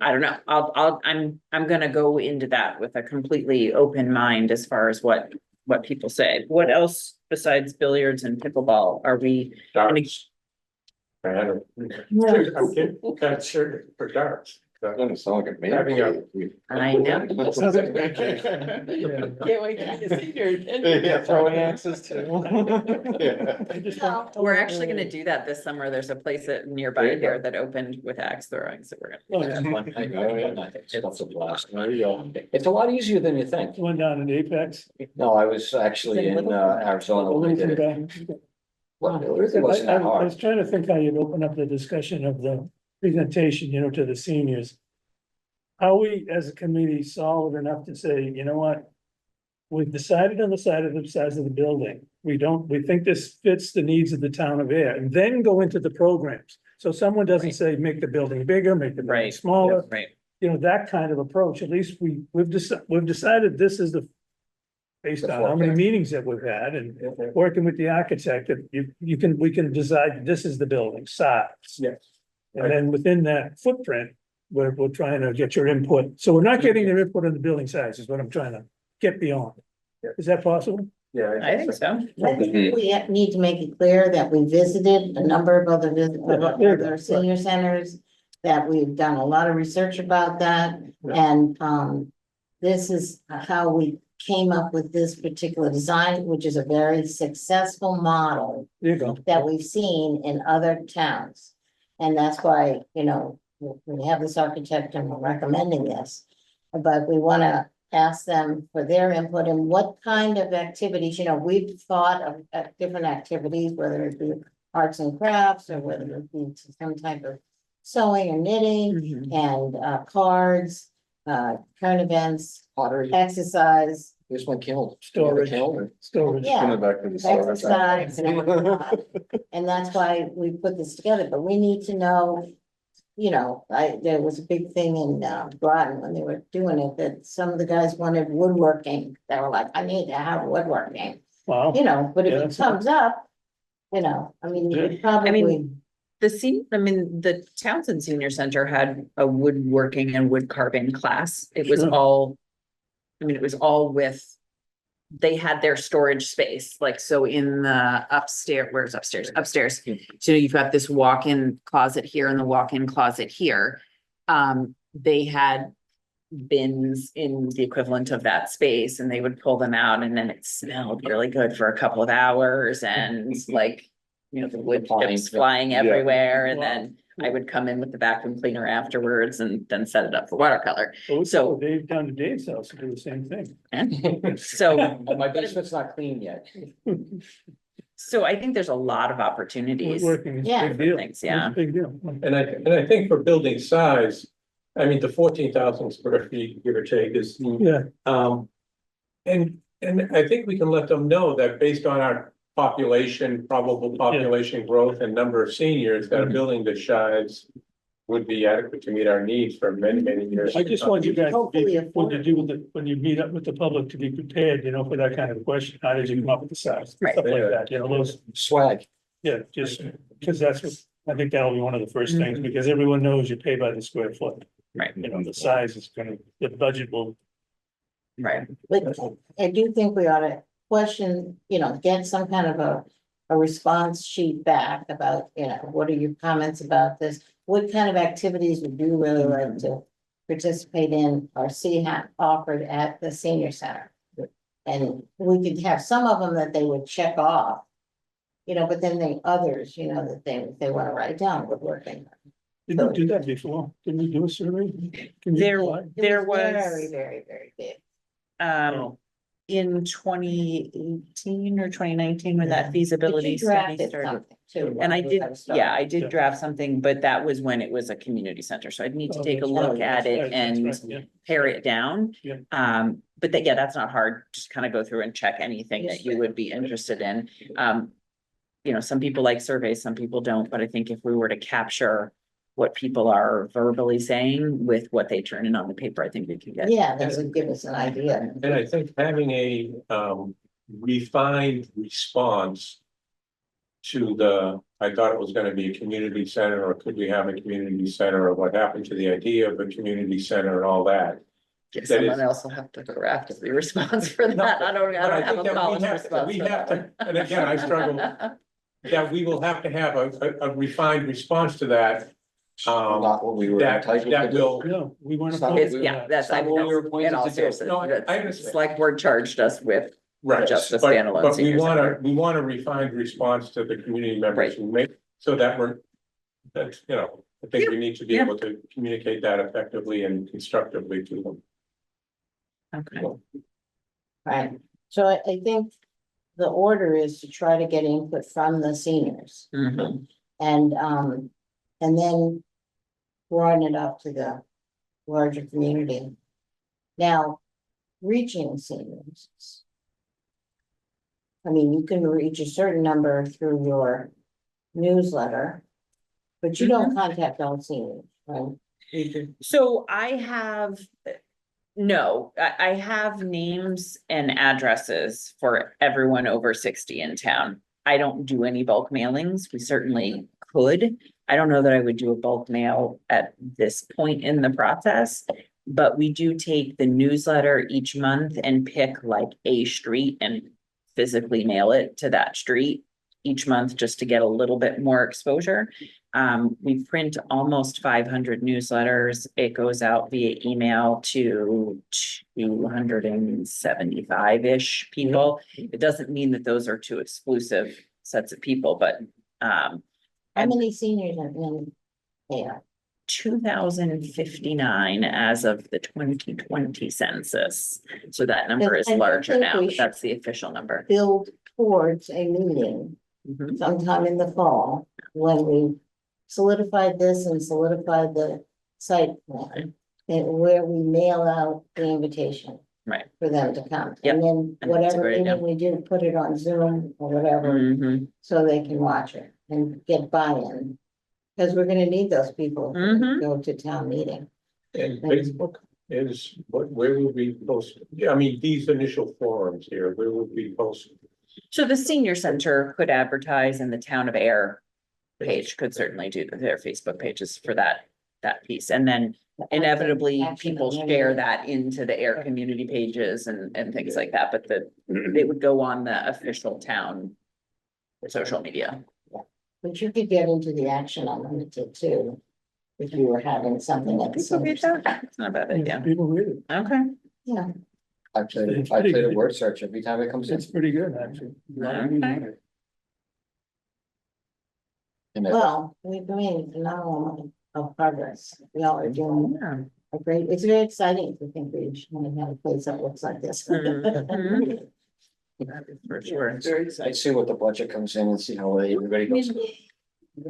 I don't know. I'm gonna go into that with a completely open mind as far as what people say. What else besides billiards and pickleball are we? Darts. I had a, I'm getting kind of certain for darts. Doesn't sound like a man. Having a- I know. Yeah. Can't wait to be a senior. Yeah, throwing axes too. Yeah. I just No. want- We're actually gonna do that this summer. There's a place nearby There you here go. that opened with axe throwing, so we're Oh, gonna. yeah. Stuff's a blast. It's a lot easier than you think. One down in Apex. No, I was actually in Arizona when we did it. Well, it really wasn't that I hard. was trying to think how you'd open up the discussion of the presentation, to the seniors. Are we, as a committee, solid enough to say, you know what? We've decided on the size of the building. We think this fits the needs of the town of Ayer, and then go into the programs. So someone doesn't Right. say, make the building bigger, make the building Right. smaller, Right. That kind of approach. At least we've decided this is based on how many meetings that we've had and working with the architect, that we can decide this is the building size. Yes. And then within that footprint, we're trying to get your input. So we're not getting their input on the building size is what I'm trying to get beyond. Is that possible? Yeah. I think so. I think we need to make it clear that we visited a number of other senior centers, that we've done a lot of research about that. And, this is how we came up with this particular design, which is a very successful model There you go. that we've seen in other towns. And that's why, we have this architect and we're recommending this. But we want to ask them for their input and what kind of activities, we've thought of different activities, whether it be arts and crafts or whether it be some type of sewing or knitting Mhm. and cards, current events, Pottery, exercise, here's one killed. Storage. Killed. Storage. yeah. Going back to the storage. Exercise and whatnot. And that's why we put this together, but we need to know, there was a big thing in Groton when they were doing it, that some of the guys wanted woodworking. They were like, I need to have woodworking, Wow. but Yeah, if it that's- comes up, you could probably, The Townsend Senior Center had a woodworking and wood carving class. It was Sure. it was all with. They had their storage space, like, so in the upstairs, where's upstairs? Upstairs. So you've got this walk-in closet here and the walk-in closet here. They had bins in the equivalent of that space, and they would pull them out, and then it smelled really good for a couple of hours, and like, you know, the wood chips flying everywhere, and then I would come in with the vacuum cleaner afterwards and then set it up for watercolor. So So- Dave down to Dave's house to do the same thing. And so, My basement's not clean yet. so I think there's a lot of opportunities. Working is a Yeah. big deal. Things, yeah. It's a big deal. And I think for building size, I mean, the 14,000 square feet, give or take, is, Yeah, and I think we can let them know that based on our population, probable population growth and number of seniors, that a building this size would be adequate to meet our needs for many, many years. I just want you guys, to Hopefully be- afford when you do with the, when you meet up with the public, to be prepared, you know, for that kind of question. How did you come up with the size? Right. Stuff like that, you know, those, Swag. yeah, just, because that's what, I think that'll be one of the first things, because everyone knows you pay by the square foot. Right, You know, the size is gonna, the budget will, right. But I do think we ought to question, you know, get some kind of a response sheet back about, you know, what are your comments about this? What kind of activities would you really like to participate in or see offered at the senior center? And we could have some of them that they would check off. You know, but then the others, you know, that they want to write down woodworking. didn't we do that before? Didn't we do a survey? Can you There, apply? there Very, was, very big. in 2018 or 2019, when Yeah. that But feasibility you study drafted started. something too. And I did, yeah, I Yeah. did draft something, but that was when it was a community center, so I'd need to Oh, take a that's look right, at that's it right, that's and right, yeah. pare it down. Yeah. But that, yeah, that's not hard, just kind of go through and check anything that you would be interested in. You know, some people like surveys, some people don't, but I think if we were to capture what people are verbally saying with what they turn in on the paper, I think we could get. Yeah, that would give us an idea. And I think having a refined response to the, I thought it was gonna be a community center, or could we have a community center, or what happened to the idea of a community center and all that. That is- Someone else will have to craft the response for that. I don't But have think a that college we response. for have to, that and again, I struggle, that we will have to have a refined response to that. Not what we were That entitled to that do. will, No, we want It's to. not- It's, yeah, that's, I mean, What we were that's, appointed in all to do. seriousness, No, I that's- understand. select board charged us with right, just the but standalone but we senior want center. we want a refined response to the community members who make, so that we're. That, you know, I think we need to be Yeah. able to communicate that effectively and constructively to them. Okay. Right, so I think the order is to try to get input from the seniors Mhm. and then broaden it up to the larger community. Now, reaching seniors. I mean, you can reach a certain number through your newsletter, but you don't contact all seniors, right? So I have, no, I have names and addresses for everyone over 60 in town. I don't do any bulk mailings. We certainly could. I don't know that I would do a bulk mail at this point in the process. But we do take the newsletter each month and pick like a street and physically mail it to that street each month just to get a little bit more exposure. We print almost 500 newsletters. It goes out via email to 275-ish people. It doesn't mean that those are two exclusive sets of people, but How many seniors are in there? 2,059 as of the 2020 census. So that number is And I larger think now, we but that's the official number. Build towards a meeting Mhm. sometime in the fall, when we solidified this and solidified the site plan. And where we mail out the invitation. Right. For them to come, Yep, and then I think that's a whatever great idea. meeting we do, put it on Zoom or whatever, Mhm. so they can watch it and get buy-in. Cause we're gonna need those people to Mhm. go to town meeting. And Facebook is, where will we post? Yeah, I mean, these initial forums here, where will we post? So the senior center could advertise and the town of Ayer page could certainly do their Facebook pages for that piece. And then inevitably, Action people on share it. that into the Ayer community pages and things like that, but they would go on the official town social media. But you could get into the action unlimited too. if you were having something at the People read same. that? It's not a bad idea. People read it. Okay. Yeah, I played a word search every time it comes in. It's pretty good, actually. A lot of reading on it. And it- well, we've made phenomenal amount of progress. We all are doing Yeah. a great, it's very exciting to think we should have a place that looks like this. Mhm. That is for sure. I see what the budget comes in and see how everybody goes.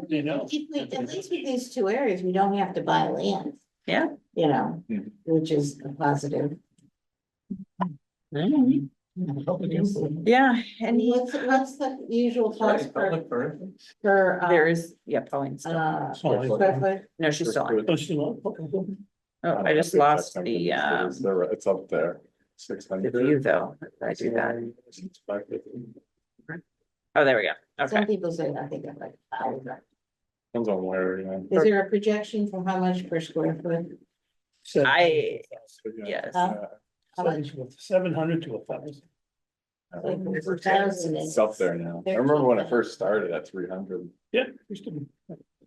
You know. At least with these two areas, we don't have to buy land. Yeah. You know, Mhm. which is a positive. Mhm. Yeah, and What's the usual cost per, there is, yeah, Pauline's still, Oh, square foot? no, she's still on. Oh, still on? Okay, good. Oh, I just lost the, It's up there, the 600. view though. Did I do that? Oh, there we go. Some Okay. people say, I think it's like, Depends on where, yeah. is there a projection for how much per square foot? I, But yeah, yes. How much? 700 to 1,000. It's a thousand. It's up there now. I remember when I first started at 300, Yeah, used to be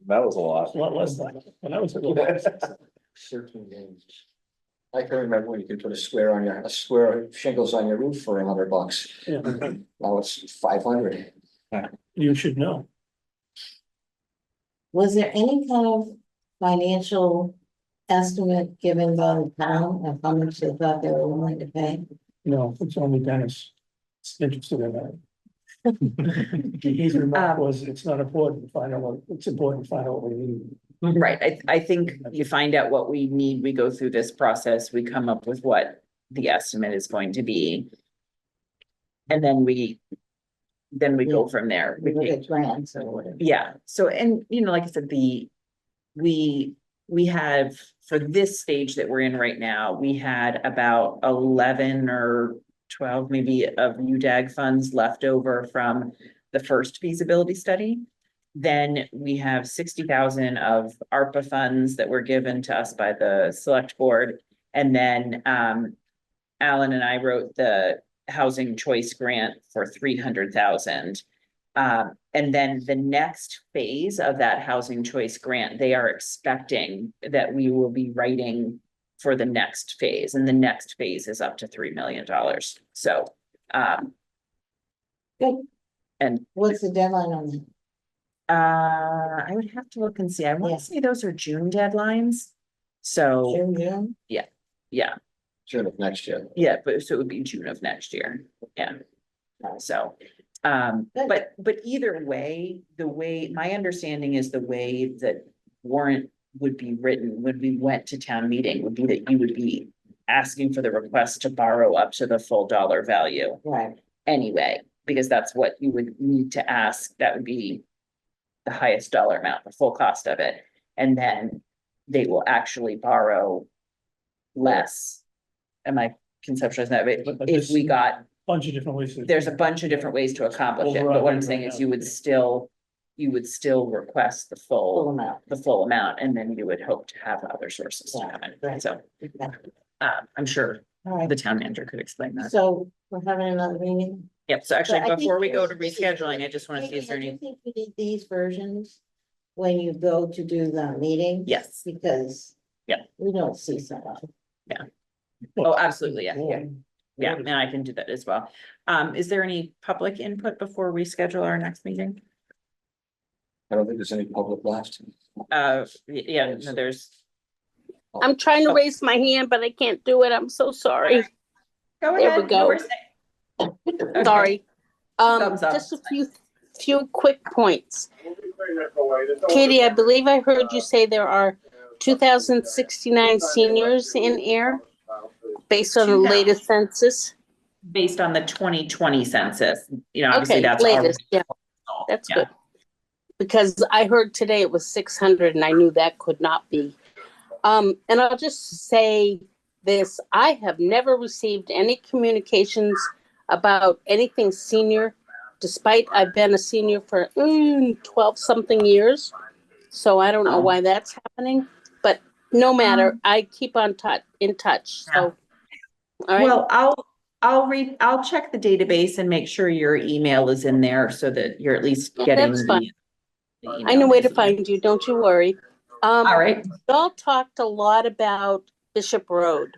that was a a lot. lot less than that. When I was a little. 13 games. I can remember when you could put a square of shingles on your roof for $100. Yeah, Now it's 500. you should know. Was there any kind of financial estimate given by the town of how much they thought they were willing to pay? No, it's only Dennis interested in that. His remark was, it's not important to find out what, it's important to find out what we need. Right, I think you find out what we need, we go through this process, we come up with what the estimate is going to be. And then we go from there. We We look take- at grants or whatever. Yeah, so, and, you know, like I said, we have, for this stage that we're in right now, we had about 11 or 12 maybe of UDAG funds left over from the first feasibility study. Then we have 60,000 of ARPA funds that were given to us by the select board. And then Alan and I wrote the housing choice grant for 300,000. And then the next phase of that housing choice grant, they are expecting that we will be writing for the next phase, and the next phase is up to $3 million. So, Good. and What's the deadline on that? I would have to look and see. I want Yeah. to say those are June deadlines. So, June? yeah, June of next year. yeah, but so it would be June of next year. Yeah. So, Good. but either way, my understanding is the way that warrant would be written when we went to town meeting would be that you would be asking for the request to borrow up to the full dollar value Right, anyway, because that's what you would need to ask. That would be the highest dollar amount, the full cost of it. And then they will actually borrow less. Am I conceptualizing that? But But if we got, Bunch of different ways. there's a bunch of different ways to accomplish it, but what I'm saying is you would still request the full full amount. and then you would hope to have other sources to Yeah, come in. right. So, Okay. I'm sure All right, the town manager could explain that. so we're having another meeting? Yep, so actually, But I think before we go to this is- rescheduling, I just want to see, is there I any, think we need these versions when you go to do the meeting. yes, Because. Yeah. We don't see someone. oh, absolutely, yeah, and I can do that as well. Is there any public input before we schedule our next meeting? I don't think there's any public left. Yeah, no, there's. I'm trying to raise my hand, but I can't do it. I'm so sorry. Go There we ahead. go. Okay. Sorry. Thumbs up. Just a few quick points. Katie, I believe I heard you say there are 2,069 seniors in Ayer based on the 2,000. latest census. Based on the 2020 census, you know, obviously Okay, that's. latest, yeah, already- that's Yeah. good. Because I heard today it was 600 and I knew that could not be. And I'll just say this, I have never received any communications about anything senior, despite I've been a senior for 12 something years. So I don't know Oh. why that's happening, but no matter, I keep on in touch, so. All right, Well, I'll check the database and make sure your email is in there so that you're at least Yeah, getting that's fine. the I know where to email. find you, don't you worry. All right. Y'all talked a lot about Bishop Road.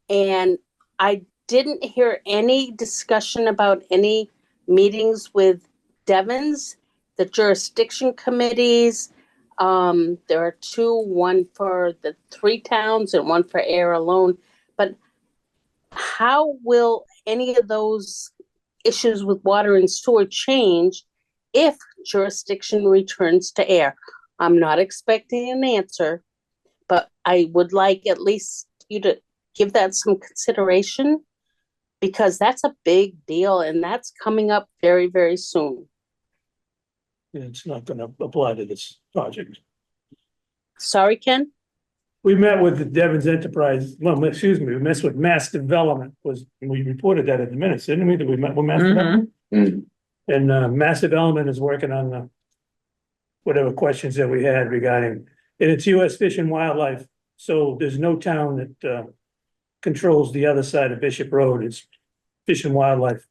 And I didn't hear any discussion about any meetings with Devons, the jurisdiction committees. There are two, one for the 3 towns and one for Ayer alone. But how will any of those issues with water and sewer change if jurisdiction returns to Ayer? I'm not expecting an answer, but I would like at least you to give that some consideration, because that's a big deal and that's coming up very, very soon. It's not gonna apply to this project. Sorry, Ken? We met with the Devon's Enterprise, well, excuse me, we met with Mass Development, we reported that in the minutes, didn't we? That we met with Mass Development? Mm. And Mass Development is working on the whatever questions that we had regarding, and it's US Fish and Wildlife, so there's no town that controls the other side of Bishop Road. It's Fish and Wildlife.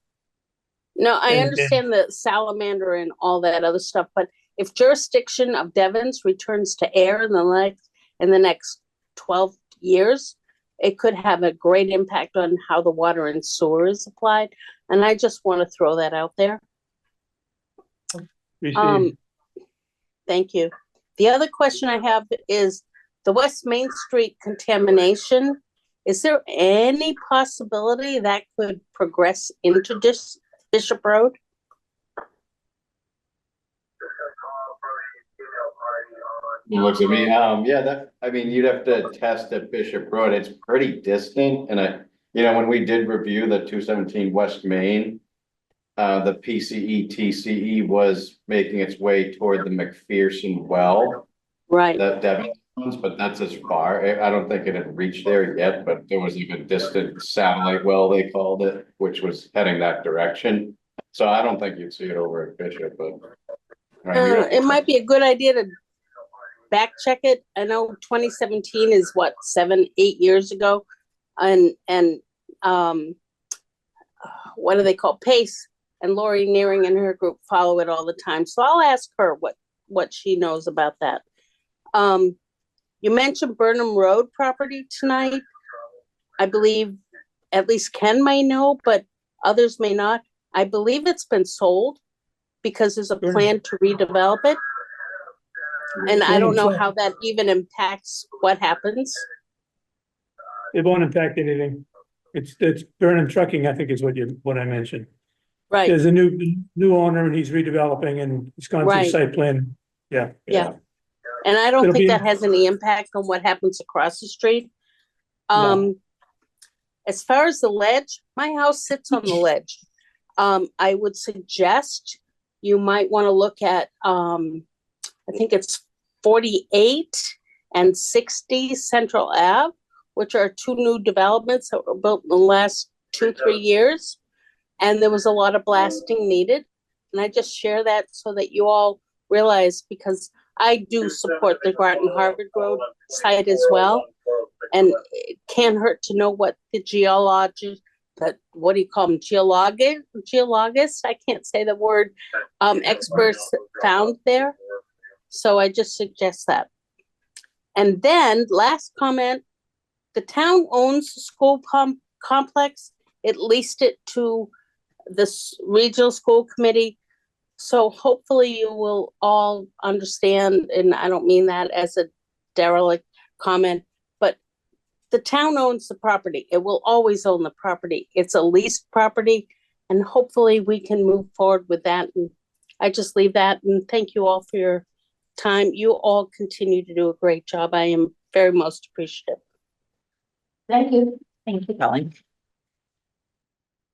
No, I And- understand the salamander and all that other stuff, but if jurisdiction of Devon's returns to Ayer in the next 12 years, it could have a great impact on how the water and sewer is applied. And I just want to throw that out there. Received. Thank you. The other question I have is the West Main Street contamination. Is there any possibility that could progress into Bishop Road? He looks at me, yeah, I mean, you'd have to test at Bishop Road, it's pretty distant, and when we did review the 217 West Main. The TCE was making its way toward the McPherson well, Right. that Devon owns, but that's as far, I don't think it had reached there yet, but there was even a distant satellite well, they called it, which was heading that direction. So I don't think you'd see it over at Bishop, but. It might be a good idea to back check it. I know 2017 is what, 7, 8 years ago. And what do they call PACE? And Lori Nearing and her group follow it all the time. So I'll ask her what she knows about that. You mentioned Burnham Road property tonight. I believe at least Ken may know, but others may not. I believe it's been sold because there's a plan to redevelop it. And I don't know how that even impacts what happens. It won't impact anything. It's Burnham Trucking, I think is what I mentioned. Right. There's a new owner and he's redeveloping and he's gone through Right. site plan. Yeah. Yeah. And I don't It'll think be- that has any impact on what happens across the street. No. As far as the ledge, my house sits on the ledge. I would suggest you might want to look at, I think it's 48 and 60 Central Ave, which are 2 new developments that were built in the last 2-3 years. And there was a lot of blasting needed. And I just share that so that you all realize, because I do support the Groton Harvard Road site as well. And it can't hurt to know what the what do you call them? Geologists? I can't say the word, experts found there. So I just suggest that. And then last comment, the town owns the school complex. It leased it to this regional school committee. So hopefully you will all understand, and I don't mean that as a derelict comment, but the town owns the property. It will always own the property. It's a leased property, and hopefully we can move forward with that. And I just leave that, and thank you all for your time. You all continue to do a great job. I am very most appreciative. Thank you. Thank you, Colleen.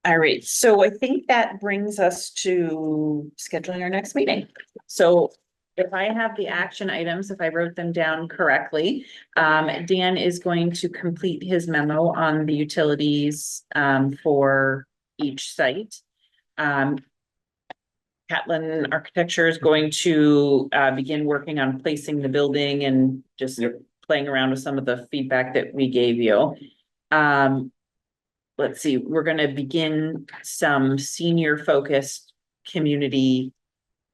All right, so I think that brings us to scheduling our next meeting. So if I have the action items, if I wrote them down correctly, Dan is going to complete his memo on the utilities for each site. Catlin Architecture is going to begin working on placing the building and just playing around with some of the feedback that we gave you. Let's see, we're going to begin some senior focused community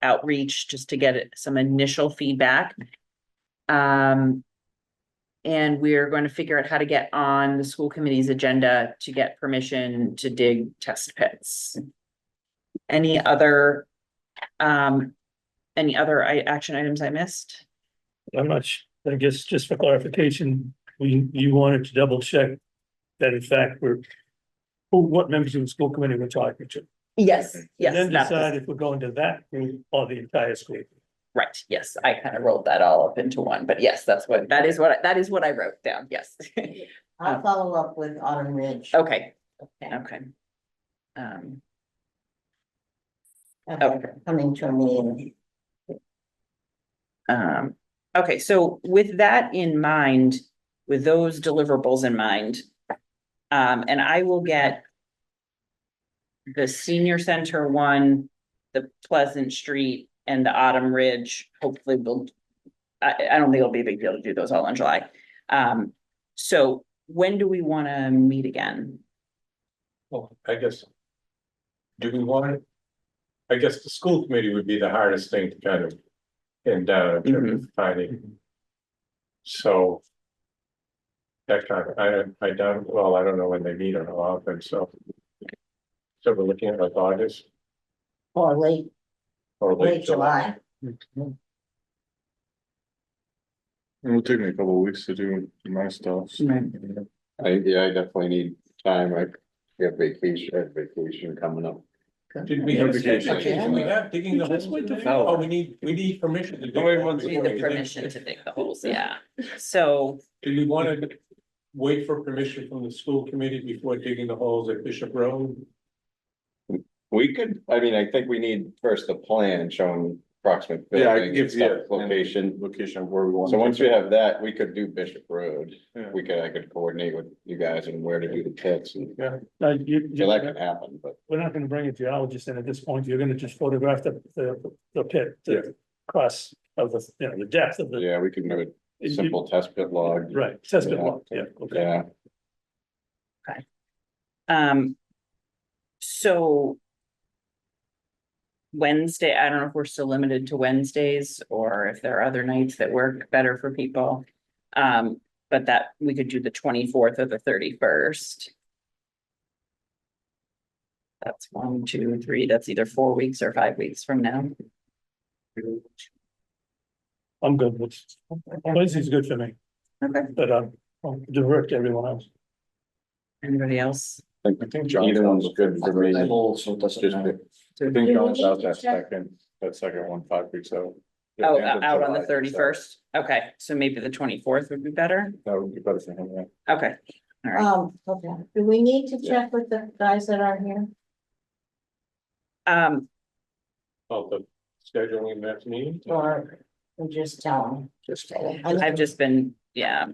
outreach just to get some initial feedback. And we're going to figure out how to get on the school committee's agenda to get permission to dig test pits. Any other action items I missed? I'm not, I guess just for clarification, you wanted to double check that in fact what members of the school committee we're talking to. Yes, And yes, then that's decide if we're going to that group or the entire school. right. Yes, I kind of rolled that all up into one, but yes, that is what I wrote down. Yes. I'll follow up with Autumn Ridge. Okay, Okay. okay. Okay, coming to a meeting. Okay, so with that in mind, with those deliverables in mind, and I will get the senior center one, the Pleasant Street and the Autumn Ridge, hopefully I don't think it'll be a big deal to do those all in July. So when do we want to meet again? Well, I guess. Do we want it? I guess the school committee would be the hardest thing to kind of pin down in terms of finding. So. That kind of, I don't, well, I don't know when they meet or how often, so. So we're looking at like August Or late or late July. It'll take me a couple of weeks to do my stuff. so. Right. I definitely need time. I have vacation coming up. Did we have vacation? We have digging the Just holes? wait till- today? Oh, we need permission to dig. How many the holes months We before need we the dig. permission to dig the holes, yeah. So, Do we want to wait for permission from the school committee before digging the holes at Bishop Road? We could, I mean, I think we need first the plan showing approximate Yeah, I buildings and give you stuff, location. location of where we want. So once we have that, we could do Bishop Road. Yeah. I could coordinate with you guys and where to do the pits and so that could happen, but. We're not gonna bring a geologist in at this point. You're gonna just photograph the pit, the cross of the, the depth of the. Yeah, we can do a simple test pit log. Right, test pit Yeah. log, yeah, okay. Yeah, so. Wednesday, I don't know if we're still limited to Wednesdays or if there are other nights that work better for people. But that we could do the 24th or the 31st. That's 1, 2, 3, that's either 4 weeks or 5 weeks from now. I'm good with, Wednesday's good for me, Okay. but I'll divert everyone else. Anybody else? I think either one's good for me. So it doesn't Just matter. I think John's out that second one, 5 weeks out. Oh, Yeah, end of out on the July, so 31st. Okay, so maybe the 24th would be better. That would be better for him, yeah. Okay. All right. Okay, do we need to check with the guys that are here? Um, Of the scheduling next meeting? Or we just tell them? Just. I've just been, yeah,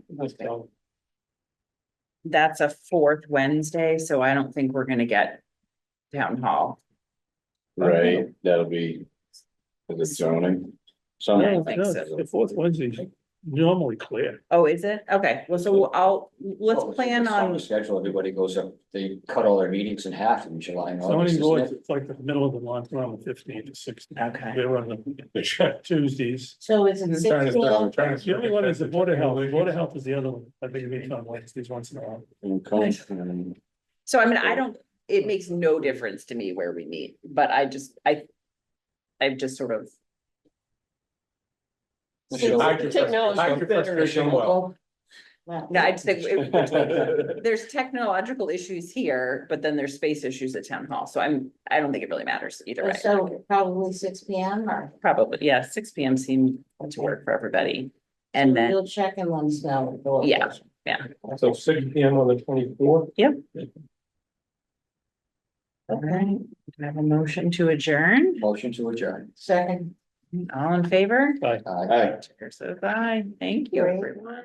that's a fourth Wednesday, so I don't think we're gonna get town hall. Right, that'll be. Is it zoning? I Some, don't think so. The fourth Wednesday's normally clear. Oh, is it? Okay, well, so let's plan It's on on, the schedule, everybody goes up, they cut all their meetings in half in July and August, Zoning isn't boards, it? it's like the middle of the month, we're on the 15th to 16th. okay, We're on the Tuesdays. So is it Mhm. 6 p.m.? The only one is the Board of Health. Board of Health is the other one. I think we meet on Wednesdays once in a while. so I mean, it makes no difference to me where we meet, but I've just sort of, Technology better. Well, no, I just think there's technological issues here, but then there's space issues at town hall, so I don't think it really matters either way. So probably 6 p.m. or? Probably, yeah, 6 p.m. seemed to work for everybody, and then, You'll check and let us know. the location. Yeah. So 6 p.m. on the 24th? all right, do I have a motion to adjourn? Motion to adjourn. Second. All in favor? Bye. Aye. Chair says aye. Thank you, Great. everyone.